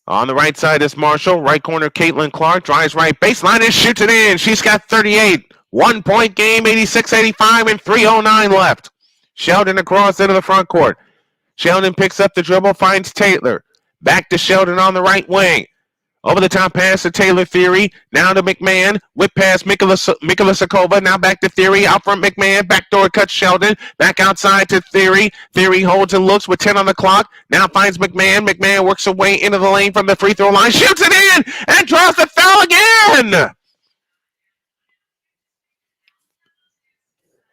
On the right side is Marshall. Right corner, Caitlin Clark. Drives right baseline and shoots it in. She's got 38. 1 point game, 86-85, and 3:09 left. Sheldon across into the front court. Sheldon picks up the dribble, finds Taylor. Back to Sheldon on the right wing. Over the top pass to Taylor Theory. Now to McMahon. Whip pass Mikulasakova. Now back to Theory. Out front McMahon. Backdoor cuts Sheldon. Back outside to Theory. Theory holds and looks with 10 on the clock. Now finds McMahon. McMahon works her way into the lane from the free throw line. Shoots it in and draws the foul again.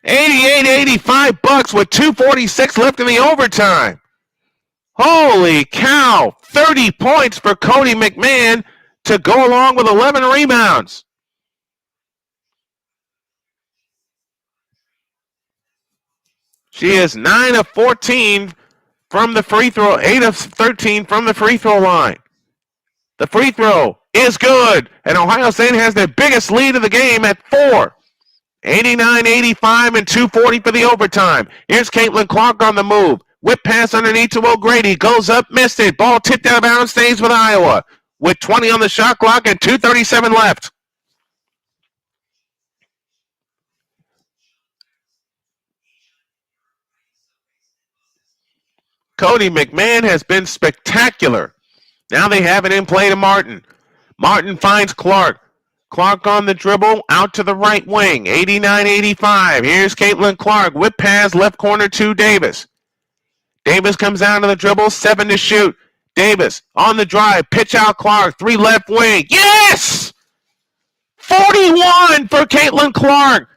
88-85 Bucks with 2:46 left in the overtime. Holy cow, 30 points for Cody McMahon to go along with 11 rebounds. She is 9 of 14 from the free throw, 8 of 13 from the free throw line. The free throw is good, and Ohio State has their biggest lead of the game at 4. 89-85 and 2:40 for the overtime. Here's Caitlin Clark on the move. Whip pass underneath to O'Grady. Goes up, missed it. Ball tipped out of bounds, stays with Iowa. With 20 on the shot clock and 2:37 left. Cody McMahon has been spectacular. Now they have it in play to Martin. Martin finds Clark. Clark on the dribble, out to the right wing. 89-85. Here's Caitlin Clark. Whip pass, left corner to Davis. Davis comes down to the dribble, 7 to shoot. Davis on the drive, pitch out Clark, 3 left wing. Yes! 41 for Caitlin Clark.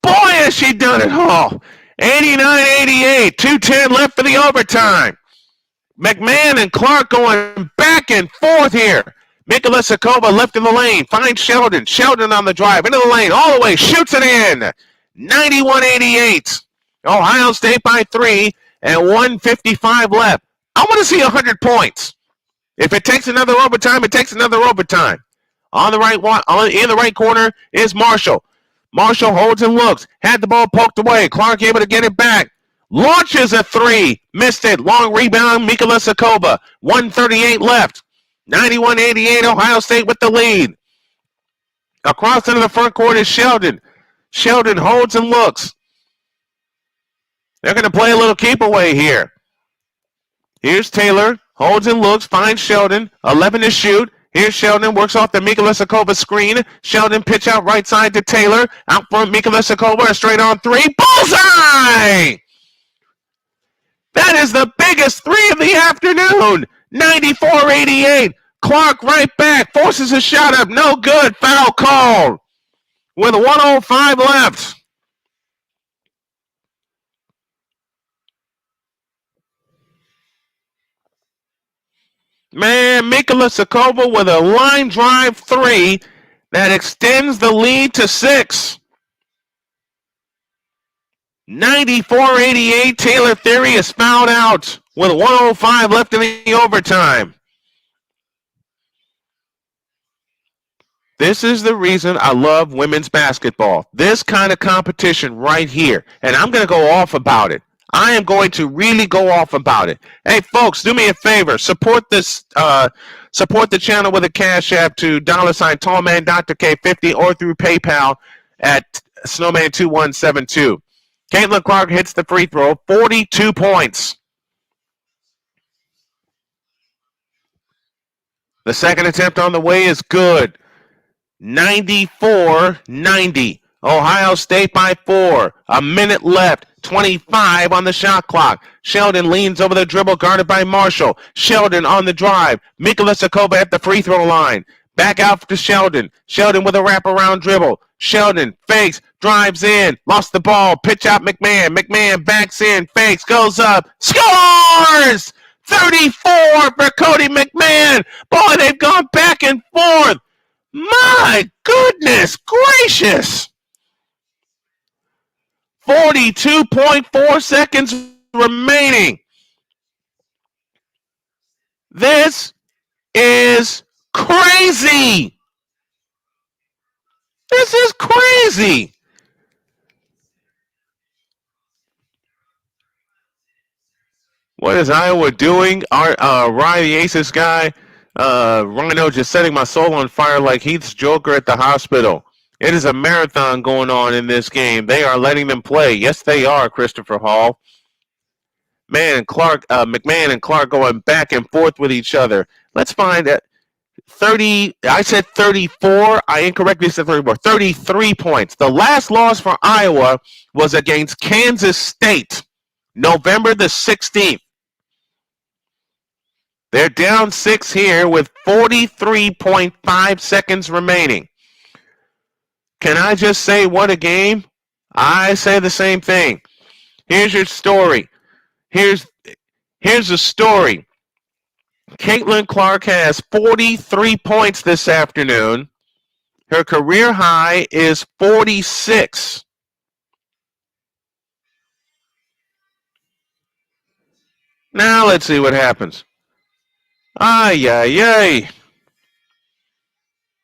Boy, has she done it all. 89-88, 2:10 left for the overtime. McMahon and Clark going back and forth here. Mikulasakova left in the lane, finds Sheldon. Sheldon on the drive, into the lane, all the way, shoots it in. 91-88. Ohio State by 3. And 1:55 left. I want to see 100 points. If it takes another overtime, it takes another overtime. On the right one, in the right corner is Marshall. Marshall holds and looks. Had the ball poked away. Clark able to get it back. Launches a 3. Missed it. Long rebound, Mikulasakova. 1:38 left. 91-88, Ohio State with the lead. Across into the front court is Sheldon. Sheldon holds and looks. They're going to play a little keep away here. Here's Taylor. Holds and looks. Finds Sheldon. 11 to shoot. Here's Sheldon. Works off the Mikulasakova screen. Sheldon pitch out right side to Taylor. Out front Mikulasakova. Straight on 3. Bullseye! That is the biggest 3 of the afternoon. 94-88. Clark right back. Forces a shot up. No good. Foul called. With 1:05 left. Man, Mikulasakova with a line drive 3 that extends the lead to 6. 94-88, Taylor Theory is fouled out with 1:05 left in the overtime. This is the reason I love women's basketball. This kind of competition right here. And I'm going to go off about it. I am going to really go off about it. Hey, folks, do me a favor. Support this. Support the channel with a cash app to $ Tallman Dr. K50 or through PayPal at Snowman2172. Caitlin Clark hits the free throw. 42 points. The second attempt on the way is good. 94-90. Ohio State by 4. A minute left. 25 on the shot clock. Sheldon leans over the dribble, guarded by Marshall. Sheldon on the drive. Mikulasakova at the free throw line. Back out to Sheldon. Sheldon with a wraparound dribble. Sheldon fakes, drives in, lost the ball. Pitch out McMahon. McMahon backs in, fakes, goes up, scores! 34 for Cody McMahon. Boy, they've gone back and forth. My goodness gracious. 42.4 seconds remaining. This is crazy. This is crazy. What is Iowa doing? Our Ryan the Aces guy Rhino just setting my soul on fire like Heath's Joker at the hospital. It is a marathon going on in this game. They are letting them play. Yes, they are, Christopher Hall. McMahon and Clark going back and forth with each other. Let's find that 30. I said 34. I incorrectly said 34. 33 points. The last loss for Iowa was against Kansas State, November the 16th. They're down 6 here with 43.5 seconds remaining. Can I just say what a game? I say the same thing. Here's your story. Here's the story. Caitlin Clark has 43 points this afternoon. Her career high is 46. Now let's see what happens. Ay, ay, ay.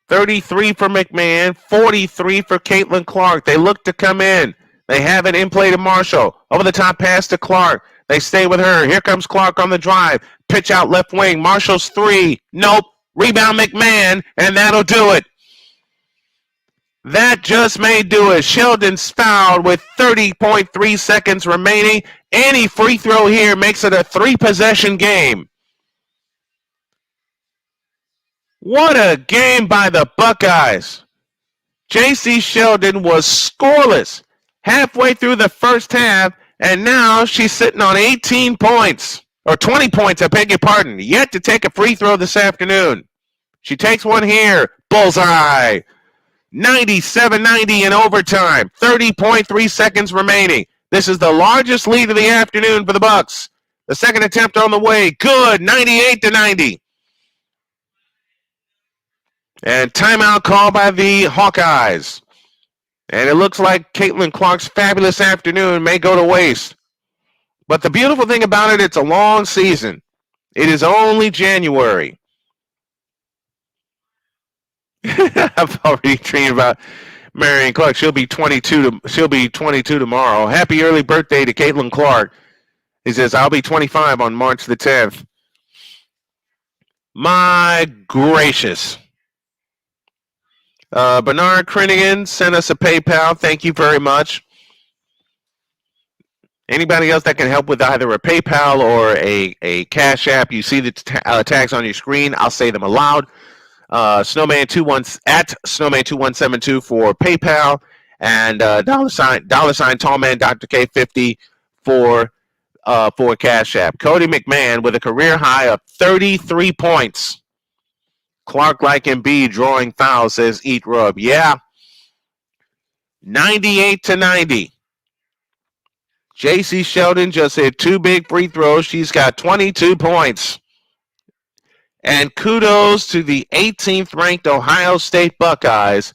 33 for McMahon, 43 for Caitlin Clark. They look to come in. They have it in play to Marshall. Over the top pass to Clark. They stay with her. Here comes Clark on the drive. Pitch out left wing. Marshall's 3. Nope. Rebound McMahon, and that'll do it. That just may do it. Sheldon's fouled with 30.3 seconds remaining. Any free throw here makes it a 3-possession game. What a game by the Buckeyes. Jacy Sheldon was scoreless halfway through the first half, and now she's sitting on 18 points. Or 20 points, I beg your pardon. Yet to take a free throw this afternoon. She takes one here. Bullseye. 97-90 in overtime. 30.3 seconds remaining. This is the largest lead of the afternoon for the Bucks. The second attempt on the way. Good. 98-90. And timeout call by the Hawkeyes. And it looks like Caitlin Clark's fabulous afternoon may go to waste. But the beautiful thing about it, it's a long season. It is only January. I've already dreamed about Marion Clark. She'll be 22 tomorrow. Happy early birthday to Caitlin Clark. He says, I'll be 25 on March the 10th. My gracious. Bernard Crinigan sent us a PayPal. Thank you very much. Anybody else that can help with either a PayPal or a Cash App, you see the tags on your screen. I'll say them aloud. Snowman21 at Snowman2172 for PayPal, and $sign Tallman Dr. K50 for Cash App. Cody McMahon with a career high of 33 points. Clark like Embiid drawing fouls, says Eat Rub. Yeah. 98-90. Jacy Sheldon just hit 2 big free throws. She's got 22 points. And kudos to the 18th ranked Ohio State Buckeyes,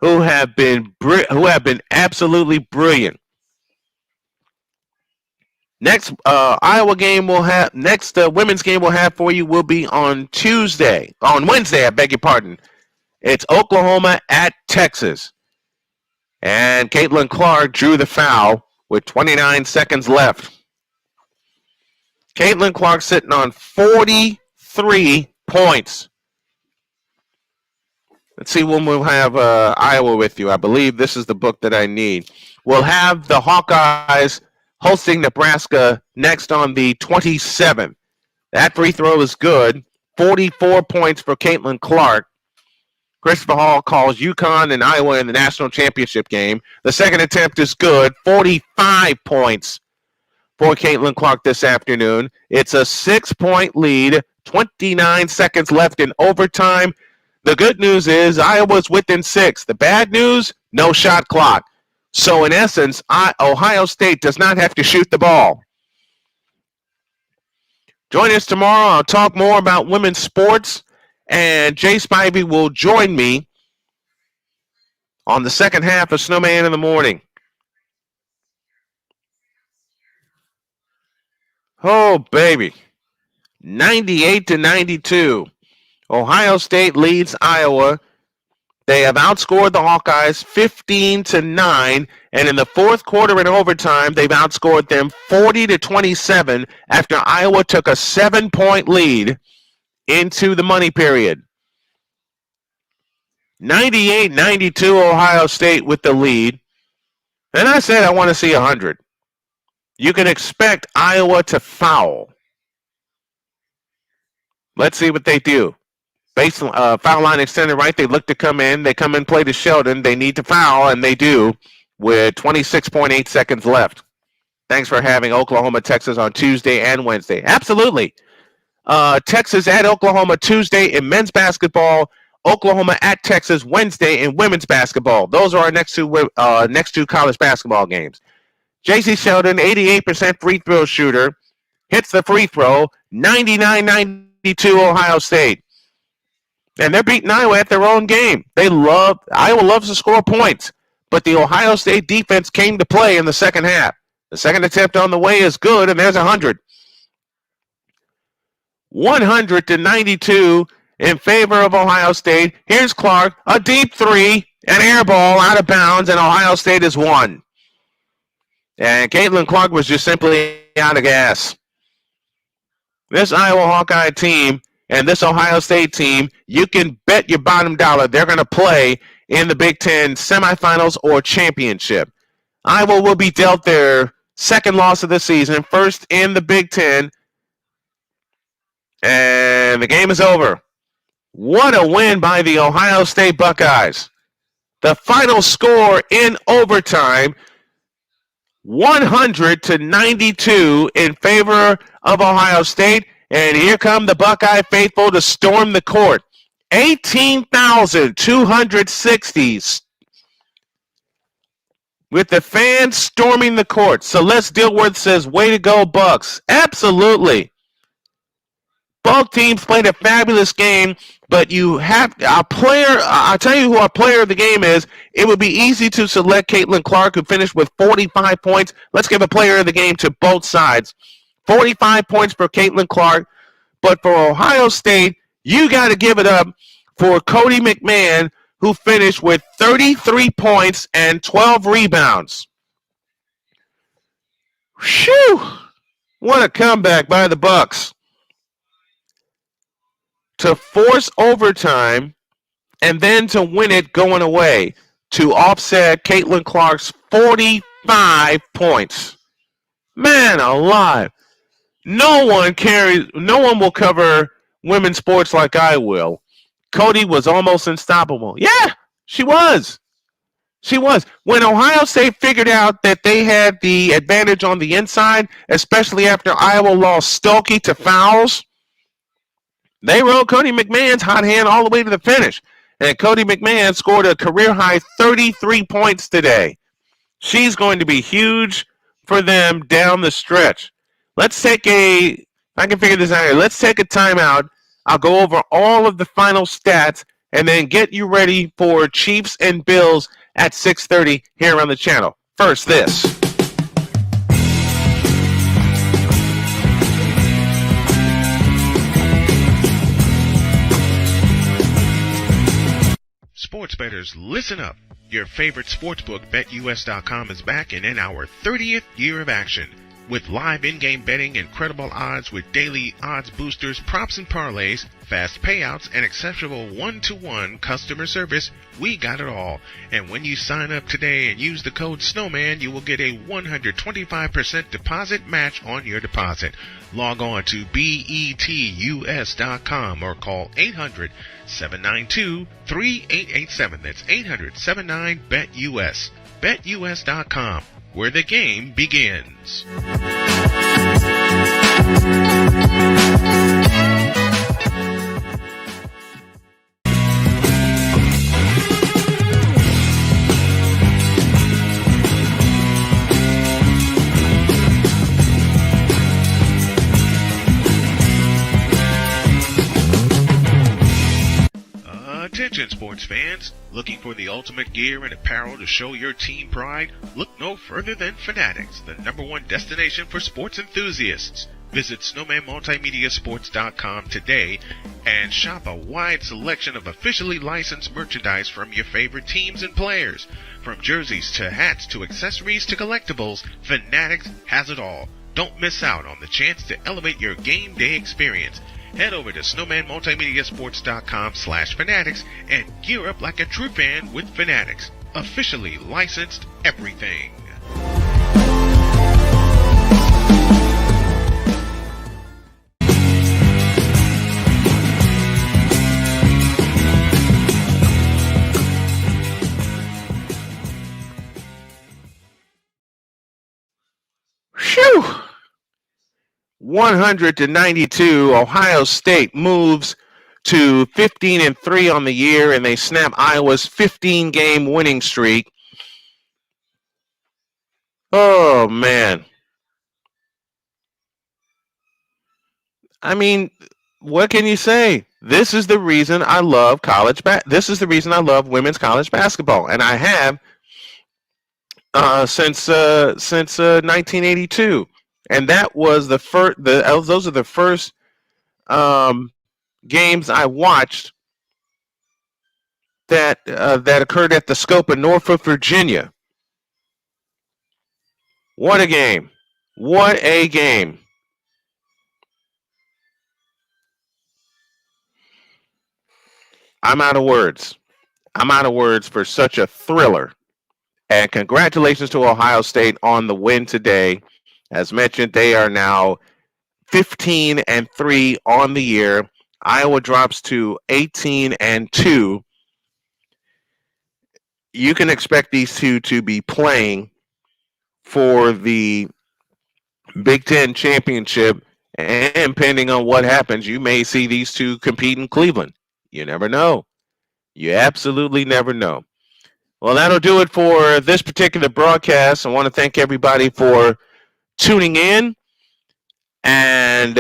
who have been absolutely brilliant. Next Iowa game we'll have, next women's game we'll have for you will be on Wednesday, I beg your pardon. It's Oklahoma at Texas. And Caitlin Clark drew the foul with 29 seconds left. Caitlin Clark sitting on 43 points. Let's see when we'll have Iowa with you. I believe this is the book that I need. We'll have the Hawkeyes hosting Nebraska next on the 27th. That free throw is good. 44 points for Caitlin Clark. Christopher Hall calls UConn and Iowa in the national championship game. The second attempt is good. 45 points for Caitlin Clark this afternoon. It's a 6-point lead. 29 seconds left in overtime. The good news is Iowa's within 6. The bad news, no shot clock. So in essence, Ohio State does not have to shoot the ball. Join us tomorrow. I'll talk more about women's sports. And Jay Spivey will join me on the second half of Snowman in the Morning. Oh, baby. 98-92. Ohio State leads Iowa. They have outscored the Hawkeyes 15-9, and in the fourth quarter in overtime, they've outscored them 40-27 after Iowa took a 7-point lead into the money period. 98-92 Ohio State with the lead. And I said I want to see 100. You can expect Iowa to foul. Let's see what they do. Foul line extended right. They look to come in. They come in, play to Sheldon. They need to foul, and they do with 26.8 seconds left. Thanks for having Oklahoma, Texas on Tuesday and Wednesday. Absolutely. Texas at Oklahoma Tuesday in men's basketball. Oklahoma at Texas Wednesday in women's basketball. Those are our next two college basketball games. Jacy Sheldon, 88% free throw shooter, hits the free throw. 99-92 Ohio State. And they're beating Iowa at their own game. Iowa loves to score points, but the Ohio State defense came to play in the second half. The second attempt on the way is good, and there's 100. 100-92 in favor of Ohio State. Here's Clark, a deep three, an air ball out of bounds, and Ohio State has won. And Caitlin Clark was just simply out of gas. This Iowa Hawkeye team and this Ohio State team, you can bet your bottom dollar they're going to play in the Big Ten semifinals or championship. Iowa will be dealt their second loss of the season, first in the Big Ten, and the game is over. What a win by the Ohio State Buckeyes. The final score in overtime, 100-92 in favor of Ohio State. And here come the Buckeye faithful to storm the court. 18,260 with the fans storming the court. Celeste Dilworth says, way to go, Bucks. Absolutely. Both teams played a fabulous game, but you have a player. I'll tell you who our player of the game is. It would be easy to select Caitlin Clark, who finished with 45 points. Let's give a player of the game to both sides. 45 points for Caitlin Clark. But for Ohio State, you got to give it up for Cody McMahon, who finished with 33 points and 12 rebounds. Whew! What a comeback by the Bucks. To force overtime and then to win it going away to offset Caitlin Clark's 45 points. Man alive. No one will cover women's sports like I will. Cody was almost unstoppable. Yeah, she was. She was. When Ohio State figured out that they had the advantage on the inside, especially after Iowa lost Stokey to fouls, they rode Cody McMahon's hot hand all the way to the finish. And Cody McMahon scored a career-high 33 points today. She's going to be huge for them down the stretch. Let's take I can figure this out here. Let's take a timeout. I'll go over all of the final stats and then get you ready for Chiefs and Bills at 6:30 here on the channel. First, this. Sports bettors, listen up. Your favorite sportsbook, BetUS.com, is back and in our 30th year of action. With live in-game betting, incredible odds with daily odds boosters, props and parlays, fast payouts, and exceptional one-to-one customer service, we got it all. And when you sign up today and use the code Snowman, you will get a 125% deposit match on your deposit. Log on to betus.com or call 800-792-3887. That's 800-79-BET-US. BetUS.com, where the game begins. Attention sports fans, looking for the ultimate gear and apparel to show your team pride? Look no further than Fanatics, the #1 destination for sports enthusiasts. Visit snowmanmultimediasports.com today and shop a wide selection of officially licensed merchandise from your favorite teams and players. From jerseys to hats to accessories to collectibles, Fanatics has it all. Don't miss out on the chance to elevate your game day experience. Head over to snowmanmultimediasports.com/fanatics and gear up like a true fan with Fanatics. Officially licensed everything. Phew! 100-92. Ohio State moves to 15-3 on the year, and they snap Iowa's 15-game winning streak. Oh, man. I mean, what can you say? This is the reason I love this is the reason I love women's college basketball, and I have since 1982. And that was the first. Those are the first games I watched that occurred at the Scope in Norfolk, Virginia. What a game! What a game! I'm out of words. I'm out of words for such a thriller. And congratulations to Ohio State on the win today. As mentioned, they are now 15-3 on the year. Iowa drops to 18-2. You can expect these two to be playing for the Big Ten championship, and depending on what happens, you may see these two compete in Cleveland. You never know. You absolutely never know. Well, that'll do it for this particular broadcast. I want to thank everybody for tuning in. And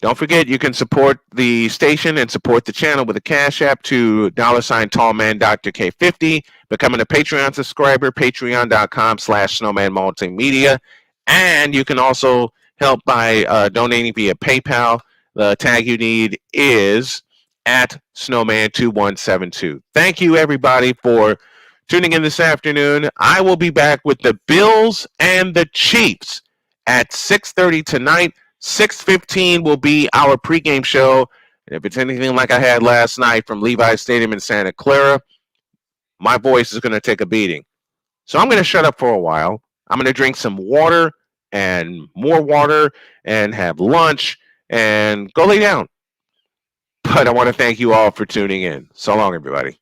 don't forget, you can support the station and support the channel with a Cash App to $tallman.K50. Becoming a Patreon subscriber, patreon.com/snowmanmultimedia. And you can also help by donating via PayPal. The tag you need is @snowman2172. Thank you, everybody, for tuning in this afternoon. I will be back with the Bills and the Chiefs at 6:30 tonight. 6:15 will be our pregame show. And if it's anything like I had last night from Levi's Stadium in Santa Clara, my voice is going to take a beating. So I'm going to shut up for a while. I'm going to drink some water and more water and have lunch and go lay down. But I want to thank you all for tuning in. So long, everybody.